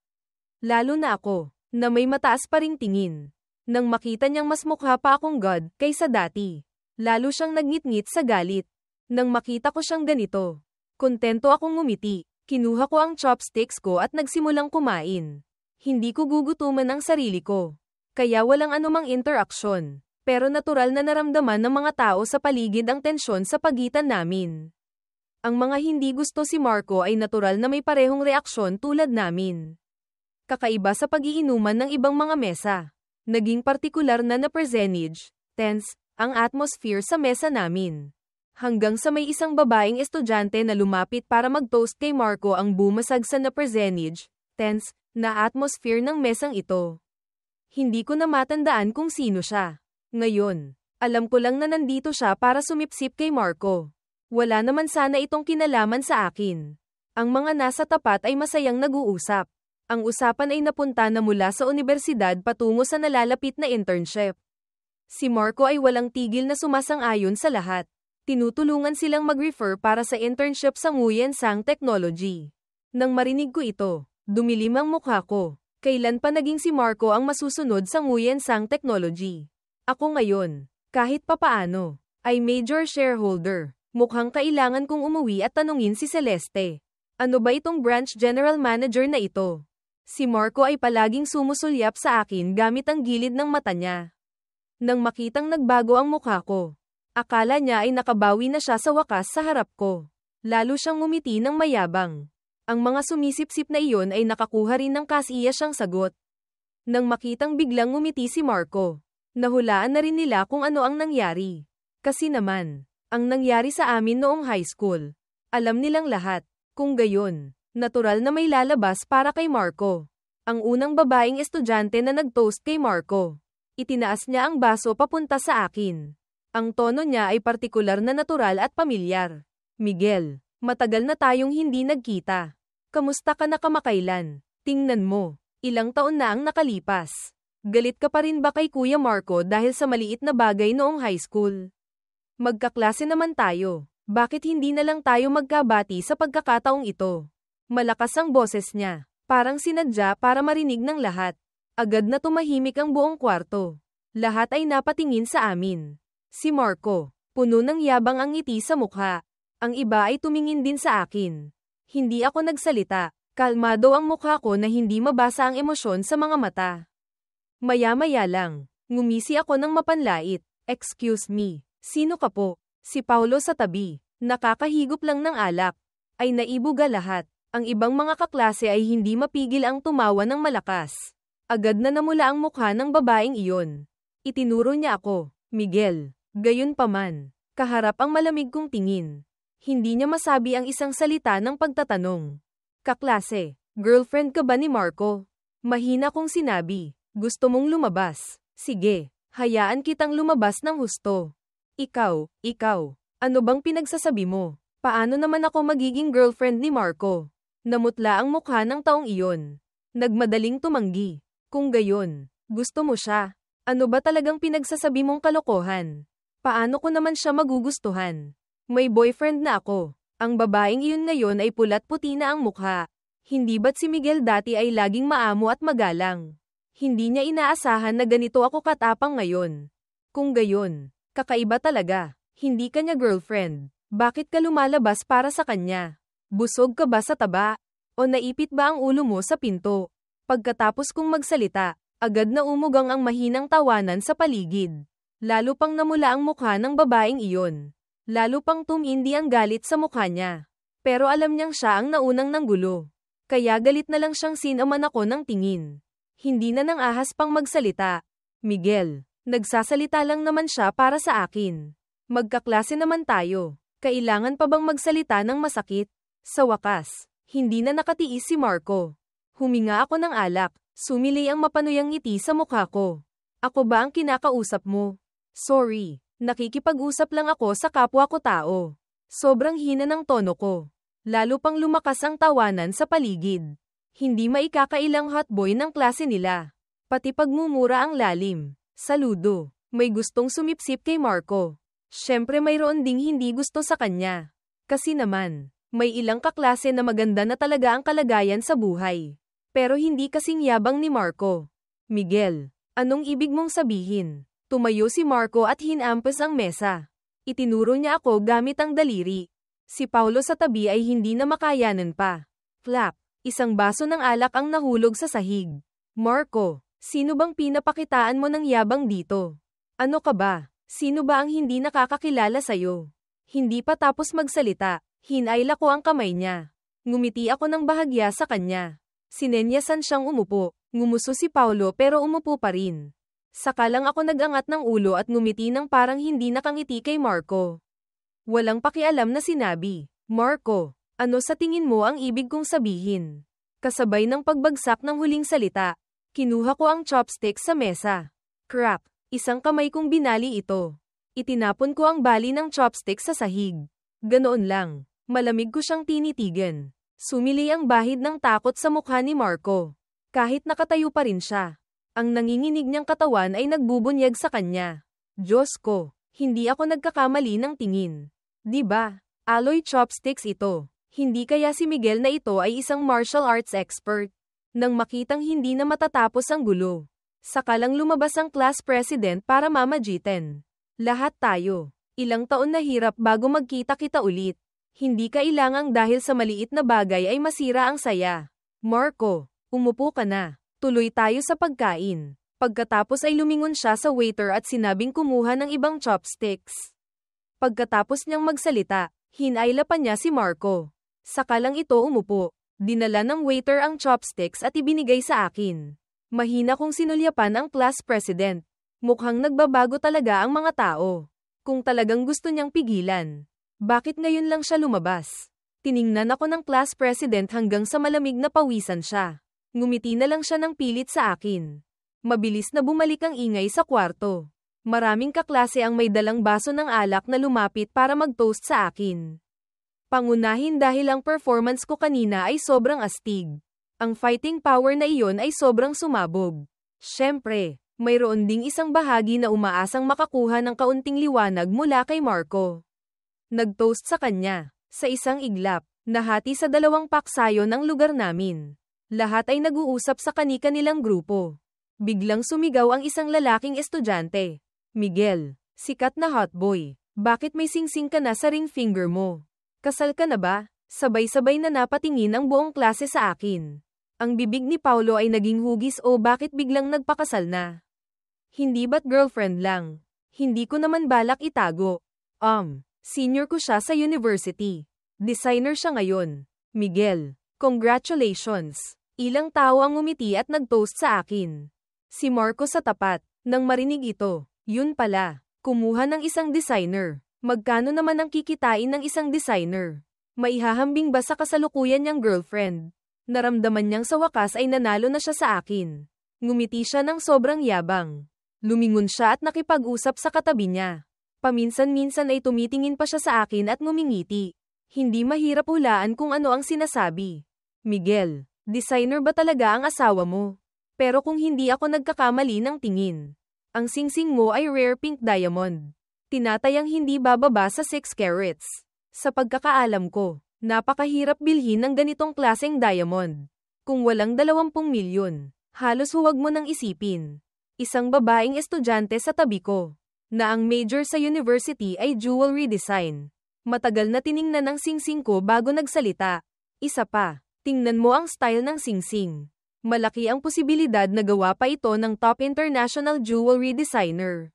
Lalo na ako, na may mataas pa ring tingin. Nang makita niyang mas mukha pa akong God kaysa dati. Lalo siyang nagngit-ngit sa galit. Nang makita ko siyang ganito, kontento akong ngumiti. Kinuha ko ang chopsticks ko at nagsimulang kumain. Hindi ko gugutuman ang sarili ko. Kaya walang anumang interaksyon. Pero natural na naramdaman ng mga tao sa paligid ang tensyon sa pagitan namin. Ang mga hindi gusto si Marco ay natural na may parehong reaksyon tulad namin. Kakaiba sa pag-iinuman ng ibang mga mesa. Naging partikular na percentage, tense, ang atmosphere sa mesa namin. Hanggang sa may isang babaeng estudyante na lumapit para mag-toast kay Marco ang bumasag sa percentage, tense, na atmosphere ng mesang ito. Hindi ko na matandaan kung sino siya. Ngayon, Alam ko lang na nandito siya para sumipsip kay Marco. Wala naman sana itong kinalaman sa akin. Ang mga nasa tapat ay masayang nag-uusap. Ang usapan ay napunta na mula sa universidad patungo sa nalalapit na internship. Si Marco ay walang tigil na sumasang-ayon sa lahat. Tinutulungan silang mag-refer para sa internship sa Nguyen Sang Technology. Nang marinig ko ito, dumilim ang mukha ko. Kailan pa naging si Marco ang masusunod sa Nguyen Sang Technology? Ako ngayon, kahit papaano, ay major shareholder. Mukhang kailangan kong umuwi at tanungin si Celeste. Ano ba itong branch general manager na ito? Si Marco ay palaging sumusulyap sa akin gamit ang gilid ng mata niya. Nang makitang nagbago ang mukha ko, akala niya ay nakabawi na siya sa wakas sa harap ko. Lalo siyang ngumiti ng mayabang. Ang mga sumisipsip na iyon ay nakakuha rin ng kasiya siyang sagot. Nang makitang biglang ngumiti si Marco, nahulaan na rin nila kung ano ang nangyari. Kasi naman, ang nangyari sa amin noong high school, alam nilang lahat. Kung gayon, natural na may lalabas para kay Marco. Ang unang babaeng estudyante na nag-toast kay Marco. Itinaas niya ang baso papunta sa akin. Ang tono niya ay partikular na natural at pamilyar. Miguel, matagal na tayong hindi nagkita. Kamusta ka na kamakailan? Tingnan mo, ilang taon na ang nakalipas. Galit ka pa rin ba kay Kuya Marco dahil sa maliit na bagay noong high school? Magkaklase naman tayo. Bakit hindi na lang tayo magkabati sa pagkakataong ito? Malakas ang boses niya, parang sinadya para marinig ng lahat. Agad na tumahimik ang buong kwarto. Lahat ay napatingin sa amin. Si Marco, puno ng yabang ang ngiti sa mukha. Ang iba ay tumingin din sa akin. Hindi ako nagsalita. Kalmado ang mukha ko na hindi mabasa ang emosyon sa mga mata. Maya-maya lang, ngumisi ako ng mapanlait. Excuse me, sino ka po? Si Paulo sa tabi, nakakahigop lang ng alak. Ay naibuga lahat. Ang ibang mga kaklase ay hindi mapigil ang tumawa ng malakas. Agad na namula ang mukha ng babaeng iyon. Itinuro niya ako, Miguel. Gayunpaman, kaharap ang malamig kong tingin. Hindi niya masabi ang isang salita ng pagtatanong. Kaklase, girlfriend ka ba ni Marco? Mahina kong sinabi, gusto mong lumabas. Sige, hayaan kitang lumabas ng husto. Ikaw, ano bang pinagsasabi mo? Paano naman ako magiging girlfriend ni Marco? Namutla ang mukha ng taong iyon. Nagmadaling tumanggi. Kung gayon, gusto mo siya. Ano ba talagang pinagsasabi mong kalokohan? Paano ko naman siya magugustuhan? May boyfriend na ako. Ang babaeng iyon ngayon ay pulat-puti na ang mukha. Hindi ba't si Miguel dati ay laging maamo at magalang? Hindi niya inaasahan na ganito ako katapang ngayon. Kung gayon, kakaiba talaga. Hindi ka niya girlfriend. Bakit ka lumalabas para sa kanya? Busog ka ba sa taba? O naipit ba ang ulo mo sa pinto? Pagkatapos kong magsalita, agad na umugang ang mahinang tawanan sa paligid. Lalo pang namula ang mukha ng babaeng iyon. Lalo pang tumindi ang galit sa mukha niya. Pero alam niyang siya ang naunang nanggulo. Kaya galit na lang siyang sinaman ako ng tingin. Hindi na nang ahas pang magsalita. Miguel, nagsasalita lang naman siya para sa akin. Magkaklase naman tayo. Kailangan pa bang magsalita ng masakit? Sa wakas, hindi na nakatiis si Marco. Huminga ako ng alak. Sumilay ang mapanuyang ngiti sa mukha ko. Ako ba ang kinakausap mo? Sorry. Nakikipag-usap lang ako sa kapwa ko tao. Sobrang hina ng tono ko. Lalo pang lumakas ang tawanan sa paligid. Hindi maikakailang hotboy ng klase nila. Pati pagmumura ang lalim. Saludo. May gustong sumipsip kay Marco. Siyempre mayroon ding hindi gusto sa kanya. Kasi naman, may ilang kaklase na maganda na talaga ang kalagayan sa buhay. Pero hindi kasing yabang ni Marco. Miguel, anong ibig mong sabihin? Tumayo si Marco at hinampas ang mesa. Itinuro niya ako gamit ang daliri. Si Paulo sa tabi ay hindi na makayanan pa. Flap, isang baso ng alak ang nahulog sa sahig. Marco, sino bang pinapakitaan mo ng yabang dito? Ano ka ba? Sino ba ang hindi nakakakilala sa'yo? Hindi pa tapos magsalita, hinayla ko ang kamay niya. Ngumiti ako ng bahagya sa kanya. Sinenyasan siyang umupo. Ngumuso si Paulo pero umupo pa rin. Saka lang ako nag-angat ng ulo at ngumiti ng parang hindi nakangiti kay Marco. Walang pakialam na sinabi, Marco, ano sa tingin mo ang ibig kong sabihin? Kasabay ng pagbagsak ng huling salita, kinuha ko ang chopstick sa mesa. Crack, isang kamay kong binali ito. Itinapon ko ang bali ng chopstick sa sahig. Ganoon lang. Malamig ko siyang tinitigan. Sumili ang bahid ng takot sa mukha ni Marco. Kahit nakatayo pa rin siya. Ang nanginginig niyang katawan ay nagbubunyag sa kanya. Diyos ko, hindi ako nagkakamali ng tingin. Di ba? Alloy chopsticks ito. Hindi kaya si Miguel na ito ay isang martial arts expert? Nang makitang hindi na matatapos ang gulo, sakalang lumabas ang class president para mamagitan. Lahat tayo. Ilang taon na hirap bago magkita-kita ulit. Hindi kailangang dahil sa maliit na bagay ay masira ang saya. Marco, umupo ka na. Tuloy tayo sa pagkain. Pagkatapos ay lumingon siya sa waiter at sinabing kumuha ng ibang chopsticks. Pagkatapos niyang magsalita, hinayla pa niya si Marco. Sakalang ito umupo. Dinala ng waiter ang chopsticks at ibinigay sa akin. Mahina kong sinulyapan ang class president. Mukhang nagbabago talaga ang mga tao. Kung talagang gusto niyang pigilan, bakit ngayon lang siya lumabas? Tiningnan ako ng class president hanggang sa malamig na pawisan siya. Ngumiti na lang siya ng pilit sa akin. Mabilis na bumalik ang ingay sa kwarto. Maraming kaklase ang may dalang baso ng alak na lumapit para mag-toast sa akin. Pangunahin dahil ang performance ko kanina ay sobrang astig. Ang fighting power na iyon ay sobrang sumabog. Siyempre, mayroon ding isang bahagi na umaasang makakuha ng kaunting liwanag mula kay Marco. Nag-toast sa kanya. Sa isang iglap, nahati sa dalawang paksayo ng lugar namin. Lahat ay nag-uusap sa kani-kanilang grupo. Biglang sumigaw ang isang lalaking estudyante. Miguel, sikat na hotboy. Bakit may singsing ka na sa ring finger mo? Kasal ka na ba? Sabay-sabay na napatingin ang buong klase sa akin. Ang bibig ni Paulo ay naging hugis o bakit biglang nagpakasal na? Hindi ba't girlfriend lang? Hindi ko naman balak itago. Senior ko siya sa university. Designer siya ngayon. Miguel, congratulations. Ilang tao ang ngumiti at nag-toast sa akin. Si Marco sa tapat. Nang marinig ito, yun pala, kumuha ng isang designer. Magkano naman ang kikitain ng isang designer? Maihahambing ba sa kasalukuyan niyang girlfriend? Naramdaman niyang sa wakas ay nanalo na siya sa akin. Ngumiti siya ng sobrang yabang. Lumingon siya at nakipag-usap sa katabi niya. Paminsan-minsan ay tumitingin pa siya sa akin at ngumingiti. Hindi mahirap hulaan kung ano ang sinasabi. Miguel, designer ba talaga ang asawa mo? Pero kung hindi ako nagkakamali ng tingin, ang singsing mo ay rare pink diamond. Tinatayang hindi bababa sa 6 carats. Sa pagkakaalam ko, napakahirap bilhin ng ganitong klaseng diamond. Kung walang 20 milyon, halos huwag mo nang isipin. Isang babaeng estudyante sa tabi ko, na ang major sa university ay jewelry design. Matagal na tiningnan ng singsing ko bago nagsalita. Isa pa, tingnan mo ang style ng singsing. Malaki ang posibilidad na gawa pa ito ng top international jewelry designer.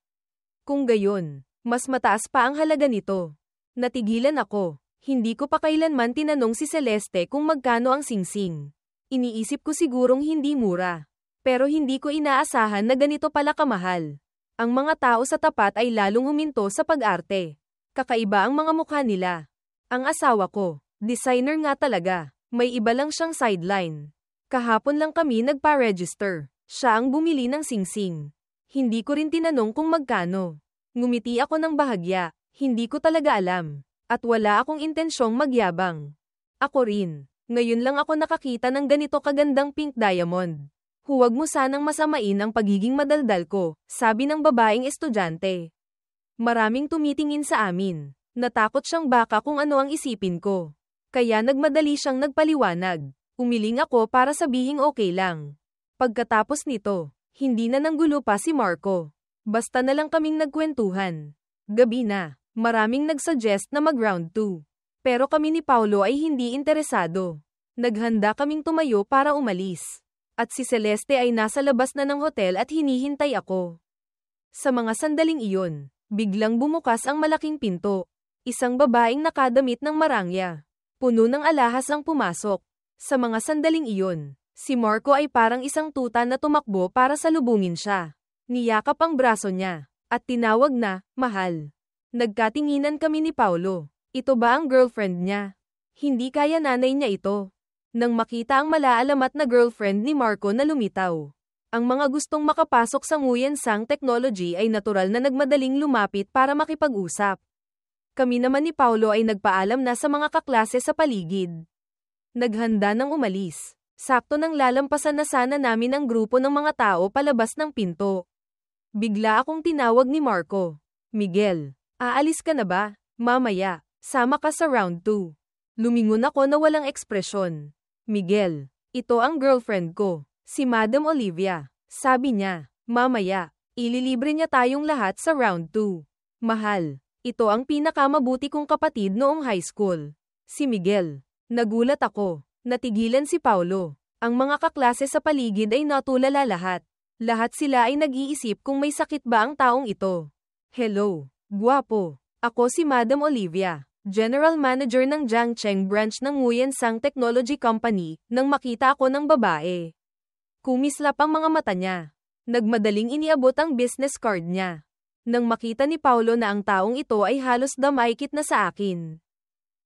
Kung gayon, mas mataas pa ang halaga nito. Natigilan ako. Hindi ko pa kailanman tinanong si Celeste kung magkano ang singsing. Iniisip ko sigurong hindi mura. Pero hindi ko inaasahan na ganito pala kamahal. Ang mga tao sa tapat ay lalong huminto sa pag-arte. Kakaiba ang mga mukha nila. Ang asawa ko, designer nga talaga. May iba lang siyang sideline. Kahapon lang kami nagpa-register. Siya ang bumili ng singsing. Hindi ko rin tinanong kung magkano. Ngumiti ako ng bahagya. Hindi ko talaga alam. At wala akong intensyong magyabang. Ako rin. Ngayon lang ako nakakita ng ganito kagandang pink diamond. Huwag mo sanang masamain ang pagiging madaldal ko, sabi ng babaeng estudyante. Maraming tumitingin sa amin. Natakot siyang baka kung ano ang isipin ko. Kaya nagmadali siyang nagpaliwanag. Umiling ako para sabihing okay lang. Pagkatapos nito, hindi na nanggulo pa si Marco. Basta na lang kaming nagkwentuhan. Gabi na, maraming nagsuggest na mag-round 2. Pero kami ni Paulo ay hindi interesado. Naghanda kaming tumayo para umalis. At si Celeste ay nasa labas na ng hotel at hinihintay ako. Sa mga sandaling iyon, biglang bumukas ang malaking pinto. Isang babaeng nakadamit ng marangya. Puno ng alahas ang pumasok. Sa mga sandaling iyon, si Marco ay parang isang tuta na tumakbo para salubungin siya. Niyakap ang braso niya, at tinawag na, mahal. Nagkatinginan kami ni Paulo. Ito ba ang girlfriend niya? Hindi kaya nanay niya ito. Nang makita ang malaalamat na girlfriend ni Marco na lumitaw. Ang mga gustong makapasok sa Nguyen Sang Technology ay natural na nagmadaling lumapit para makipag-usap. Kami naman ni Paulo ay nagpaalam na sa mga kaklase sa paligid. Naghanda ng umalis. Sakto nang lalampasan na sana namin ang grupo ng mga tao palabas ng pinto. Bigla akong tinawag ni Marco. Miguel, aalis ka na ba? Mamaya, sama ka sa round 2. Lumingon ako na walang ekspresyon. Miguel, ito ang girlfriend ko, si Madam Olivia. Sabi niya, mamaya, ililibre niya tayong lahat sa round 2. Mahal, ito ang pinakamabuti kong kapatid noong high school. Si Miguel. Nagulat ako. Natigilan si Paulo. Ang mga kaklase sa paligid ay natulala lahat. Lahat sila ay nag-iisip kung may sakit ba ang taong ito. Hello, guwapo. Ako si Madam Olivia, General Manager ng Jiangcheng branch ng Nguyen Sang Technology Company, nang makita ako ng babae. Kumislap ang mga mata niya. Nagmadaling iniabot ang business card niya. Nang makita ni Paulo na ang taong ito ay halos damaykit na sa akin.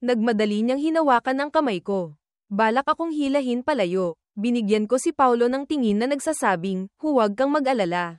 Nagmadali niyang hinawakan ang kamay ko. Balak akong hilahin palayo. Binigyan ko si Paulo ng tingin na nagsasabing, huwag kang mag-alala.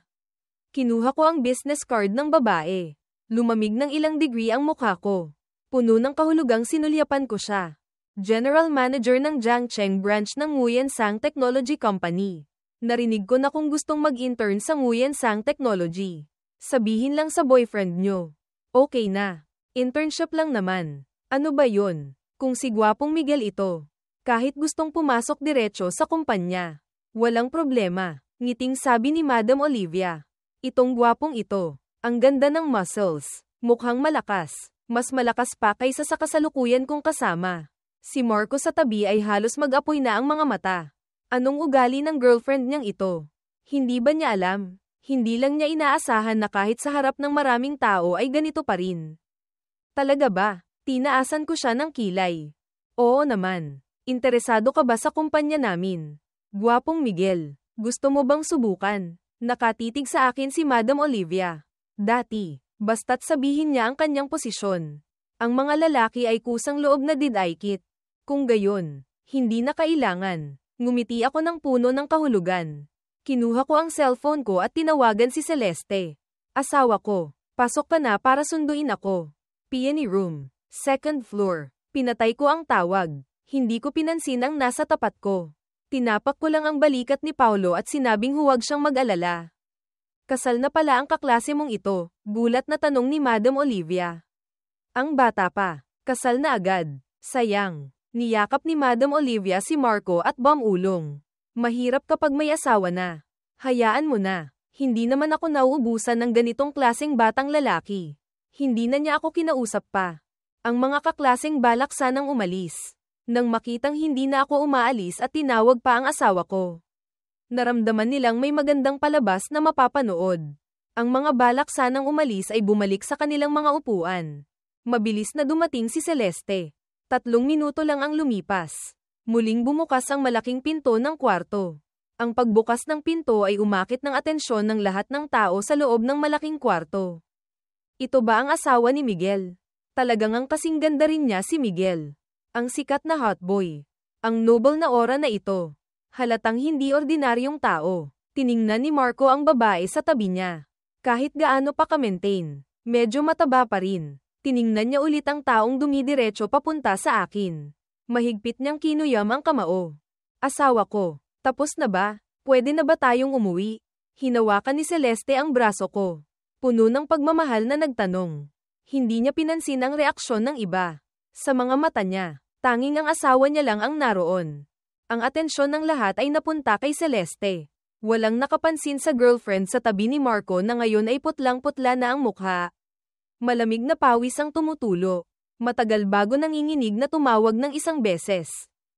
Kinuha ko ang business card ng babae. Lumamig ng ilang degree ang mukha ko. Puno ng kahulugang sinulyapan ko siya. General Manager ng Jiangcheng branch ng Nguyen Sang Technology Company. Narinig ko na kung gustong mag-intern sa Nguyen Sang Technology. Sabihin lang sa boyfriend nyo. Okay na. Internship lang naman. Ano ba yun? Kung si gwapong Miguel ito. Kahit gustong pumasok diretso sa kumpanya. Walang problema. Ngiting sabi ni Madam Olivia. Itong gwapong ito. Ang ganda ng muscles. Mukhang malakas. Mas malakas pa kaysa sa kasalukuyan kong kasama. Si Marco sa tabi ay halos mag-apoy na ang mga mata. Anong ugali ng girlfriend niyang ito? Hindi ba niya alam? Hindi lang niya inaasahan na kahit sa harap ng maraming tao ay ganito pa rin. Talaga ba? Tinaasan ko siya ng kilay. Oo naman. Interesado ka ba sa kumpanya namin? Gwapong Miguel, gusto mo bang subukan? Nakatitig sa akin si Madam Olivia. Dati, basta't sabihin niya ang kanyang posisyon. Ang mga lalaki ay kusang loob na didaykit. Kung gayon, hindi na kailangan. Ngumiti ako ng puno ng kahulugan. Kinuha ko ang cellphone ko at tinawagan si Celeste. Asawa ko, pasok ka na para sunduin ako. Peony room, second floor. Pinatay ko ang tawag. Hindi ko pinansin ang nasa tapat ko. Tinapak ko lang ang balikat ni Paulo at sinabing huwag siyang mag-alala. Kasal na pala ang kaklase mong ito, gulat na tanong ni Madam Olivia. Ang bata pa, kasal na agad. Sayang. Niyakap ni Madam Olivia si Marco at bumulong. Mahirap kapag may asawa na. Hayaan mo na. Hindi naman ako nauubusan ng ganitong klaseng batang lalaki. Hindi na niya ako kinausap pa. Ang mga kaklaseng balak sanang umalis. Nang makitang hindi na ako umaalis at tinawag pa ang asawa ko. Naramdaman nilang may magandang palabas na mapapanood. Ang mga balak sanang umalis ay bumalik sa kanilang mga upuan. Mabilis na dumating si Celeste. 3 minuto lang ang lumipas. Muling bumukas ang malaking pinto ng kwarto. Ang pagbukas ng pinto ay umakit ng atensyon ng lahat ng tao sa loob ng malaking kwarto. Ito ba ang asawa ni Miguel? Talagang ang kasing ganda rin niya si Miguel. Ang sikat na hotboy. Ang noble na aura na ito. Halatang hindi ordinaryong tao. Tiningnan ni Marco ang babae sa tabi niya. Kahit gaano pa ka-maintain, medyo mataba pa rin. Tiningnan niya ulit ang taong dumidiretso papunta sa akin. Mahigpit niyang kinuyam ang kamao. Asawa ko, tapos na ba? Pwede na ba tayong umuwi? Hinawakan ni Celeste ang braso ko. Puno ng pagmamahal na nagtanong. Hindi niya pinansin ang reaksyon ng iba. Sa mga mata niya. Tanging ang asawa niya lang ang naroon. Ang atensyon ng lahat ay napunta kay Celeste. Walang nakapansin sa girlfriend sa tabi ni Marco na ngayon ay putlang-putla na ang mukha. Malamig na pawis ang tumutulo. Matagal bago nanginginig na tumawag ng isang beses.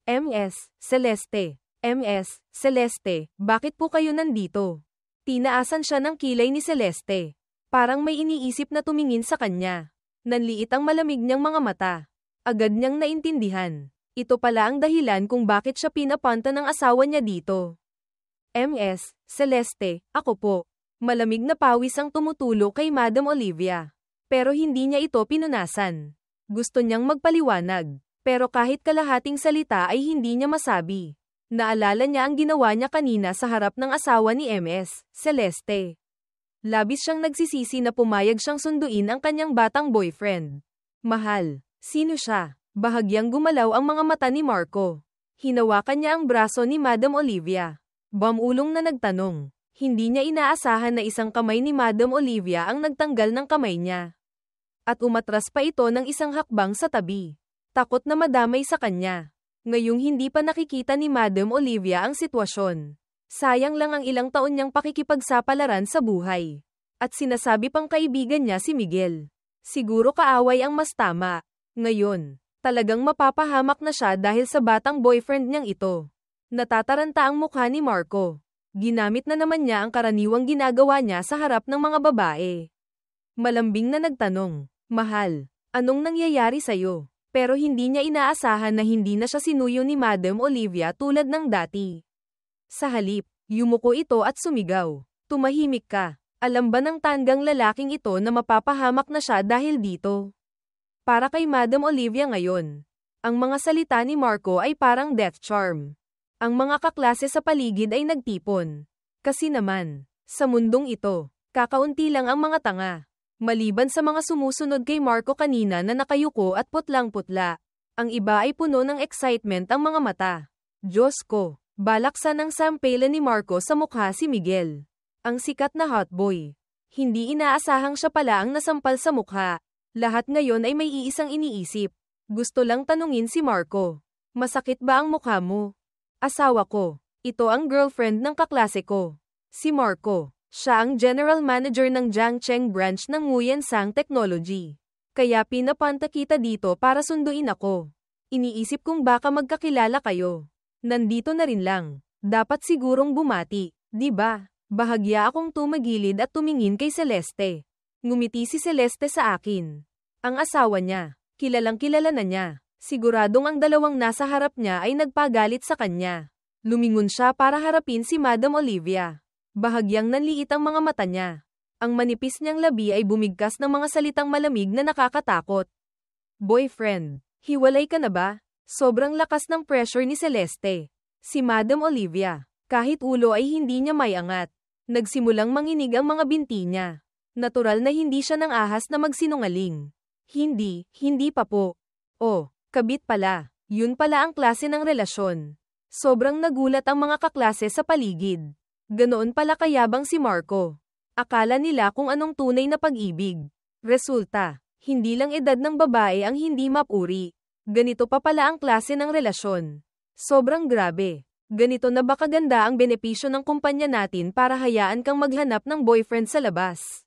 MS, Celeste. MS, Celeste, bakit po kayo nandito? Tinaasan siya ng kilay ni Celeste. Parang may iniisip na tumingin sa kanya. Nanliit ang malamig niyang mga mata. Agad niyang naintindihan. Ito pala ang dahilan kung bakit siya pinapunta ng asawa niya dito. MS, Celeste, ako po. Malamig na pawis ang tumutulo kay Madam Olivia. Pero hindi niya ito pinunasan. Gusto niyang magpaliwanag. Pero kahit kalahating salita ay hindi niya masabi. Naalala niya ang ginawa niya kanina sa harap ng asawa ni MS, Celeste. Labis siyang nagsisisi na pumayag siyang sunduin ang kanyang batang boyfriend. Mahal, sino siya? Bahagyang gumalaw ang mga mata ni Marco. Hinawakan niya ang braso ni Madam Olivia. Bamulong na nagtanong. Hindi niya inaasahan na isang kamay ni Madam Olivia ang nagtanggal ng kamay niya. At umatras pa ito ng isang hakbang sa tabi. Takot na madamay sa kanya. Ngayong hindi pa nakikita ni Madam Olivia ang sitwasyon. Sayang lang ang ilang taon niyang pakikipagsapalaran sa buhay. At sinasabi pang kaibigan niya si Miguel. Siguro kaaway ang mas tama. Ngayon, talagang mapapahamak na siya dahil sa batang boyfriend niyang ito. Natataranta ang mukha ni Marco. Ginamit na naman niya ang karaniwang ginagawa niya sa harap ng mga babae. Malambing na nagtanong, "Mahal, anong nangyayari sa'yo?" Pero hindi niya inaasahan na hindi na siya sinuyo ni Madam Olivia tulad ng dati. Sa halip, yumuko ito at sumigaw, "Tumahimik ka. Alam ba ng tandang lalaking ito na mapapahamak na siya dahil dito?" Para kay Madam Olivia ngayon, ang mga salita ni Marco ay parang death charm. Ang mga kaklase sa paligid ay nagtipon. Kasi naman, sa mundong ito, kakaunti lang ang mga tanga. Maliban sa mga sumusunod kay Marco kanina na nakayuko at putlang-putla, ang iba ay puno ng excitement ang mga mata. Diyos ko, balaksan ng sampelan ni Marco sa mukha si Miguel. Ang sikat na hot boy. Hindi inaasahang siya pala ang nasampal sa mukha. Lahat ngayon ay may iisang iniisip. Gusto lang tanungin si Marco. "Masakit ba ang mukha mo?" "Asawa ko. Ito ang girlfriend ng kaklase ko. Si Marco. Siya ang general manager ng Jiangcheng branch ng Nguyen Sang Technology. Kaya pinapunta kita dito para sunduin ako. Iniisip kong baka magkakilala kayo. Nandito na rin lang. Dapat sigurong bumati, di ba?" Bahagya akong tumagilid at tumingin kay Celeste. Ngumiti si Celeste sa akin. Ang asawa niya. Kilalang kilala na niya. Siguradong ang dalawang nasa harap niya ay nagpagalit sa kanya. Lumingon siya para harapin si Madam Olivia. Bahagyang nanliit ang mga mata niya. Ang manipis niyang labi ay bumigkas ng mga salitang malamig na nakakatakot. "Boyfriend, hiwalay ka na ba?" Sobrang lakas ng pressure ni Celeste. Si Madam Olivia, kahit ulo ay hindi niya may angat. Nagsimulang manginig ang mga binti niya. Natural na hindi siya nang ahas na magsinungaling. Hindi pa po." "Oh, kabit pala. Yun pala ang klase ng relasyon." Sobrang nagulat ang mga kaklase sa paligid. Ganoon pala kayabang si Marco. Akala nila kung anong tunay na pag-ibig. Resulta, hindi lang edad ng babae ang hindi mapuri. Ganito pa pala ang klase ng relasyon. Sobrang grabe. Ganito na ba kaganda ang benepisyo ng kumpanya natin para hayaan kang maghanap ng boyfriend sa labas?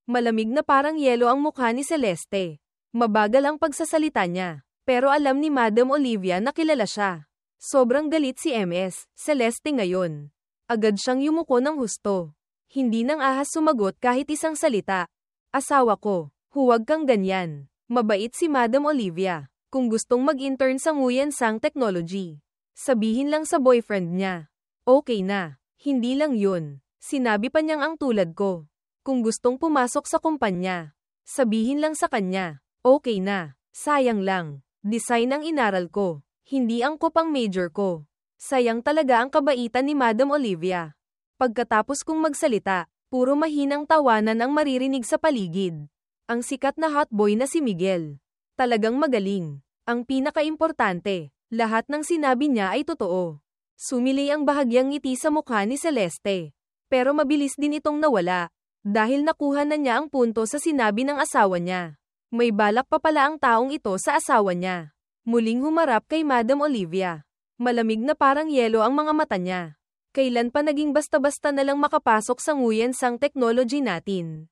Malamig na parang yelo ang mukha ni Celeste. Mabagal ang pagsasalita niya. Pero alam ni Madam Olivia na kilala siya. Sobrang galit si MS, Celeste ngayon. Agad siyang yumuko ng husto. Hindi nang ahas sumagot kahit isang salita. "Asawa ko, huwag kang ganyan." Mabait si Madam Olivia. Kung gustong mag-intern sa Nguyen Sang Technology, sabihin lang sa boyfriend niya. Okay na. Hindi lang yun. Sinabi pa niyang ang tulad ko. Kung gustong pumasok sa kumpanya, sabihin lang sa kanya. Okay na. Sayang lang. Design ang inaral ko. Hindi ang kopang major ko. Sayang talaga ang kabaitan ni Madam Olivia. Pagkatapos kong magsalita, puro mahinang tawanan ang maririnig sa paligid. Ang sikat na hot boy na si Miguel. Talagang magaling. Ang pinaka-importante, lahat ng sinabi niya ay totoo. Sumilay ang bahagyang ngiti sa mukha ni Celeste. Pero mabilis din itong nawala. Dahil nakuha na niya ang punto sa sinabi ng asawa niya. May balak pa pala ang taong ito sa asawa niya. Muling humarap kay Madam Olivia. Malamig na parang yelo ang mga mata niya. Kailan pa naging basta-basta na lang makapasok sa Nguyen Sang Technology natin?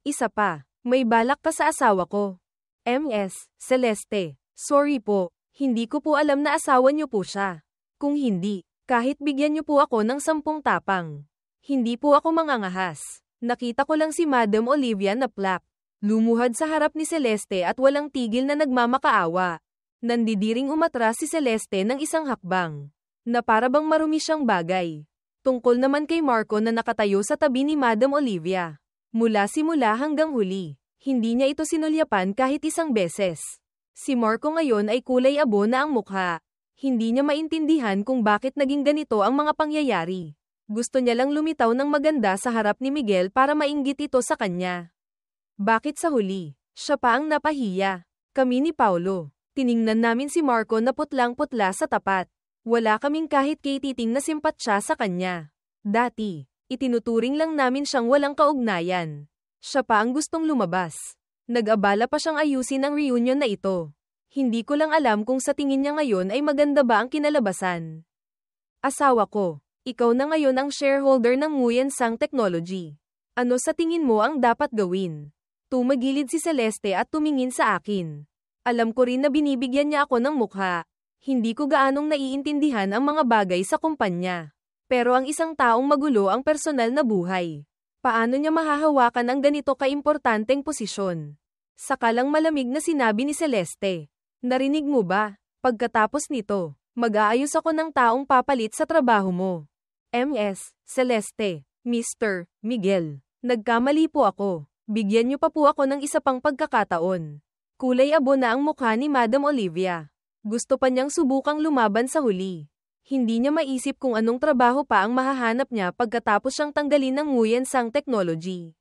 Isa pa, may balak ka sa asawa ko. MS, Celeste, sorry po, hindi ko po alam na asawa niyo po siya. Kung hindi, kahit bigyan niyo po ako ng 10 tapang. Hindi po ako mangangahas. Nakita ko lang si Madam Olivia na plak. Lumuhad sa harap ni Celeste at walang tigil na nagmamakaawa. Nandidiring umatras si Celeste ng isang hakbang, na para bang marumi siyang bagay. Tungkol naman kay Marco na nakatayo sa tabi ni Madam Olivia. Mula simula hanggang huli, hindi niya ito sinulyapan kahit isang beses. Si Marco ngayon ay kulay abo na ang mukha. Hindi niya maintindihan kung bakit naging ganito ang mga pangyayari. Gusto niya lang lumitaw ng maganda sa harap ni Miguel para mainggit ito sa kanya. Bakit sa huli, siya pa ang napahiya? Kami ni Paulo. Tiningnan namin si Marco na putlang-putla sa tapat. Wala kaming kahit kititing na simpatya sa kanya. Dati, itinuturing lang namin siyang walang kaugnayan. Siya pa ang gustong lumabas. Nag-abala pa siyang ayusin ang reunion na ito. Hindi ko lang alam kung sa tingin niya ngayon ay maganda ba ang kinalabasan. Asawa ko, ikaw na ngayon ang shareholder ng Nguyen Sang Technology. Ano sa tingin mo ang dapat gawin? Tumagilid si Celeste at tumingin sa akin. Alam ko rin na binibigyan niya ako ng mukha. Hindi ko gaanong naiintindihan ang mga bagay sa kumpanya. Pero ang isang taong magulo ang personal na buhay. Paano niya mahahawakan ang ganito kaimportanteng posisyon? Sakalang malamig na sinabi ni Celeste. Narinig mo ba? Pagkatapos nito, mag-aayos ako ng taong papalit sa trabaho mo. Ms. Celeste, Mr. Miguel. Nagkamali po ako. Bigyan niyo pa po ako ng isa pang pagkakataon. Kulay abo na ang mukha ni Madam Olivia. Gusto pa niyang subukang lumaban sa huli. Hindi niya maisip kung anong trabaho pa ang mahahanap niya pagkatapos siyang tanggalin ng Nguyen Sang Technology.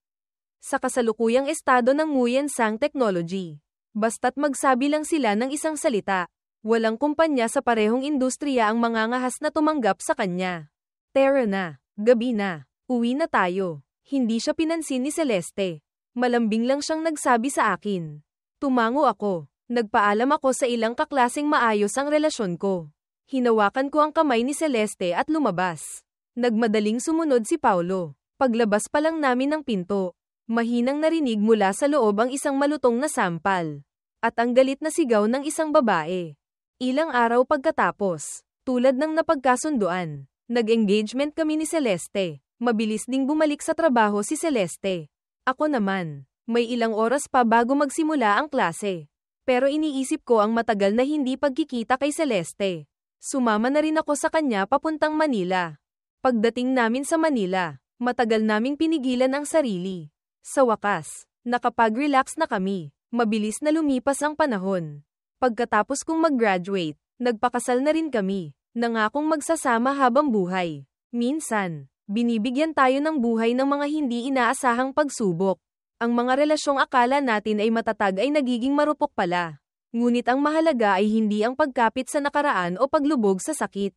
Sa kasalukuyang estado ng Nguyen Sang Technology. Basta't magsabi lang sila ng isang salita. Walang kumpanya sa parehong industriya ang mangangahas na tumanggap sa kanya. Tara na, gabi na, uwi na tayo. Hindi siya pinansin ni Celeste. Malambing lang siyang nagsabi sa akin. Tumango ako. Nagpaalam ako sa ilang kaklaseng maayos ang relasyon ko. Hinawakan ko ang kamay ni Celeste at lumabas. Nagmadaling sumunod si Paulo. Paglabas pa lang namin ng pinto, mahinang narinig mula sa loob ang isang malutong na sampal. At ang galit na sigaw ng isang babae. Ilang araw pagkatapos, tulad ng napagkasunduan, nag-engagement kami ni Celeste. Mabilis ding bumalik sa trabaho si Celeste. Ako naman, may ilang oras pa bago magsimula ang klase. Pero iniisip ko ang matagal na hindi pagkikita kay Celeste. Sumama na rin ako sa kanya papuntang Manila. Pagdating namin sa Manila, matagal naming pinigilan ang sarili. Sa wakas, nakapag-relax na kami. Mabilis na lumipas ang panahon. Pagkatapos kong mag-graduate, nagpakasal na rin kami. Nangakong magsasama habang buhay. Minsan, binibigyan tayo ng buhay ng mga hindi inaasahang pagsubok. Ang mga relasyong akala natin ay matatag ay nagiging marupok pala. Ngunit ang mahalaga ay hindi ang pagkapit sa nakaraan o paglubog sa sakit,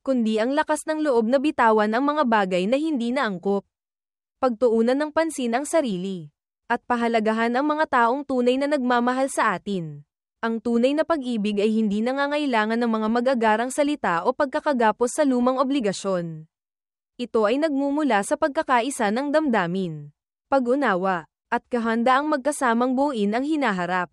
kundi ang lakas ng loob na bitawan ang mga bagay na hindi naangkop. Pagtuunan ng pansin ang sarili. At pahalagahan ang mga taong tunay na nagmamahal sa atin. Ang tunay na pag-ibig ay hindi nangangailangan ng mga magagarang salita o pagkakagapos sa lumang obligasyon. Ito ay nagmumula sa pagkakaisa ng damdamin, pag-unawa, at kahandaang magkasamang buuin ang hinaharap.